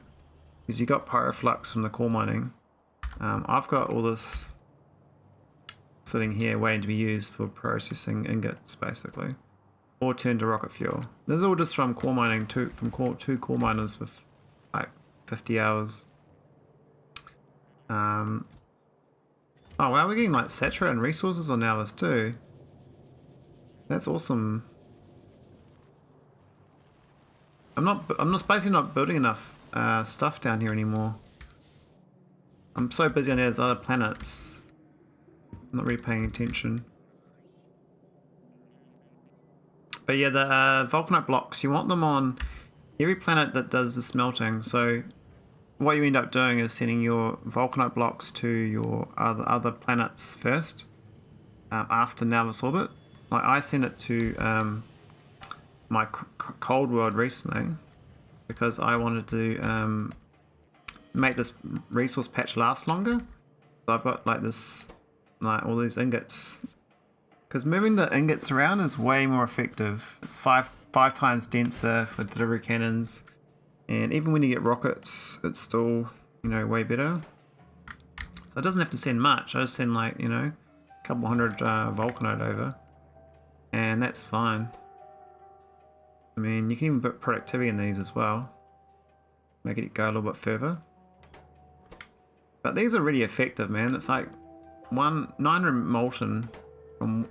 because you got pyroflux from the core mining. I've got all this sitting here waiting to be used for processing ingots, basically, or turned to rocket fuel. This is all just from core mining, two core miners with like 50 hours. Oh wow, we're getting like saturated resources on nauvis too. That's awesome. I'm just basically not building enough stuff down here anymore. I'm so busy on those other planets. I'm not really paying attention. But yeah, the vulcanite blocks, you want them on every planet that does the smelting. So what you end up doing is sending your vulcanite blocks to your other planets first, after nauvis orbit. Like I sent it to my cold world recently because I wanted to make this resource patch last longer. So I've got like this, like all these ingots. Because moving the ingots around is way more effective. It's five times denser for delivery cannons, and even when you get rockets, it's still, you know, way better. So it doesn't have to send much. I just send like, you know, a couple hundred vulcanite over, and that's fine. I mean, you can even put productivity in these as well, make it go a little bit further. But these are really effective, man. It's like 900 molten from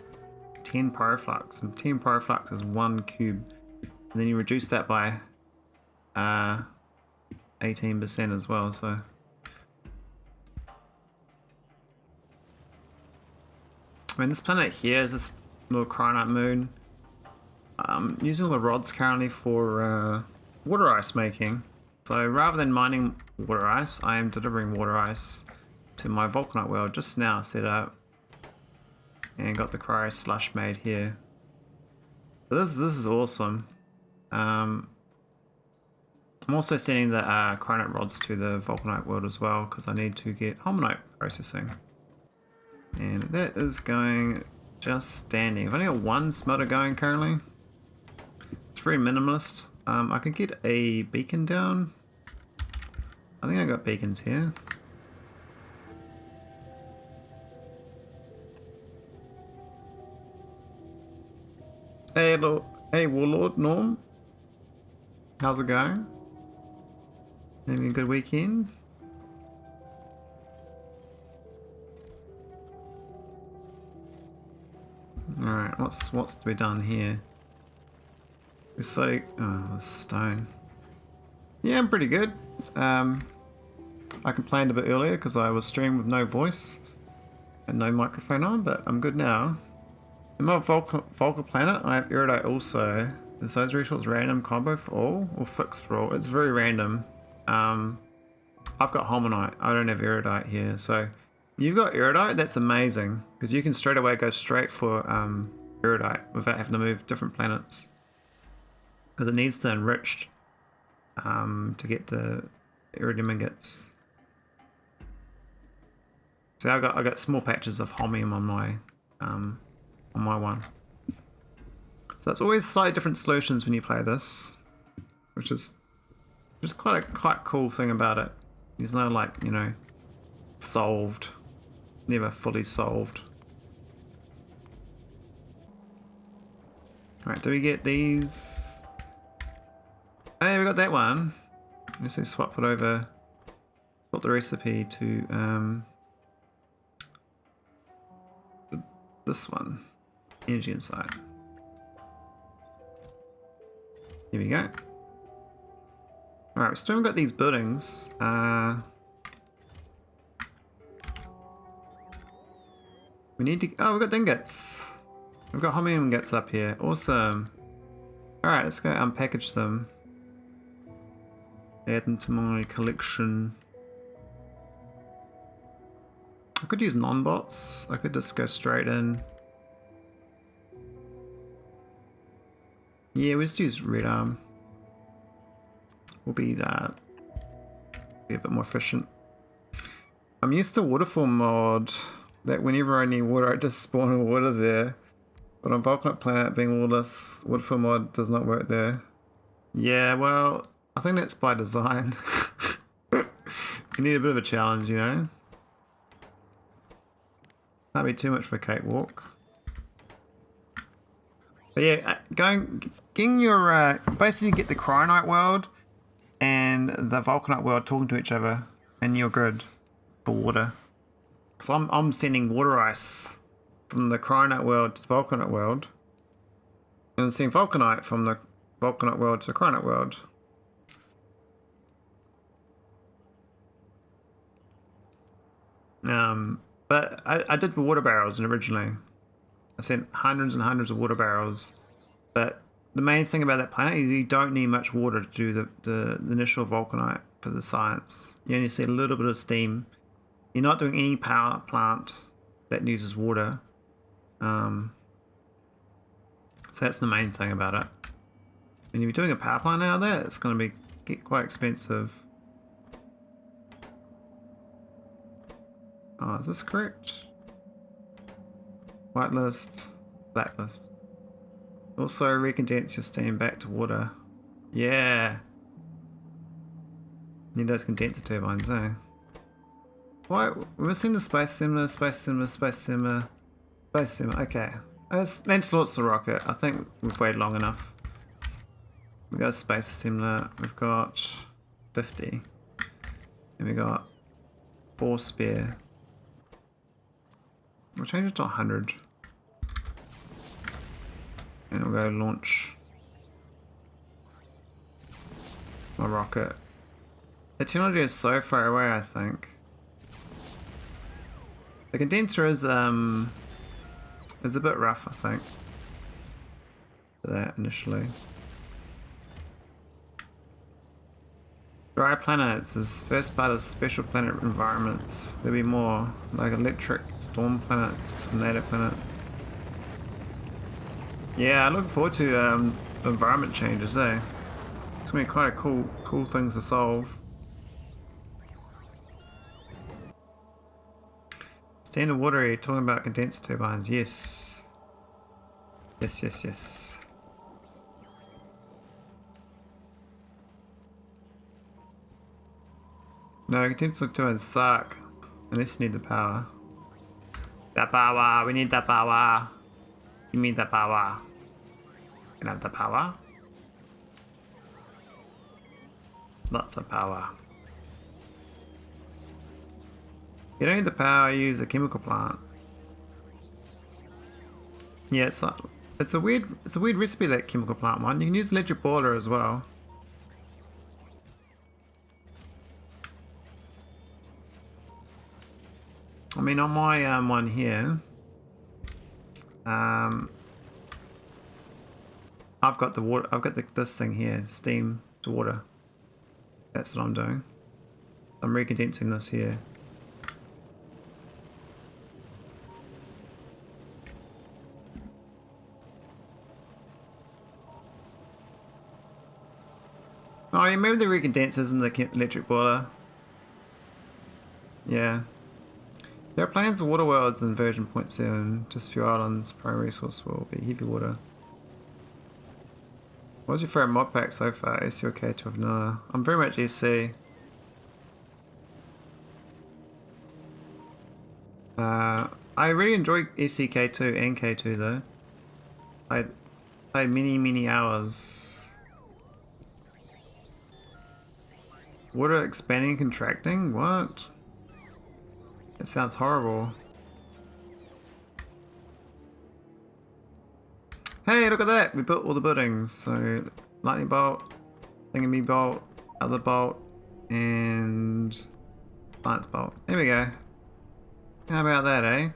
10 pyroflux, and 10 pyroflux is 1 cube, and then you reduce that by 18% as well. So I mean, this planet here is this little cryonite moon. I'm using all the rods currently for water ice making. So rather than mining water ice, I am delivering water ice to my vulcanite world just now set up, and got the cryo slush made here. So this is awesome. I'm also sending the chromite rods to the vulcanite world as well because I need to get holmonite processing. And that is going just standing. I've only got one smelter going currently. It's very minimalist. I could get a beacon down. I think I got beacons here. Hey, hey Warlord Norm. How's it going? Having a good weekend? Alright, what's to be done here? It's like, oh, the stone. Yeah, I'm pretty good. I complained a bit earlier because I was streaming with no voice and no microphone on, but I'm good now. In my Vulcan planet, I have iridite also. Is those resources random combo for all or fixed for all? It's very random. I've got holmonite. I don't have iridite here, so you've got iridite. That's amazing because you can straight away go straight for iridite without having to move different planets because it needs to enrich to get the iridium ingots. So I got small patches of holmium on my one. So it's always slightly different solutions when you play this, which is just quite cool thing about it. There's no like, you know, solved, never fully solved. Alright, do we get these? Hey, we got that one. Let's say swap it over, swap the recipe to this one, energy inside. Here we go. Alright, we still haven't got these buildings. We need to... Oh, we've got ingots. We've got holmium ingots up here. Awesome. Alright, let's go unpackage them. Add them to my collection. I could use non-bots. I could just go straight in. Yeah, we'll just use red arm. We'll be that. Be a bit more efficient. I'm used to waterfall mod. That whenever I need water, I just spawn water there. But on Volcanic Planet, being waterless, waterfall mod does not work there. Yeah, well, I think that's by design. You need a bit of a challenge, you know? Can't be too much for a cakewalk. But yeah, getting your, basically get the cryonite world and the vulcanite world talking to each other, and you're good for water. So I'm sending water ice from the cryonite world to the vulcanite world, and I'm sending vulcanite from the vulcanite world to the cryonite world. But I did the water barrels originally. I sent hundreds and hundreds of water barrels, but the main thing about that planet is you don't need much water to do the initial vulcanite for the science. You only see a little bit of steam. You're not doing any power plant that uses water. So that's the main thing about it. When you're doing a power plant out there, it's going to get quite expensive. Oh, is this correct? Whitelist, blacklist. Also recondense your steam back to water. Yeah. Need those condenser turbines, eh? Why? We're seeing the space simmer, space simmer, space simmer, space simmer. Okay. Let's launch the rocket. I think we've waited long enough. We've got a space assembler. We've got 50. And we got 4 spare. We'll change it to 100. And we'll go launch my rocket. The technology is so far away, I think. The condenser is a bit rough, I think. For that initially. Dry planets is first part of special planet environments. There'll be more, like electric storm planets, tornado planets. Yeah, I look forward to environment changes, eh? It's gonna be quite a cool things to solve. Standard water, are you talking about condenser turbines? Yes. Yes. No, condenser turbines suck. Unless you need the power. The power! We need the power! You need the power. Can I have the power? Lots of power. You don't need the power, use a chemical plant. Yeah, it's a weird recipe, that chemical plant one. You can use electric boiler as well. I mean, on my one here, I've got the water. I've got this thing here, steam to water. That's what I'm doing. I'm recondensing this here. Oh yeah, maybe the recondensers in the electric boiler. Yeah. There are plans for water worlds in version 0.7. Just a few islands. Primary resource will be heavy water. What's your favourite mod pack so far? SC or K12? No. I'm very much SC. I really enjoy SC K2 and K2 though. I played many hours. Water expanding and contracting? What? That sounds horrible. Hey, look at that! We built all the buildings. So, lightning bolt, thingammy bolt, other bolt, and science bolt. There we go. How about that, eh?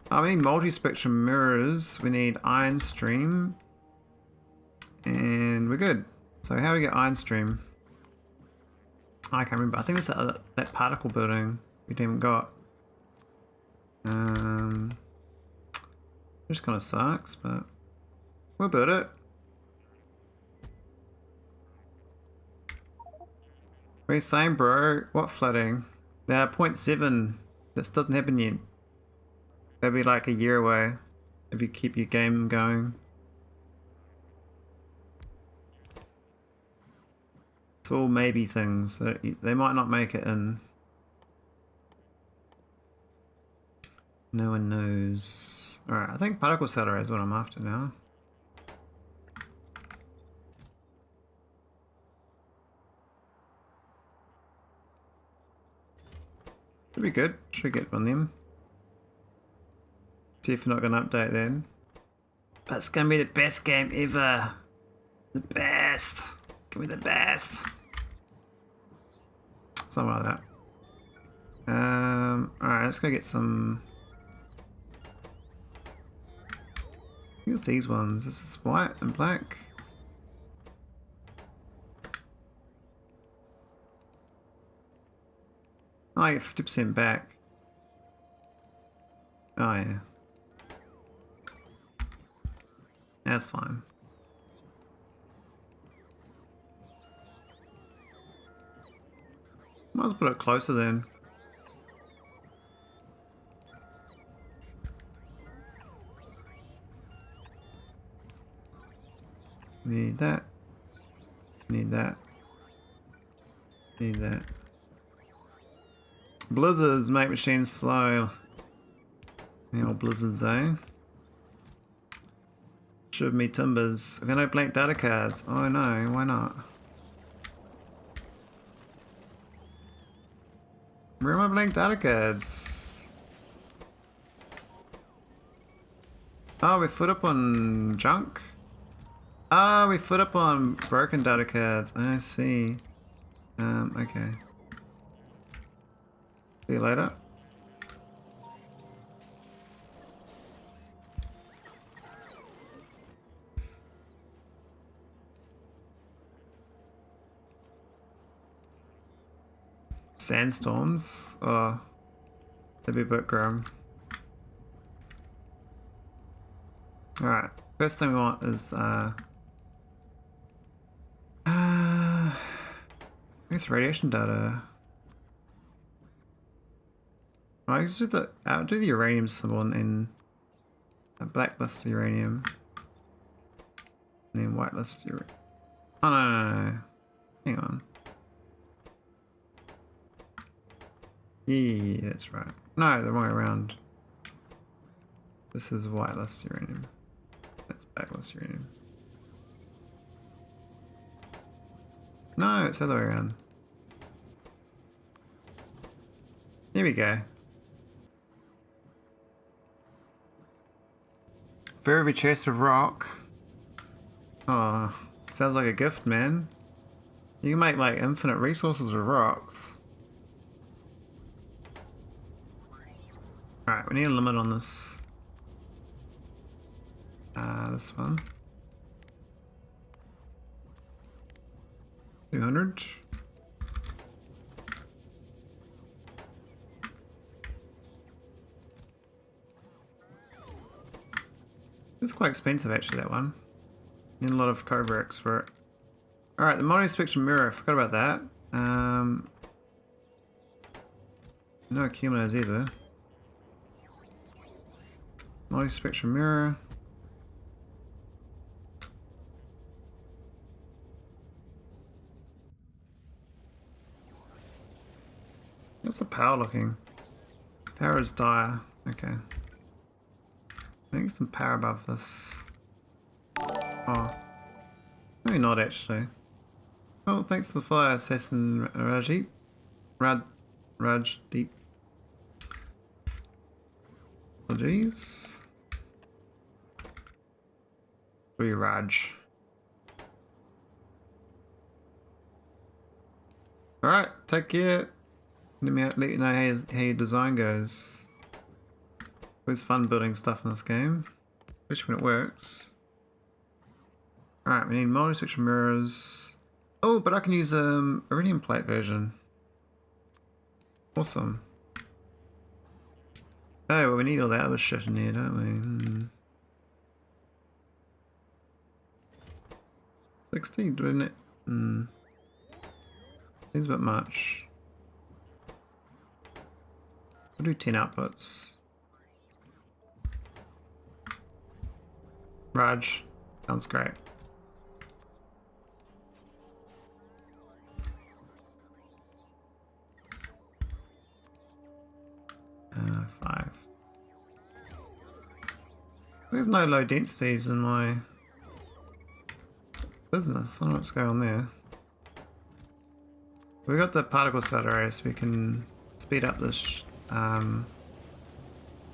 Oh, we need multi-spectrum mirrors. We need iron stream. And we're good. So how do we get iron stream? I can't remember. I think it's that particle building we didn't got. Which kind of sucks, but we'll build it. What are you saying, bro? What flooding? 0.7. This doesn't happen yet. That'll be like a year away if you keep your game going. It's all maybe things. They might not make it in. No one knows. Alright, I think particle settler is what I'm after now. Should be good. Should get one of them. See if we're not going to update then. But it's going to be the best game ever. The best. Give me the best. Something like that. Alright, let's go get some. I think it's these ones. This is white and black. Oh, I get 50% back. Oh yeah. That's fine. Might as well put it closer then. Need that. Need that. Need that. Blizzards make machines slow. The old blizzards, eh? Should me timbers. I've got no blank data cards. Oh no, why not? Where are my blank data cards? Oh, we put up on junk? Oh, we put up on broken data cards. I see. Okay. See you later. Sandstorms? Oh, that'd be a bit grim. Alright, first thing we want is It's radiation data. I just do the uranium symbol and blacklist uranium. And then whitelist uranium. Oh no. Hang on. Yeah, that's right. No, the wrong way around. This is whitelist uranium. That's blacklist uranium. No, it's the other way around. Here we go. Very chest of rock. Oh, sounds like a gift, man. You can make like infinite resources with rocks. Alright, we need a limit on this. This one. 200. It's quite expensive actually, that one. Need a lot of cobricks for it. Alright, the multi-spectrum mirror, I forgot about that. No accumulators either. Multi-spectrum mirror. What's the power looking? Power is dire. Okay. I think some power above this. Oh. Maybe not actually. Oh, thanks for the fire, Assassin Rajdeep. Rajdeep. Apologies. We Raj. Alright, take care. Let you know how your design goes. Always fun building stuff in this game, especially when it works. Alright, we need multi-spectrum mirrors. Oh, but I can use iridium plate version. Awesome. Oh, well, we need all that other shit in here, don't we? 60, didn't it? Seems a bit much. We'll do 10 outputs. Raj, sounds great. Five. There's no low densities in my business. I don't know what's going on there. We got the particle accelerator, so we can speed up this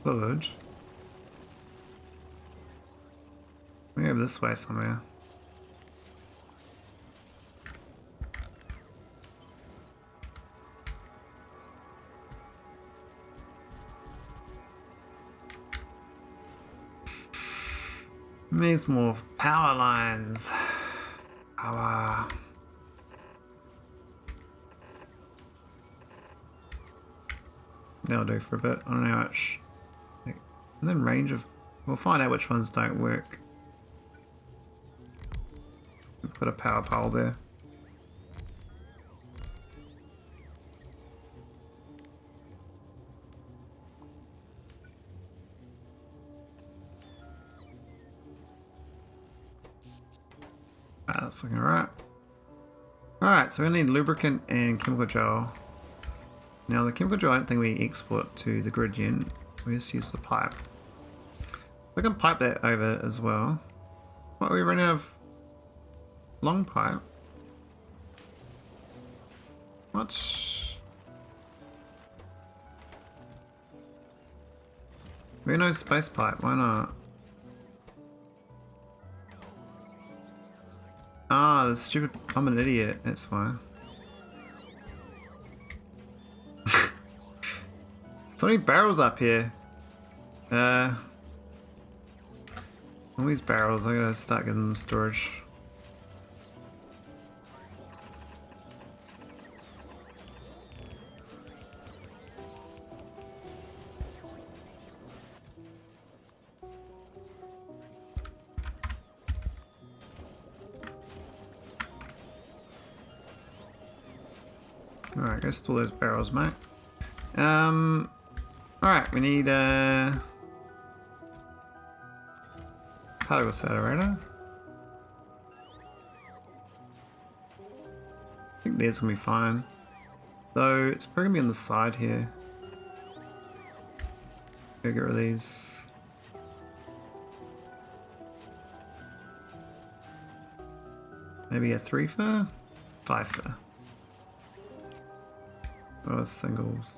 fluid. We go this way somewhere. Needs more power lines. Power. That'll do for a bit. I don't know how much. And then range of. We'll find out which ones don't work. Put a power pole there. That's looking alright. Alright, so we need lubricant and chemical gel. Now the chemical gel I don't think we export to the grid yet. We just use the pipe. We can pipe that over as well. What, we run out of long pipe? What? We know space pipe, why not? Ah, the stupid. I'm an idiot, that's why. So many barrels up here. All these barrels, I gotta start getting them storage. Alright, go store those barrels, mate. Alright, we need a particle accelerator. I think there's gonna be fine. Though it's probably gonna be on the side here. Go get rid of these. Maybe a 3 fur? 5 fur. Oh, singles.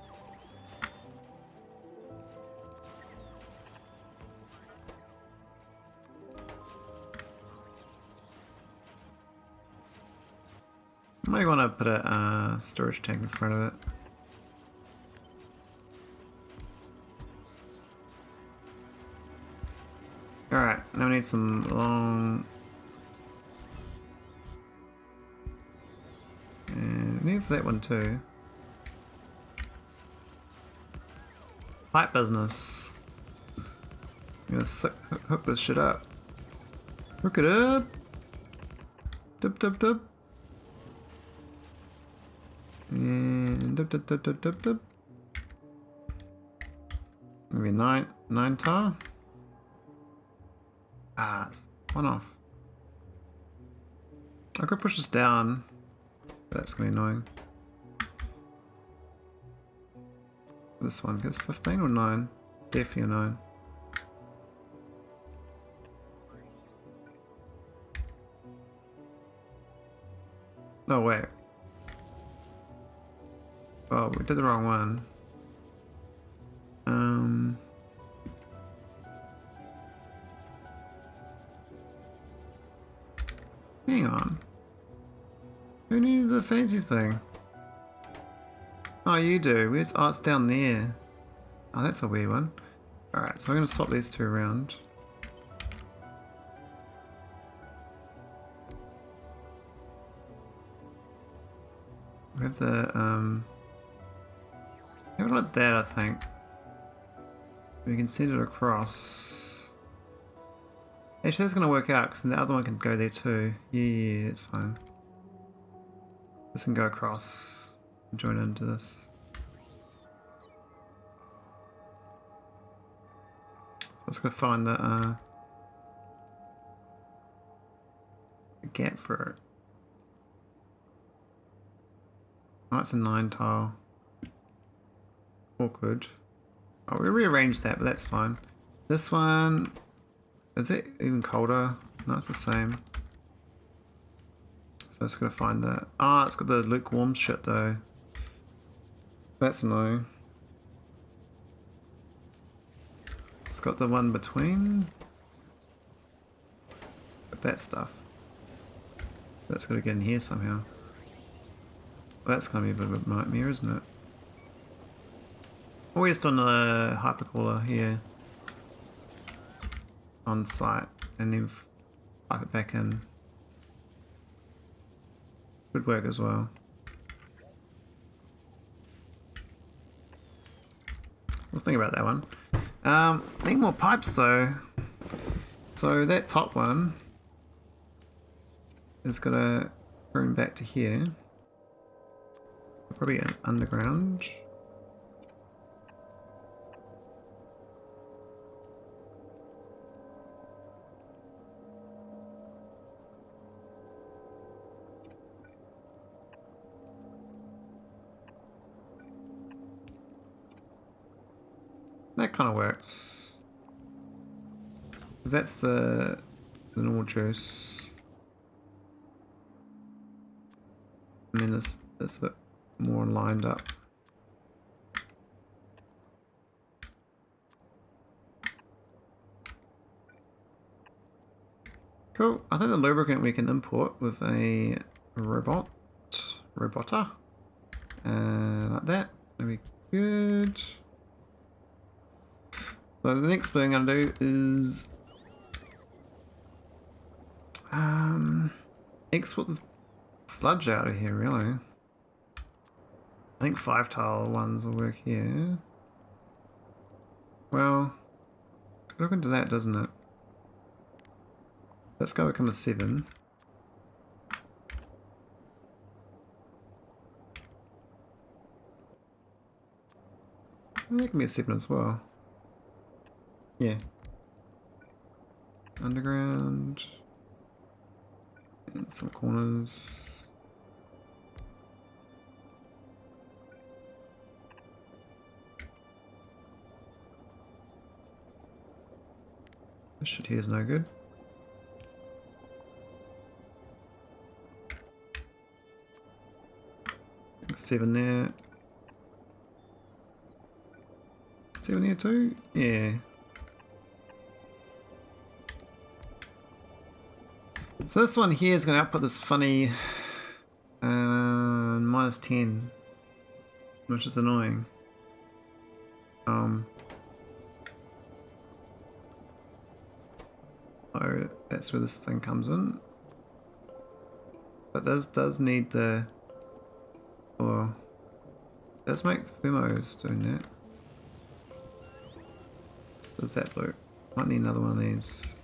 I might want to put a storage tank in front of it. Alright, now we need some long... And we need for that one too. Pipe business. I'm gonna hook this shit up. Hook it up! Dup dup dup. And dup dup dup dup dup dup. Maybe 9 tar. Ah, one off. I could push this down, but that's gonna be annoying. This one gets 15 or 9? Definitely a 9. Oh wait. Oh, we did the wrong one. Hang on. Who needed the fancy thing? Oh, you do. Oh, it's down there. Oh, that's a weird one. Alright, so I'm going to swap these two around. We have the, have it like that, I think. We can send it across. Actually, that's going to work out, because the other one can go there too. Yeah, it's fine. This can go across and join into this. So let's go find the gap for it. Oh, it's a 9 tile. Awkward. Oh, we rearranged that, but that's fine. This one, is it even colder? No, it's the same. So it's gonna find the... Ah, it's got the lukewarm shit though. That's annoying. It's got the one between. Got that stuff. That's gotta get in here somehow. Well, that's gonna be a bit of a nightmare, isn't it? Or we're just on the hypercooler here. On site. And then pipe it back in. Could work as well. We'll think about that one. Need more pipes though. So that top one is gonna bring back to here. Probably an underground. That kind of works. 'Cause that's the normal juice. And then this a bit more lined up. Cool. I think the lubricant we can import with a roboter. Like that. That'd be good. So the next thing I'm gonna do is export this sludge out of here, really. I think 5 tile ones will work here. Well, look into that, doesn't it? Let's go become a 7. That can be a 7 as well. Yeah. Underground. And some corners. This shit here is no good. Seven there. 7 here too? Yeah. So this one here is going to output this funny -10, which is annoying. So that's where this thing comes in. But this does need the, or does make thermos doing that. Does that look? Might need another one of these.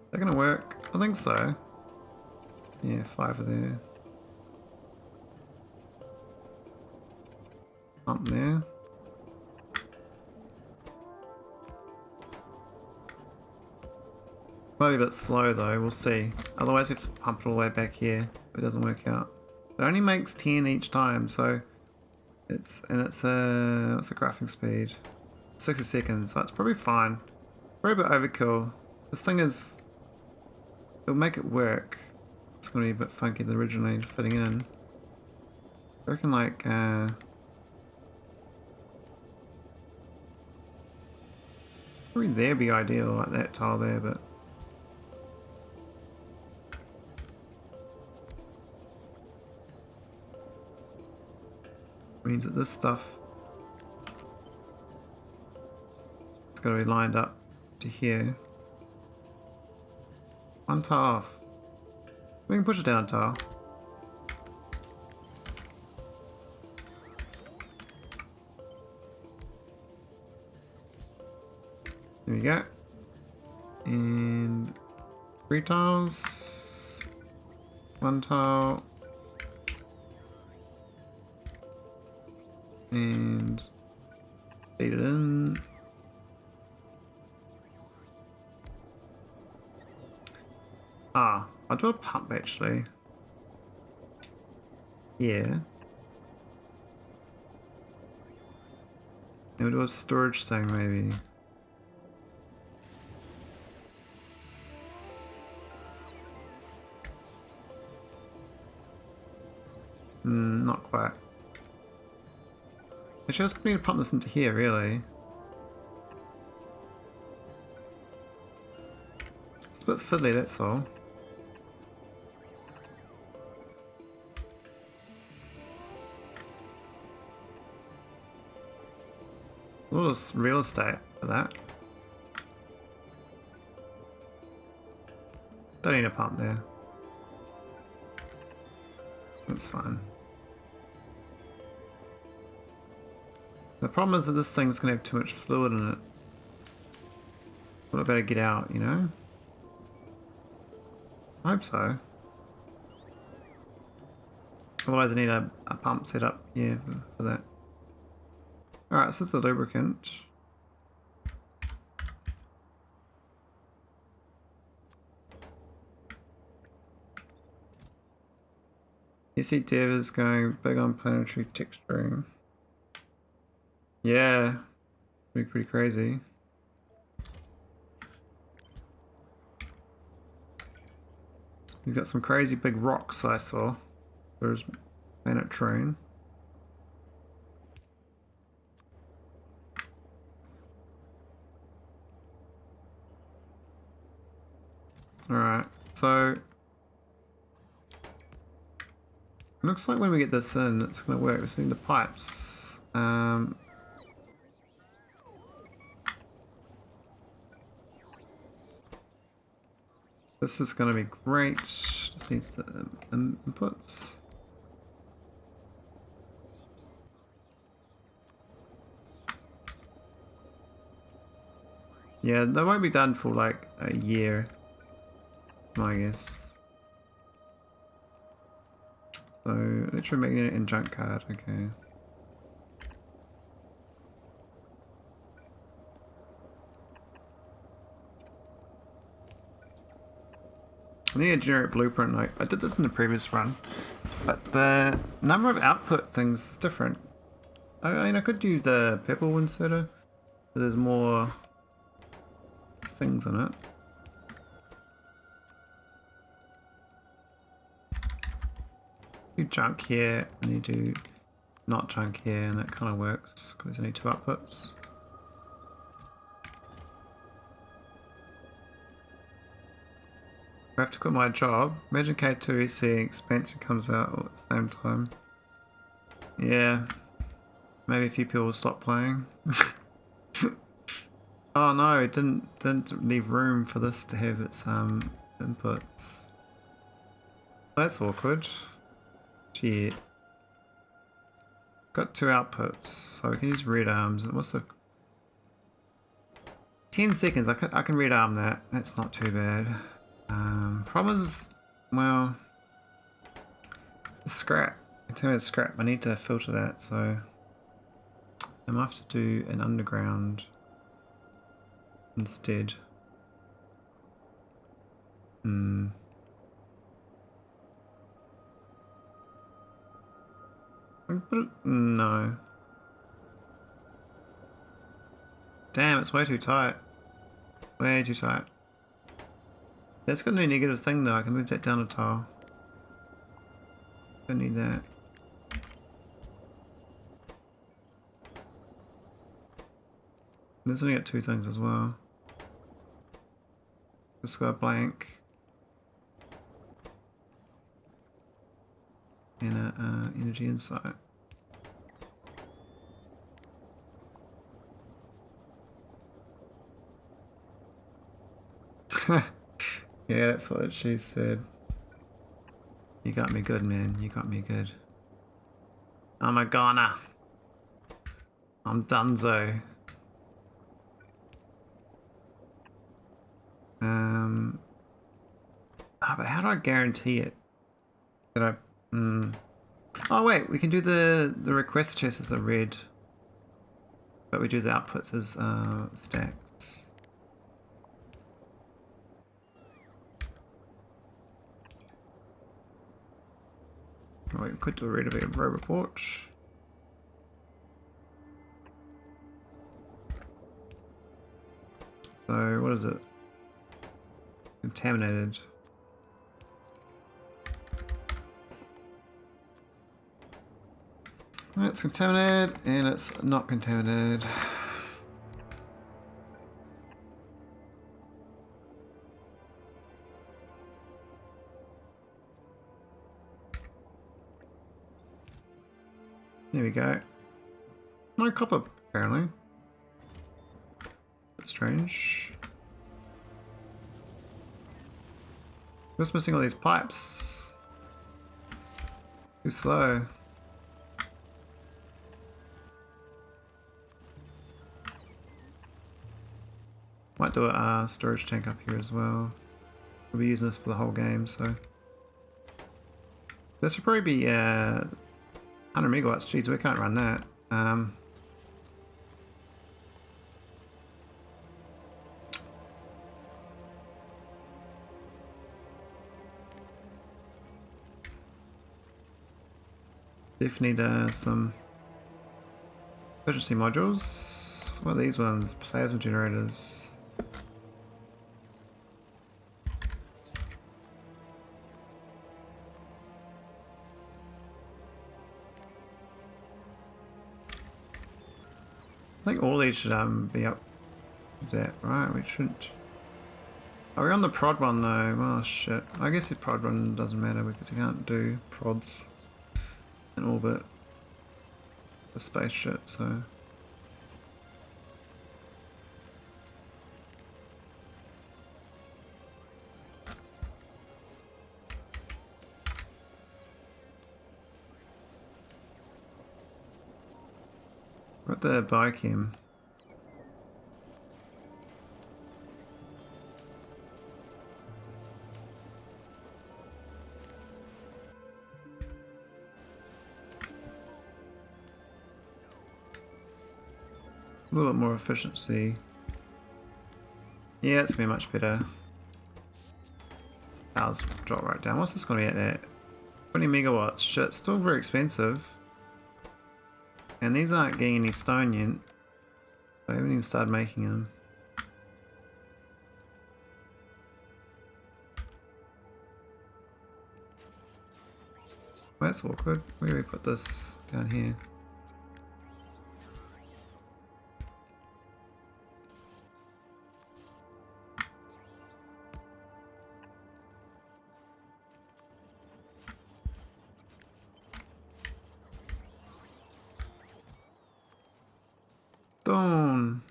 Is that gonna work? I think so. Yeah, 5 are there. Up there. Might be a bit slow though, we'll see. Otherwise we have to pump it all the way back here if it doesn't work out. It only makes 10 each time, so it's what's the graphing speed? 60 seconds, so it's probably fine. Probably a bit overkill. This thing is, it'll make it work. It's gonna be a bit funky than originally fitting in. I reckon like probably there be ideal, like that tile there, but means that this stuff it's got to be lined up to here. One tile off. We can push it down a tile. There we go. And 3 tiles. 1 tile. And feed it in. Ah, I'll do a pump actually. Yeah. We'll do a storage thing maybe. Not quite. Actually, I was going to pump this into here, really. It's a bit fiddly, that's all. A lot of real estate for that. Don't need a pump there. That's fine. The problem is that this thing's going to have too much fluid in it. What I better get out, you know? I hope so. Otherwise I need a pump set up, yeah, for that. Alright, this is the lubricant. You see Dev is going big on planetary texturing. Yeah, it's be pretty crazy. He's got some crazy big rocks I saw for his planet train. Alright, so looks like when we get this in, it's going to work. We're seeing the pipes. This is going to be great. Just needs the inputs. Yeah, that won't be done for like a year, I guess. So, electromagnetic and junk card, okay. I need a generic blueprint. Like I did this in the previous run, but the number of output things is different. I mean, I could do the purple inserter, but there's more things in it. Do junk here, and you do not junk here, and it kind of works because there's only 2 outputs. I have to quit my job. Imagine K2EC expansion comes out at the same time. Yeah, maybe a few people will stop playing. Oh no, it didn't leave room for this to have its inputs. That's awkward. Shit. Got 2 outputs, so we can use red arms. What's the 10 seconds? I can red arm that. That's not too bad. Problem is, well, the scrap. Contaminated scrap. I need to filter that, so I might have to do an underground instead. No. Damn, it's way too tight. Way too tight. That's got no negative thing though, I can move that down a tile. Don't need that. There's only got 2 things as well. Just got a blank. And a energy insight. Yeah, that's what she said. You got me good, man. You got me good. I'm a goner. I'm donezo. But how do I guarantee it? That I... Oh wait, we can do the request chest as a red. But we do the outputs as stacks. Right, we could do a red of a row report. So what is it? Contaminated. It's contaminated and it's not contaminated. There we go. No copper, apparently. That's strange. What's missing all these pipes? Too slow. Might do a storage tank up here as well. We'll be using this for the whole game, so. This should probably be 100 megawatts. Jeez, we can't run that. Definitely need some efficiency modules. What are these ones? Plasma generators. I think all these should be up to that, right? We shouldn't. Are we on the prod one though? Well, shit. I guess the prod one doesn't matter because you can't do prods in orbit for space shit, so. Got the biochem. A little bit more efficiency. Yeah, it's gonna be much better. Ours drop right down. What's this gonna be at? 20 megawatts. Shit, still very expensive. And these aren't getting any stone yet. I haven't even started making them. Well, that's awkward. Where do we put this? Down here. Stone.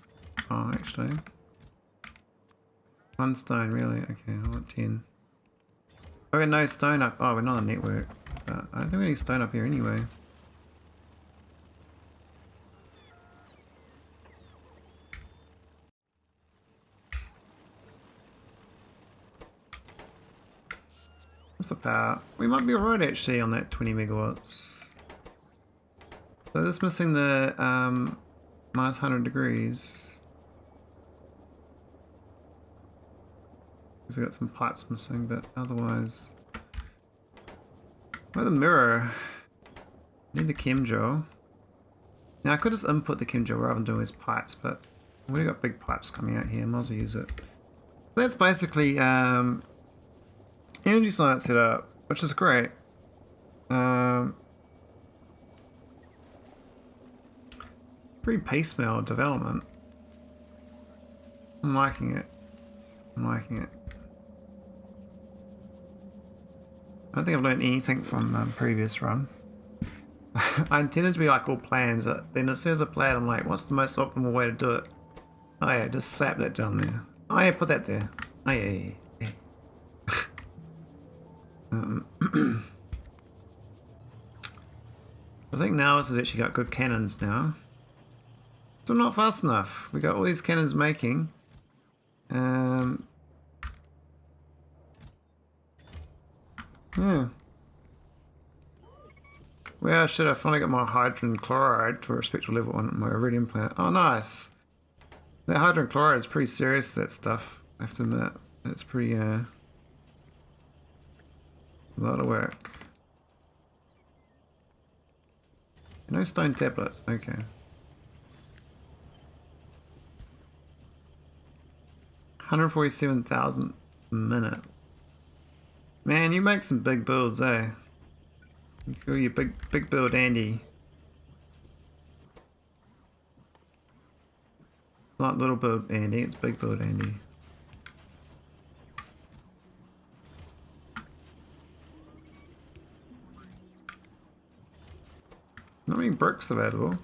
Oh, actually. One stone, really? Okay, I want 10. Oh, we got no stone up. Oh, we're not on the network. But I don't think we need stone up here anyway. What's the power? We might be alright actually on that 20 megawatts. So just missing the minus 100 degrees. Because we got some pipes missing, but otherwise. Where's the mirror? Need the chem gel. Now I could just input the chem gel rather than doing these pipes, but we've already got big pipes coming out here. Might as well use it. So that's basically energy science setup, which is great. Pretty piecemeal development. I'm liking it. I'm liking it. I don't think I've learned anything from previous run. I intended to be like all planned, but then as soon as I play it, I'm like, what's the most optimal way to do it? Oh yeah, just slap that down there. Oh yeah, put that there. Oh yeah, yeah, yeah. I think now this has actually got good cannons now. Still not fast enough. We got all these cannons making. Yeah. Well, shit, I finally got my hydrogen chloride for a spectral level on my iridium planet. Oh, nice. That hydrogen chloride is pretty serious, that stuff. I have to admit. It's pretty, a lot of work. No stone tablets. Okay. 147,000 a minute. Man, you make some big builds, eh? You call you big build Andy. Not little build Andy, it's big build Andy. Not many bricks available.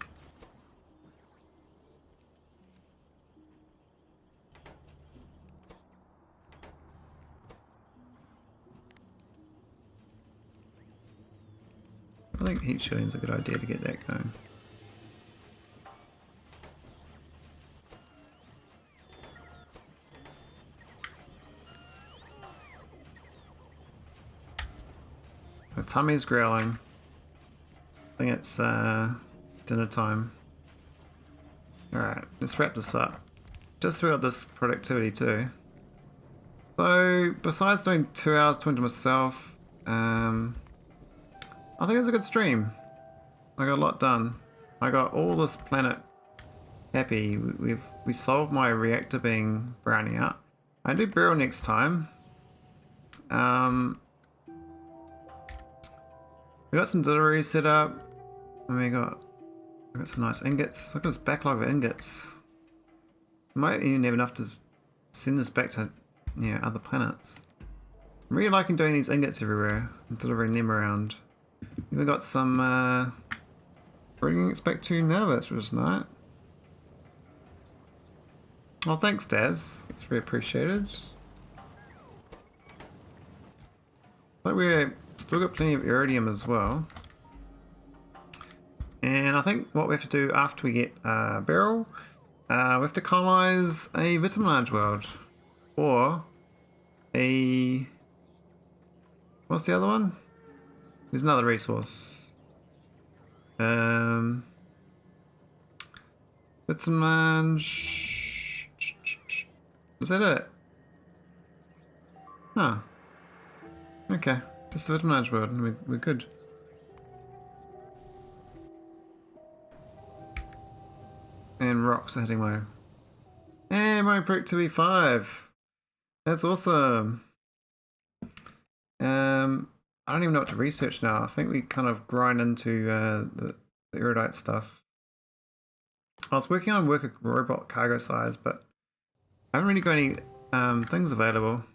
I think heat shielding is a good idea to get that going. My tummy's growling. I think it's dinner time. Alright, let's wrap this up. Just throughout this productivity too. So, besides doing 2 hours talking to myself, I think it was a good stream. I got a lot done. I got all this planet happy. We solved my reactor being browning out. I do barrel next time. We got some deliveries set up, and we got some nice ingots. Look at this backlog of ingots. We might even have enough to send this back to other planets. I'm really liking doing these ingots everywhere and delivering them around. We got some bringing it back to nauvis, which is nice. Well, thanks, Daz. That's very appreciated. But we're still got plenty of iridium as well. And I think what we have to do after we get Beryl, we have to colonize a vitaminage world. Or a... What's the other one? There's another resource. Vitaminage... Is that it? Huh. Okay. Just the vitaminage world and we're good. And rocks are heading low. And my prick to E5. That's awesome. I don't even know what to research now. I think we kind of grind into the iridite stuff. I was working on robot cargo size, but I haven't really got any things available.